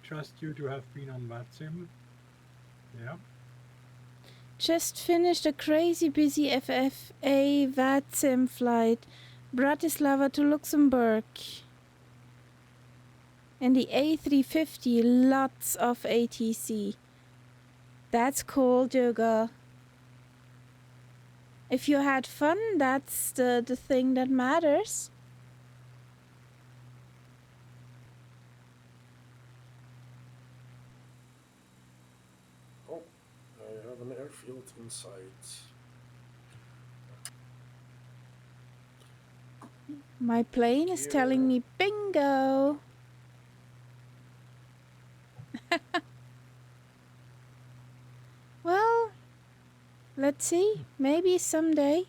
Trust you to have been on VATSIM. Yeah. Just finished a crazy busy FFA VATSIM flight, Bratislava to Luxembourg. In the A350, lots of ATC. That's cool, Dougal. If you had fun, that's the thing that matters. Oh, I have an airfield in sight. My plane is telling me bingo. Well, let's see. Maybe someday.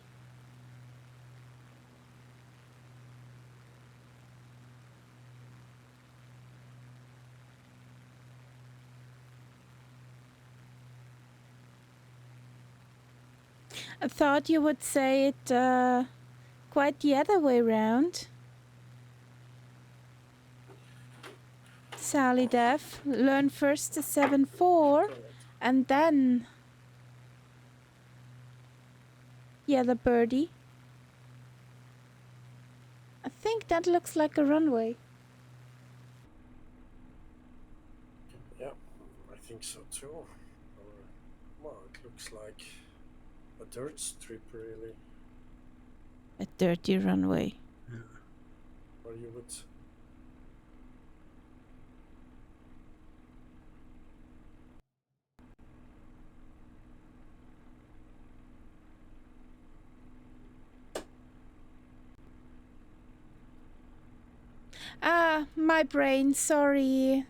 I thought you would say it quite the other way round. Sally Dev, learn first the 7-4 and then the birdie. I think that looks like a runway. Yeah, I think so too. Well, it looks like a dirt strip, really. A dirty runway. Yeah. Or you would. Ah, my brain, sorry.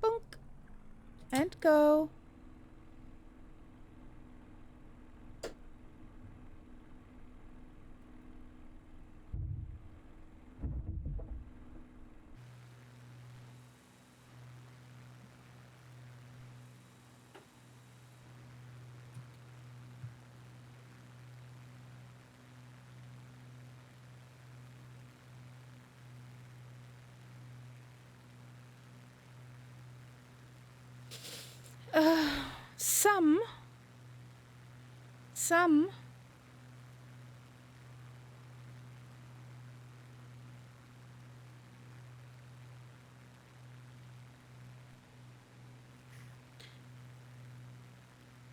Bunk. And go. Some.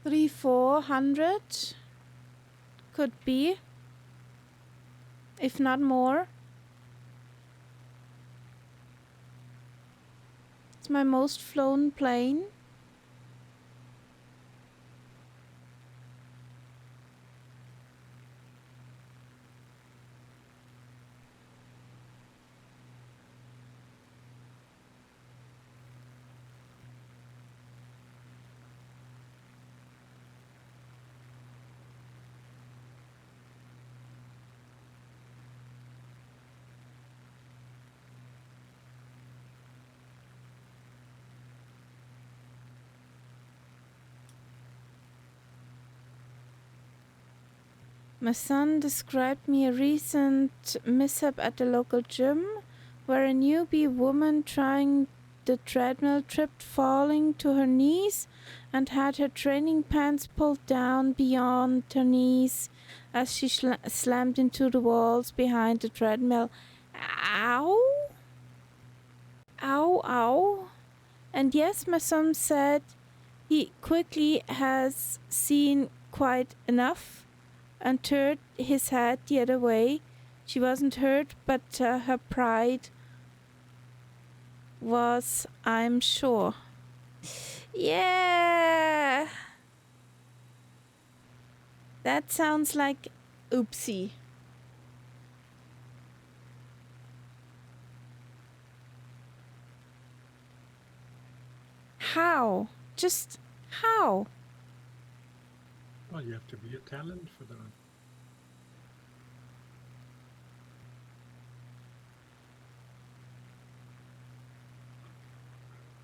300-400 could be, if not more. It's my most flown plane. My son described me a recent mishap at the local gym where a newbie woman trying the treadmill tripped, falling to her knees, and had her training pants pulled down beyond her knees as she slammed into the walls behind the treadmill. Ow! Ow, ow. And yes, my son said he quickly has seen quite enough and turned his head the other way. She wasn't hurt, but her pride was, I'm sure. Yeah! That sounds like oopsie. How? Just how? Well, you have to be a talent for that.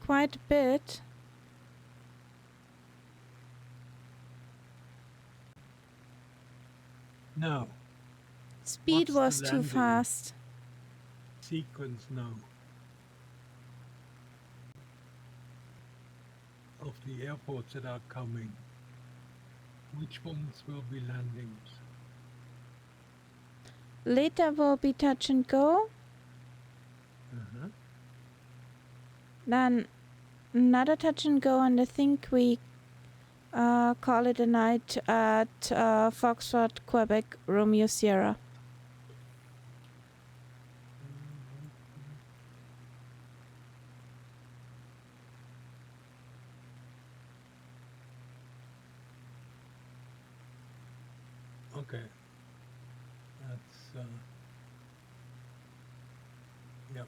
Quite a bit. No. Speed What's was the too landing fast. sequence now of the airports that are coming? Which ones will be landings? Later will be touch and go. Uh-huh. Then another touch and go, and I think we call it a night at Foxtrot, Quebec, Romeo Sierra. Okay. That's yep.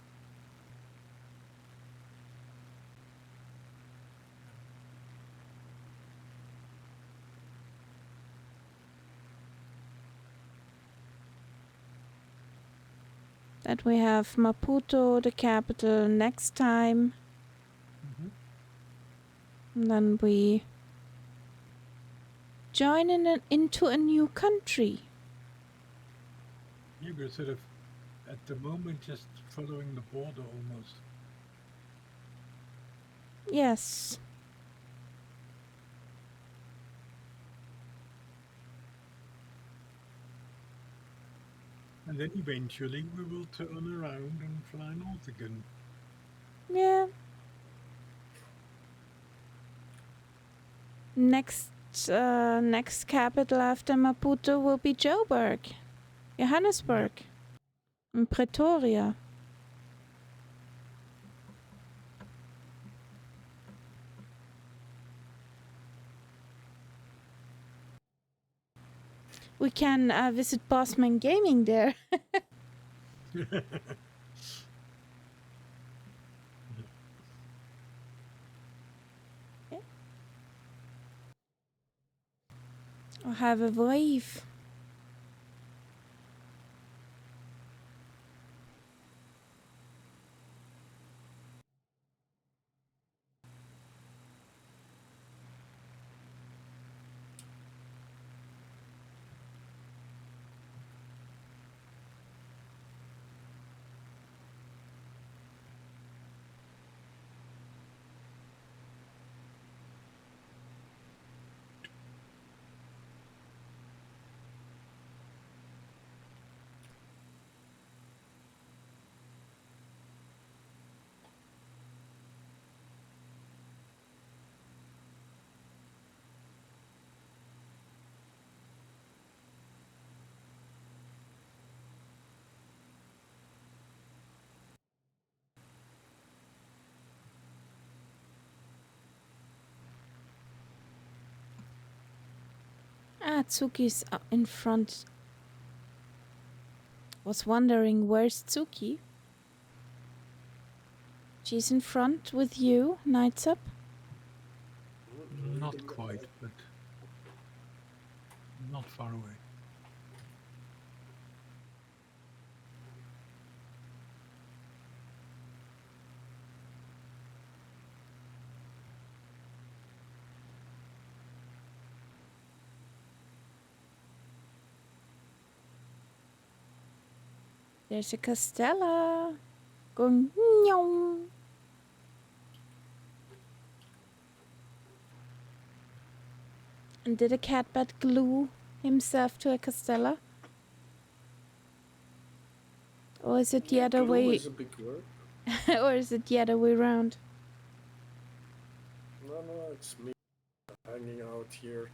That we have Maputo, the capital, next time. And then we join into a new country. Yeah, we're sort of at the moment just following the border almost. Yes. And then eventually we will turn around and fly north again. Yeah. Next capital after Maputo will be Joburg, Johannesburg, and Pretoria. We can visit Bossman Gaming there. Or have a wave. Ah, Tsuki's in front. Was wondering where's Tsuki? She's in front with you, Knights Up. Not quite, but not far away. There's a Castella going nyong. And did a catbat glue himself to a Castella? Or is it the other Glue way? is a big word. Or is it the other way around? No, it's me hanging out here.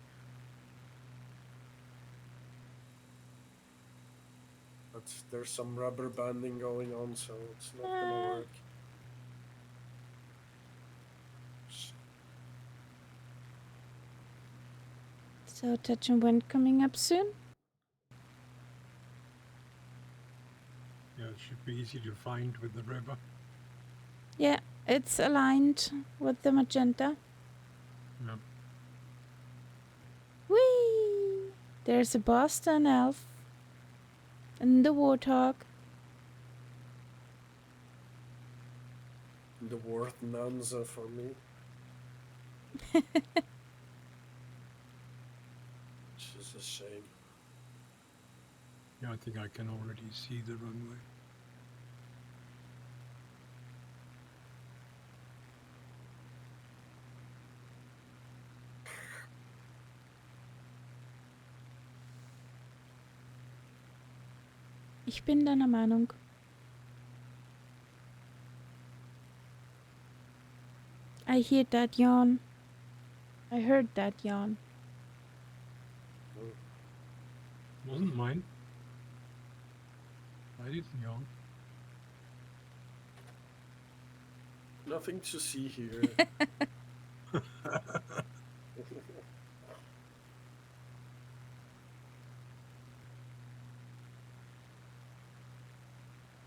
But there's some rubber banding going on, so it's not gonna work. So touch and wind coming up soon. Yeah, it should be easy to find with the river. Yeah, it's aligned with the magenta. Yeah. Whee! There's a Boston elf. And the warthog. The word Nanza for me. Which is a shame. Yeah, I think I can already see the runway. Ich bin deiner Meinung. I hear that yawn. I heard that yawn. Wasn't mine. I didn't yawn. Nothing to see here.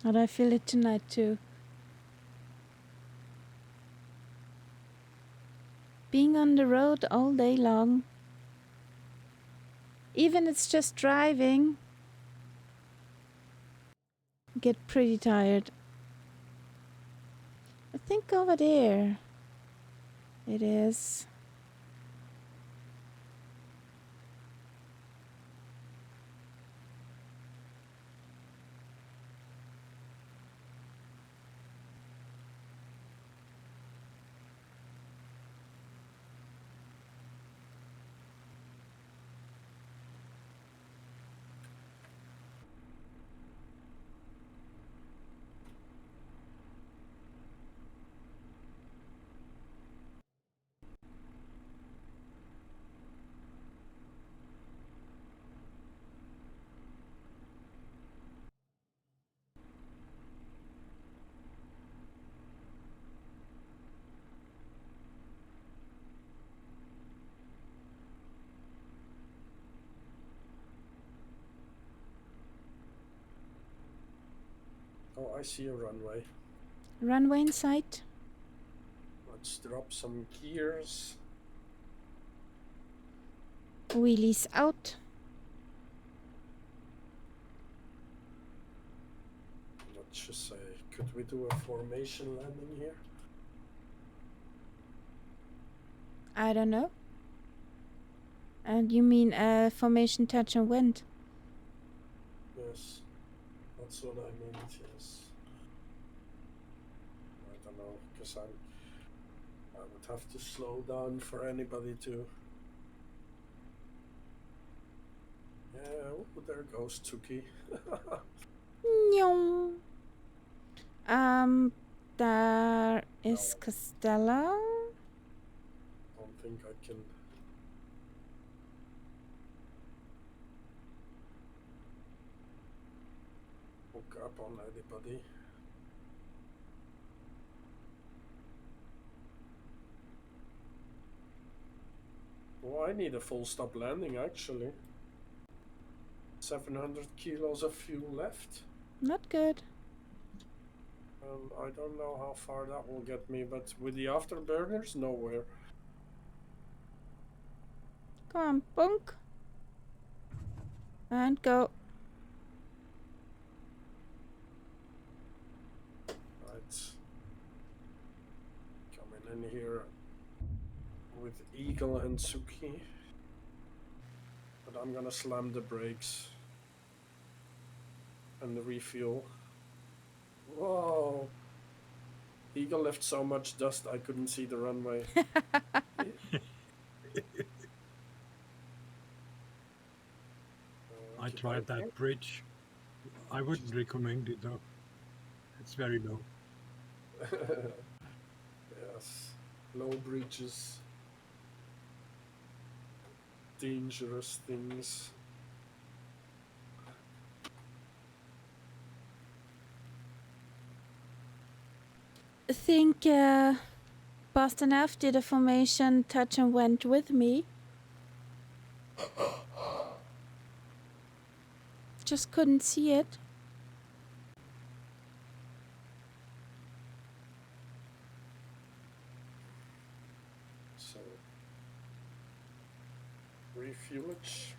And I feel it tonight too. Being on the road all day long. Even it's just driving. Get pretty tired. I think over there it is. Oh, I see a runway. Runway in sight. Let's drop some gears. Wheelies out. Let's just say, could we do a formation landing here? I don't know. And you mean formation touch and wind? Yes, that's what I meant, yes. I don't know, because I would have to slow down for anybody to... Yeah, oh, there goes Tuki. Nyong. There is Castella. Don't think I can... hook up on anybody. Oh, I need a full stop landing actually. 700 kilos of fuel left. Not good. I don't know how far that will get me, but with the afterburners, nowhere. Come on, bunk. And go. Right. Coming in here with Eagle and Suki. But I'm gonna slam the brakes and refuel. eagle left so much dust I couldn't see the runway. I tried that bridge. I wouldn't recommend it though. It's very low. Yes, low bridges, dangerous things. I think Boston F did a formation touch and went with me. Just couldn't see it. So, refuelage.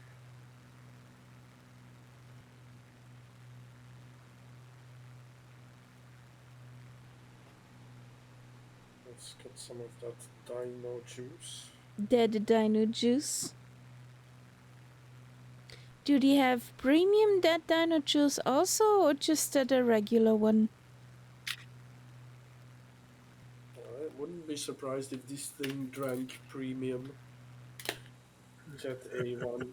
Let's get some of that dino juice. Dead dino juice. Do they have premium dead dino juice also, or just the regular one? I wouldn't be surprised if this thing drank premium Jet A1.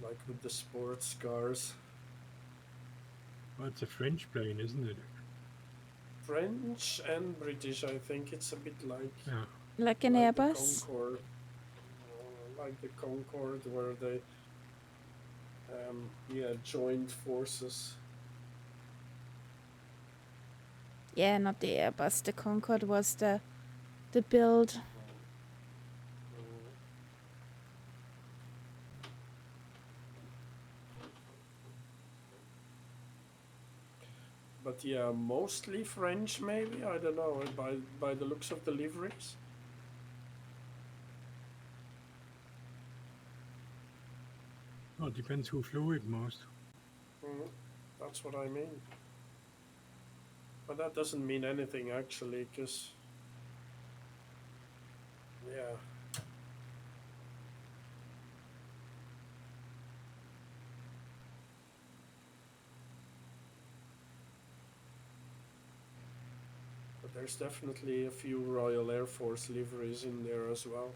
Like with the sports cars. Well, it's a French plane, isn't it? French and British, I think it's a bit like Like an like Airbus? the Concorde, like the Concorde, where they joined forces. Yeah, not the Airbus. The Concorde was the build. But yeah, mostly French, maybe. I don't know. By the looks of the liveries. Well, it depends who flew it most. That's what I mean. But that doesn't mean anything actually, because yeah. But there's definitely a few Royal Air Force liveries in there as well.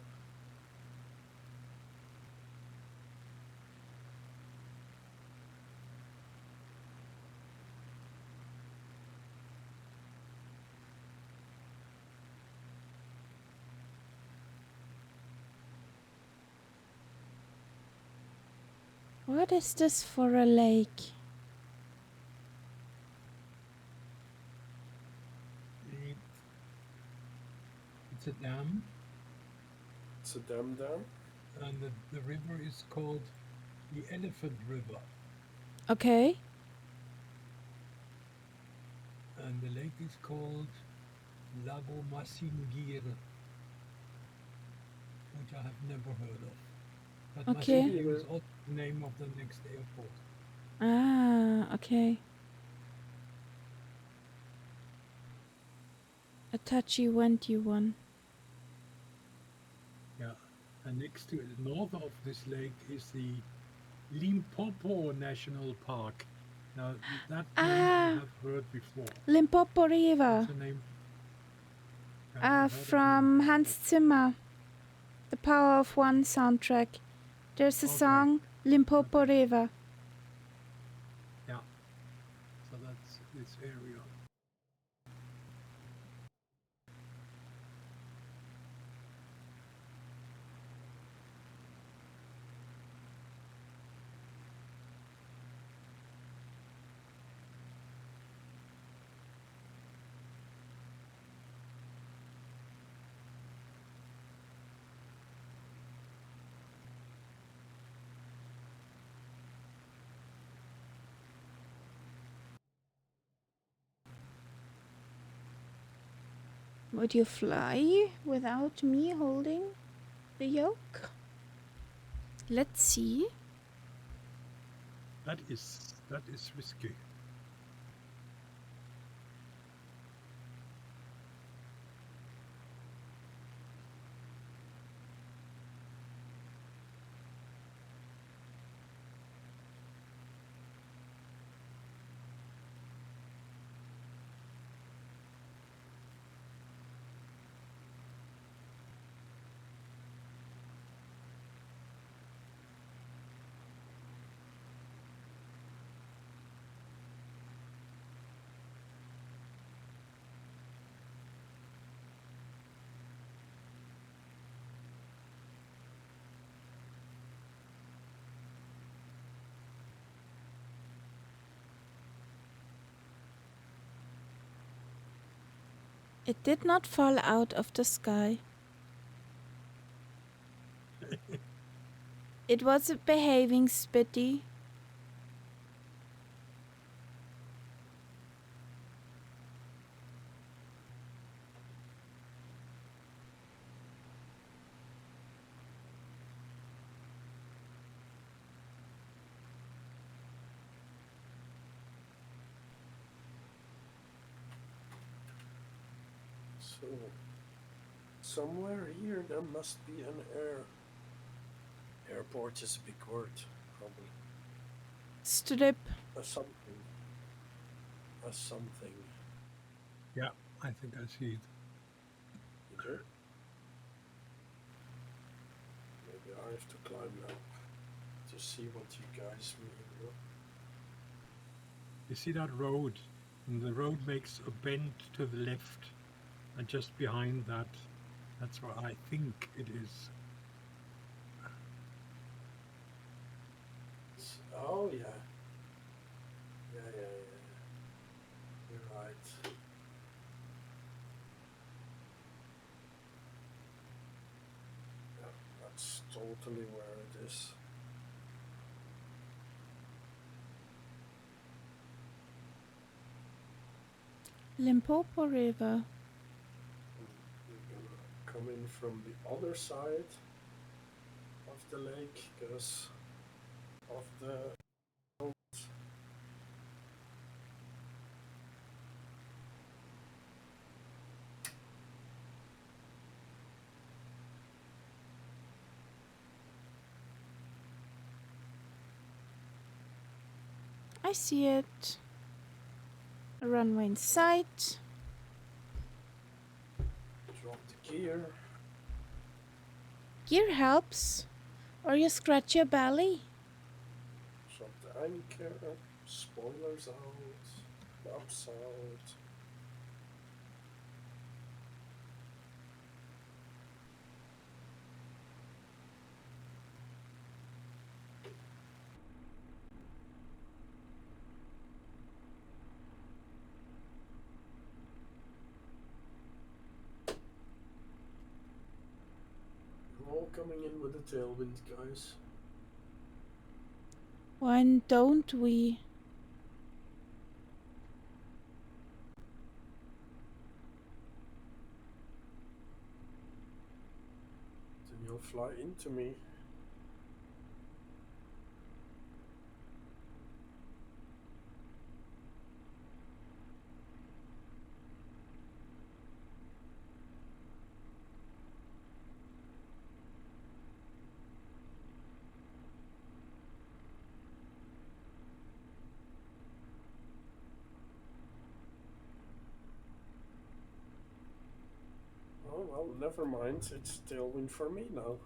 What is this for a lake? It's a dam. It's a dam. And the river is called the Elephant River. Okay. And the lake is called Lago Masingir, which I have never heard of. But Okay. Masingir is also the name of the next airport. Ah, okay. A touchy-wenty one. Yeah. And next to north of this lake is the Limpopo National Park. Now that name I have heard before. Limpopo River. What's the name? I haven't heard of From Hans Zimmer. The Power of One soundtrack. There's a song, Limpopo River. Yeah. So that's this area. Would you fly without me holding the yoke? Let's see. That is risky. It did not fall out of the sky. It was a behaving Spitty. So, somewhere here there must be an airport is a big word, probably. Strip. A something. A something. Yeah, I think I see it. You do? Maybe I have to climb up to see what you guys mean. You see that road? And the road makes a bend to the left, and just behind that, that's where I think it is. Oh, yeah. Yeah. You're right. Yeah, that's totally where it is. Limpopo River. We're gonna come in from the other side of the lake because of the I see it. A runway in sight. drop the gear. Gear helps. Or you scratch your belly. Drop the anchor. Spoilers out. Ups out. We're all coming in with a tailwind, guys. Why don't we? Then you'll fly into me. Oh well, never mind. It's tailwind for me now.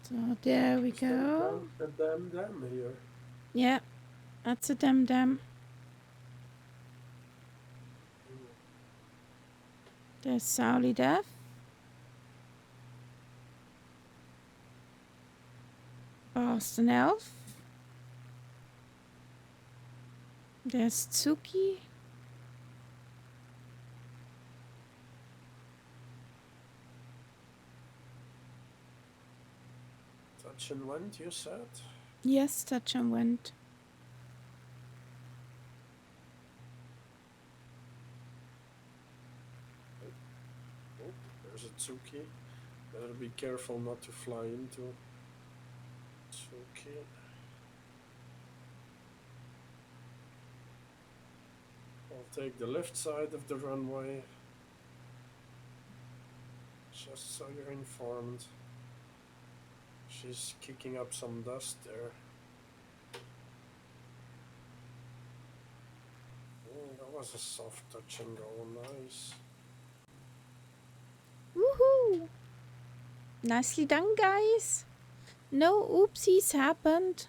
So there we Is that go. a dam here? Yeah, that's a dam. There's Sauli Death. Boston Elf. There's Tsuki. Touch and went, you said? Yes, touch and went. Oh, there's a Tsuki. Better be careful not to fly into Suki. I'll take the left side of the runway. Just so you're informed. She's kicking up some dust there. Oh, that was a soft touch and go, nice. Woohoo! Nicely done, guys. No oopsies happened.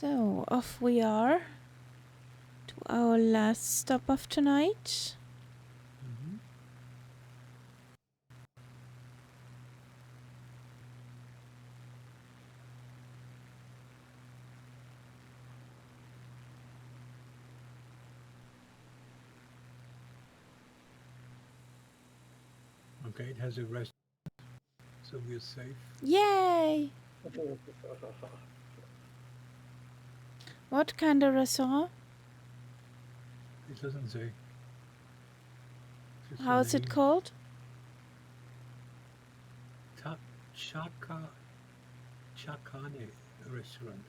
So, off we are to our last stop of tonight. Okay, it has a rest, so we're safe. Yay! What kind of restaurant? It doesn't say. Just the How is it name. called? Chakane restaurant.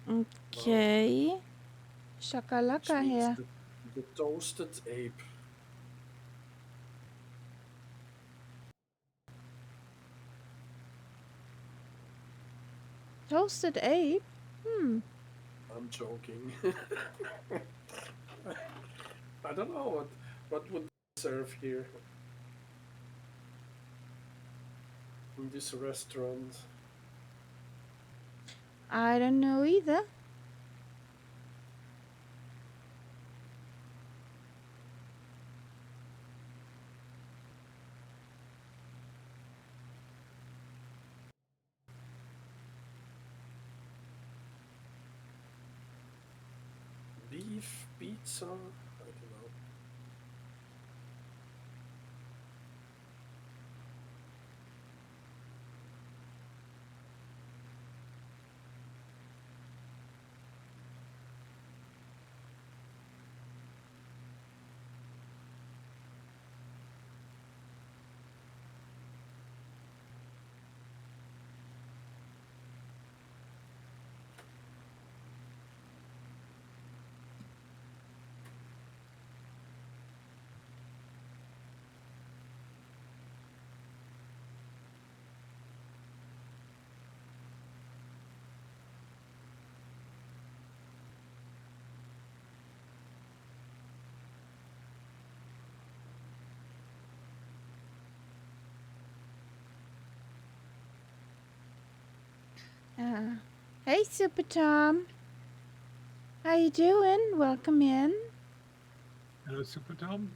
Okay. Shakalaka Which means here. the toasted ape. Toasted ape? I'm joking. I don't know what would they serve here in this restaurant. I don't know either. Beef pizza? I don't know. Hey, Super Tom. How you doing? Welcome in. Hello, Super Tom.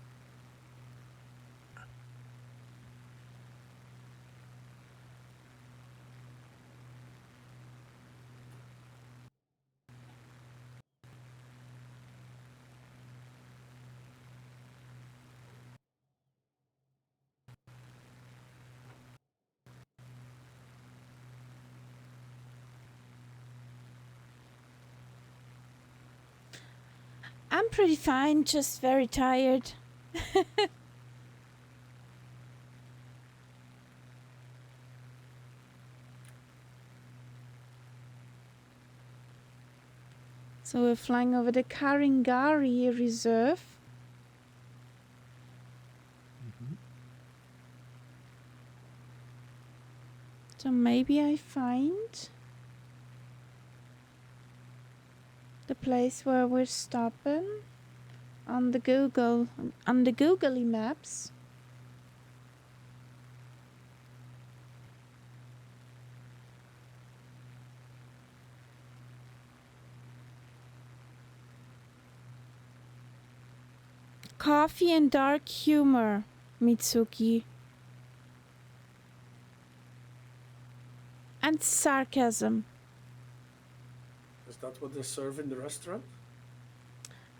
I'm pretty fine, just very tired. So we're flying over the Karingari Reserve. So maybe I find the place where we're stopping on the googly maps. Coffee and dark humor. Mitsuki. And sarcasm. Is that what they serve in the restaurant?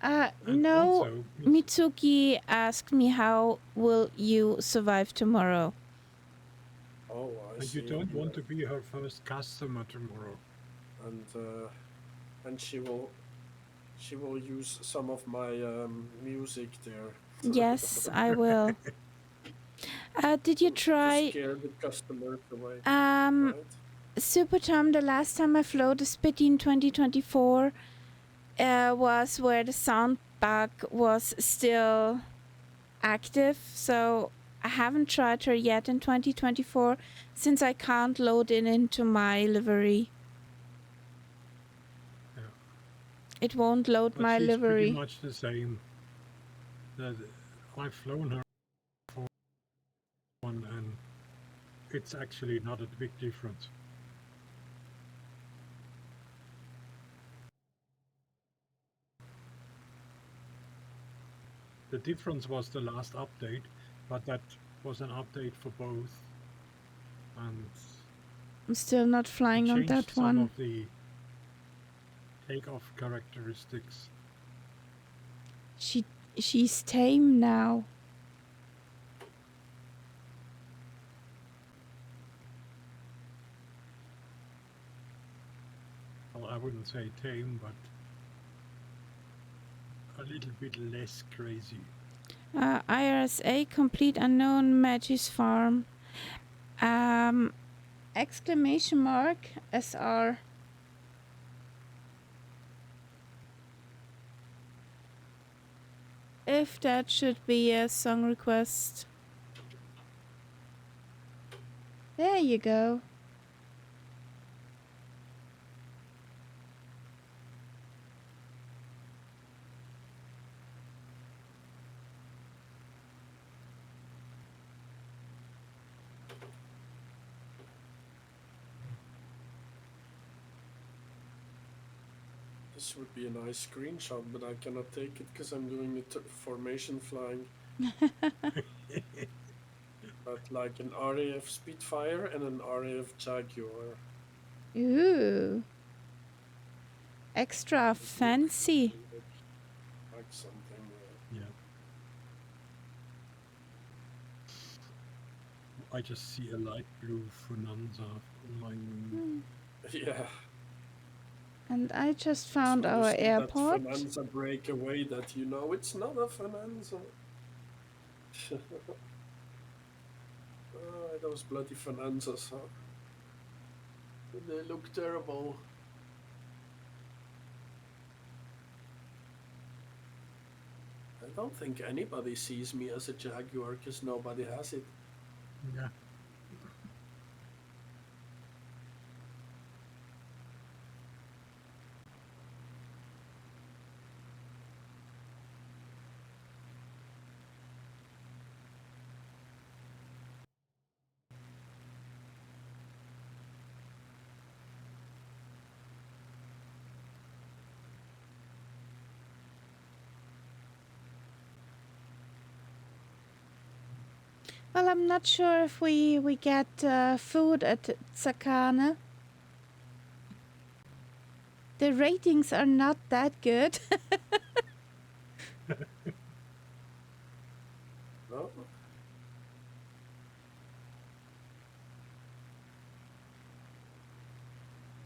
And No, also, Mitsuki asked me how will you survive tomorrow. Oh, I and see. you don't want to be her first customer tomorrow. And she will use some of my music there. Yes, I will. Did you To try scare the customers away, um right? Super Tom? The last time I flew the Spitfire 2024 was where the sound bug was still active, so I haven't tried her yet in 2024 since I can't load in into my livery. Yeah. It won't load But my she's pretty livery. much the same. I've flown her for one, and it's actually not a big difference. The difference was the last update, but that was an update for both, and I'm still not it flying on changed that some one. of the takeoff characteristics. She's tame now. Well, I wouldn't say tame, but a little bit less crazy. IRSA complete unknown Magis farm. Exclamation mark SR. If that should be a song request. There you go. This would be a nice screenshot, but I cannot take it because I'm doing the formation flying. But like an RAF Spitfire and an RAF Jaguar. Ooh. Extra fancy. Like something. Yeah. I just see a light blue Funanza on my moon. Yeah. And I just found So our that airport. Finanza breakaway that you know it's not a Finanza. Those bloody Finanzas, huh? They look terrible. I don't think anybody sees me as a Jaguar because nobody has it. Yeah. Well, I'm not sure if we get food at Sakane. The ratings are not that good. No?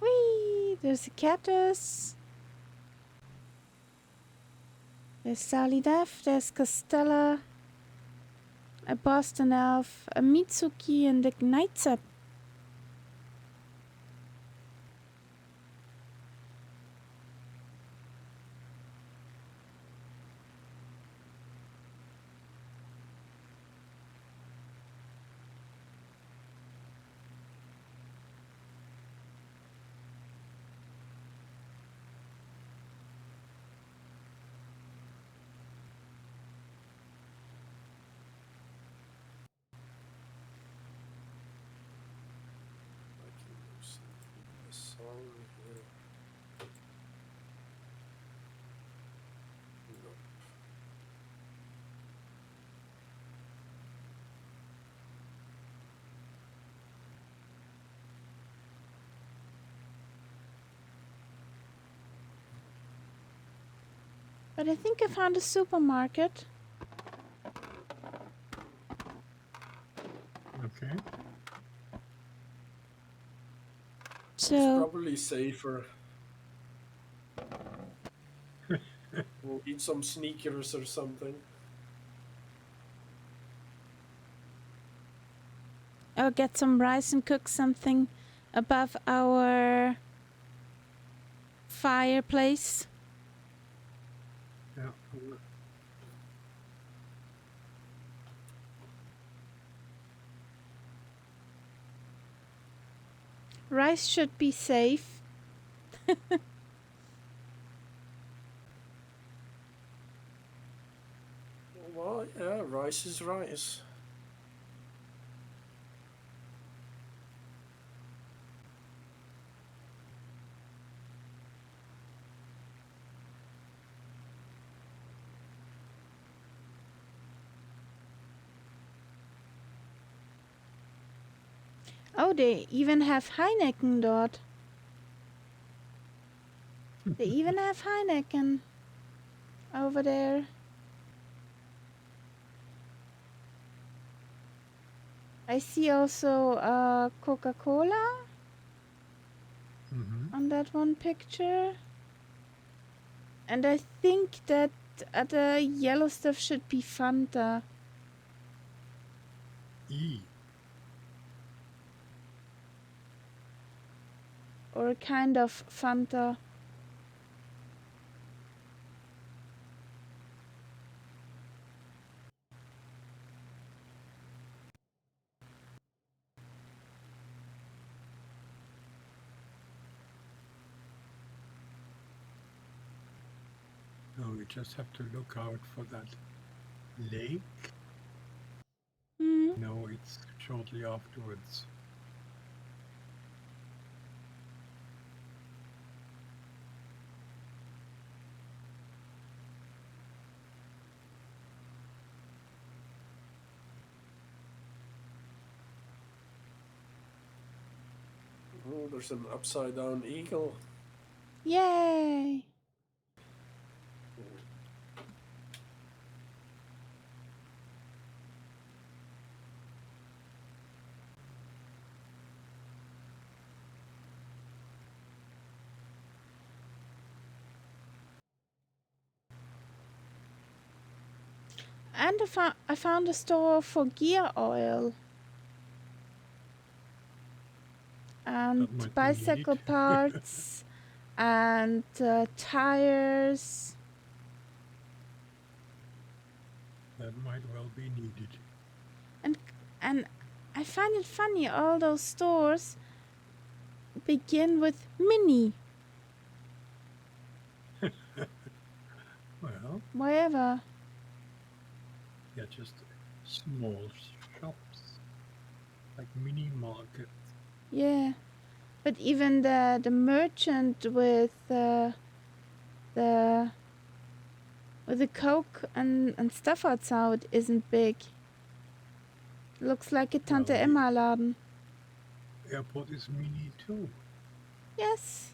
Whee! There's a cactus. There's Sally Duff. There's Costella. A Boston Elf. A Mitsuki and a Knightsap. I can do something. A song here. Nope. But I think I found a supermarket. Okay. It's So, probably safer. We'll eat some sneakers or something. I'll get some rice and cook something above our fireplace. Yeah. Rice should be safe. Well, yeah, rice is rice. Oh, they even have Heineken dort. They even have Heineken over there. I see also Coca-Cola Mm-hmm. on that one picture. And I think that other yellow stuff should be Fanta. E. Or a kind of Fanta. No, we just have to look out for that lake. Hmm. No, it's shortly afterwards. Oh, there's an upside down eagle. Yay! And I found a store for gear oil. And might be bicycle needed. parts. And tires. That might well be needed. And I find it funny, all those stores begin with mini. Well, Wherever. yeah, just small shops, like mini markets. Yeah. But even the merchant with the Coke and stuff outside isn't big. Looks like a Tante Well, Emma Laden. the airport is mini too. Yes.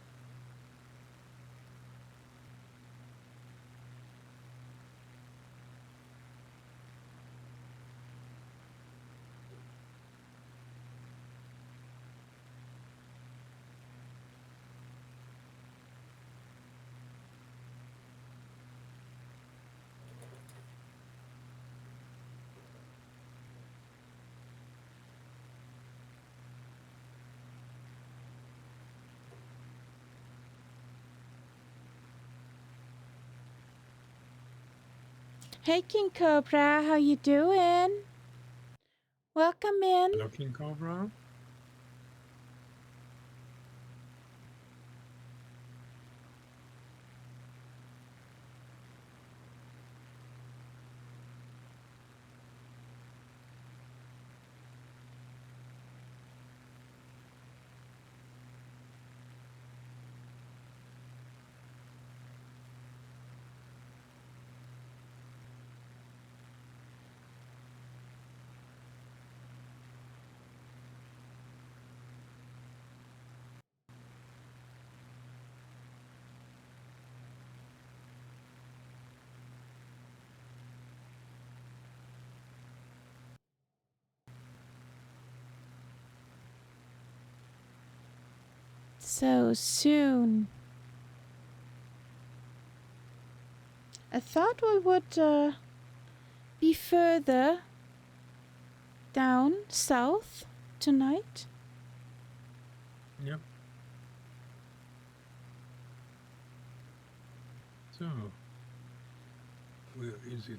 Hey King Cobra, how you doing? Welcome in. Looking Cobra. So soon. I thought we would be further down south tonight. Yep. So, where is it?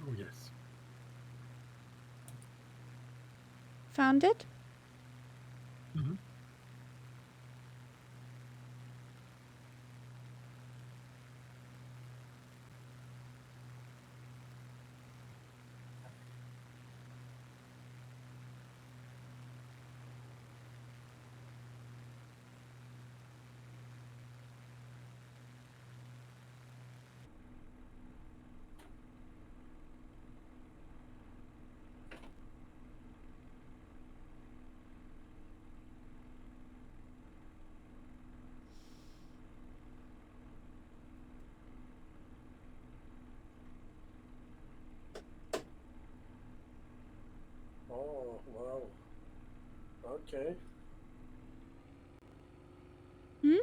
Oh, yes. Found it? Mm-hmm. Oh, wow. Okay. Hmm?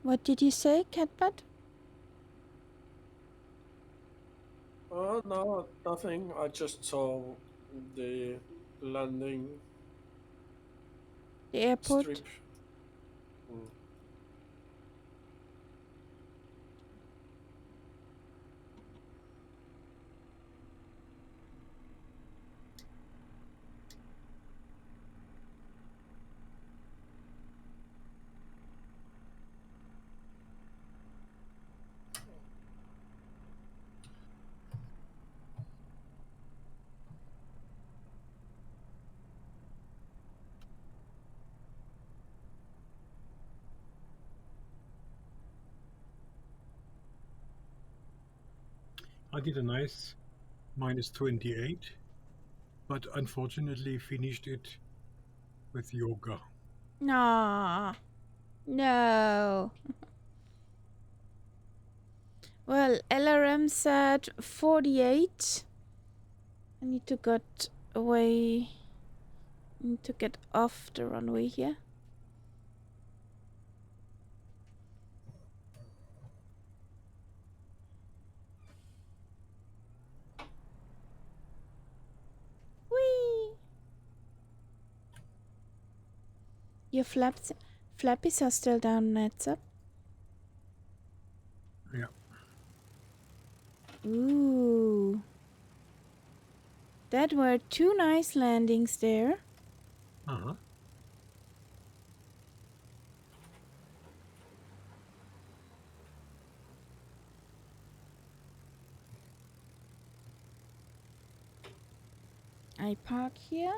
What did you say, Catbird? No, nothing. I just saw the landing The airport? strip. Mm. I did a nice -28, but unfortunately finished it with yoga. Nah. No. Well, LRM said 48. I need to get away. Need to get off the runway here. Whee! Your flappies are still down, Nets up. Yeah. Ooh. That were 2 nice landings there. Uh-huh. I park here.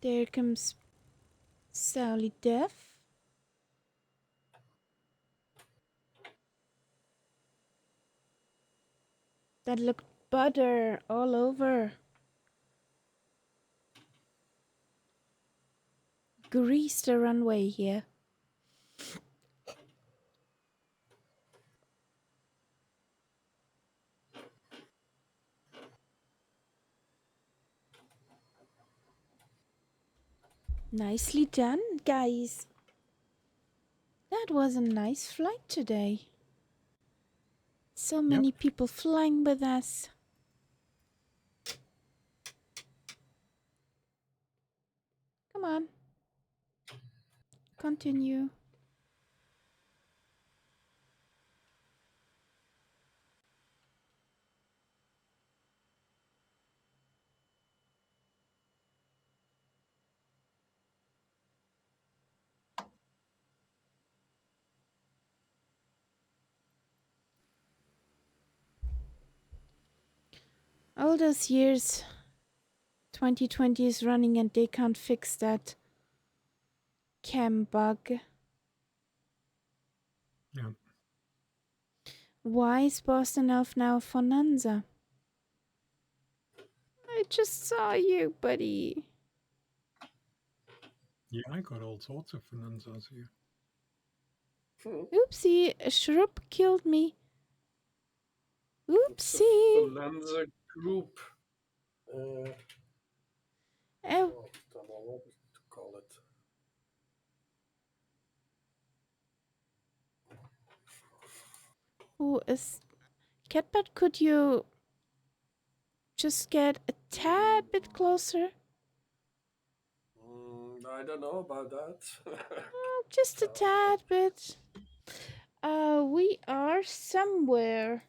There comes Sally Death. That looked butter all over. Grease the runway here. Nicely done, guys. That was a nice flight today. So many people flying with us. Come on. Continue. All those years 2020 is running and they can't fix that cam bug. Yeah. Why is Boston Elf now Fonanza? I just saw you, buddy. Yeah, I got all sorts of finanzas here. Oopsie, a shrub killed me. It's a Oopsie. Bonanza group. Oh, Don't know what to call it. who is Catbird? Could you just get a tad bit closer? I don't know about that. Just a tad bit. We are somewhere.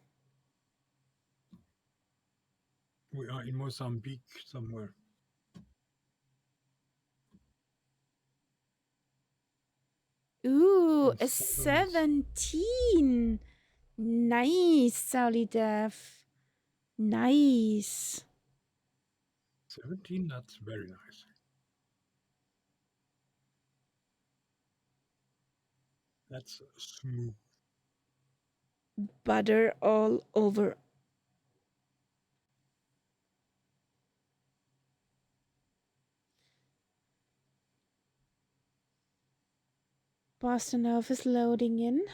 We are in Mozambique somewhere. Ooh, In a southern 17. Nice, Solidev. Nice. 17, that's very nice. That's smooth. Butter all over. Boston Elf is loading in.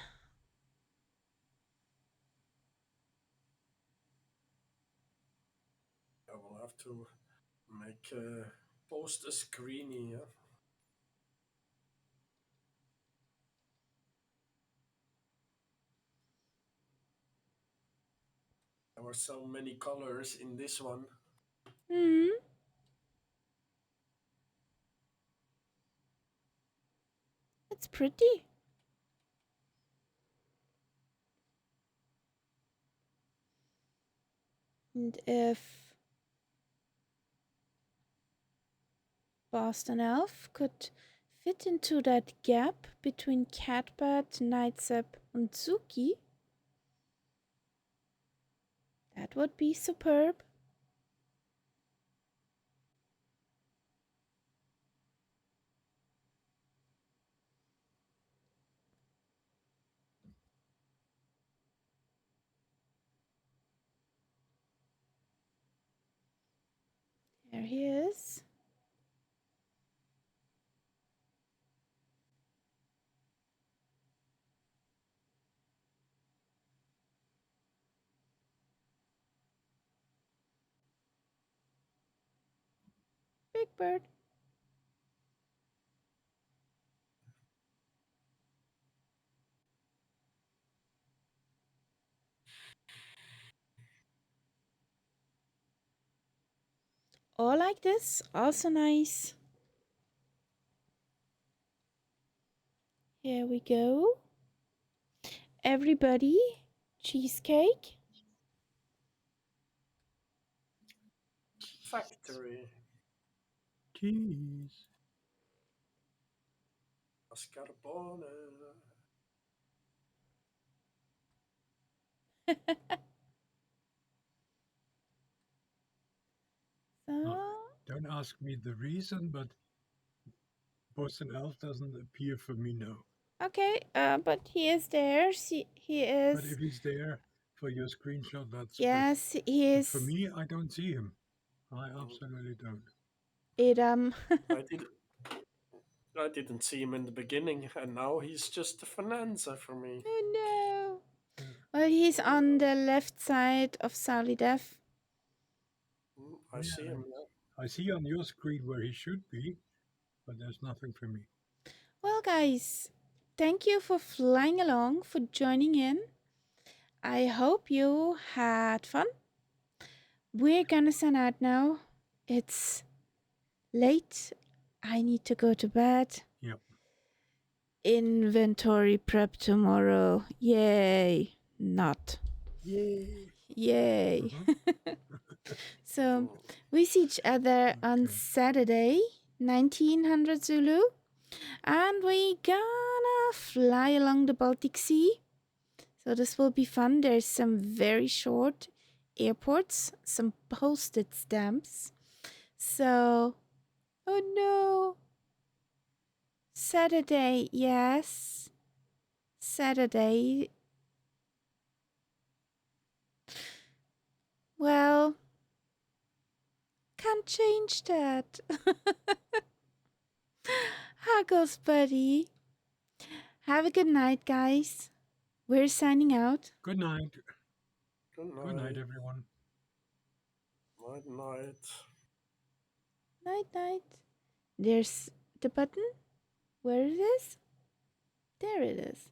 I will have to make post a screen here. There were so many colors in this one. It's pretty. And if Boston Elf could fit into that gap between Catbird, Nightsap, and Zuki, that would be superb. There he is. Big Bird. All like this, also nice. Here we go. Everybody, cheesecake. Factory. Cheese. Mascarpone. Don't ask me the reason, but Boston Elf doesn't appear for me now. Okay, but he is there. He is. But if he's there for your screenshot, that's yes, perfect. he But is. for me, I don't see him. I absolutely don't. It I didn't see him in the beginning, and now he's just a Finanza for me. Oh no. Well, he's on the left side of Solidev. I see him now. I see on your screen where he should be, but there's nothing for me. Well, guys, thank you for flying along, for joining in. I hope you had fun. We're gonna sign out now. It's late. I need to go to bed. Yep. Inventory prep tomorrow. Yay. Not. Yay. Yay. So we see each other on Saturday, 1900 Zulu. And we gonna fly along the Baltic Sea. So this will be fun. There's some very short airports, some postage stamps. So, oh no. Saturday, yes. Saturday. Well, can't change that. Huggles, buddy. Have a good night, guys. We're signing out. Good night. Good Good night, night. everyone. Night, night. Night, night. There's the button. Where it is? There it is.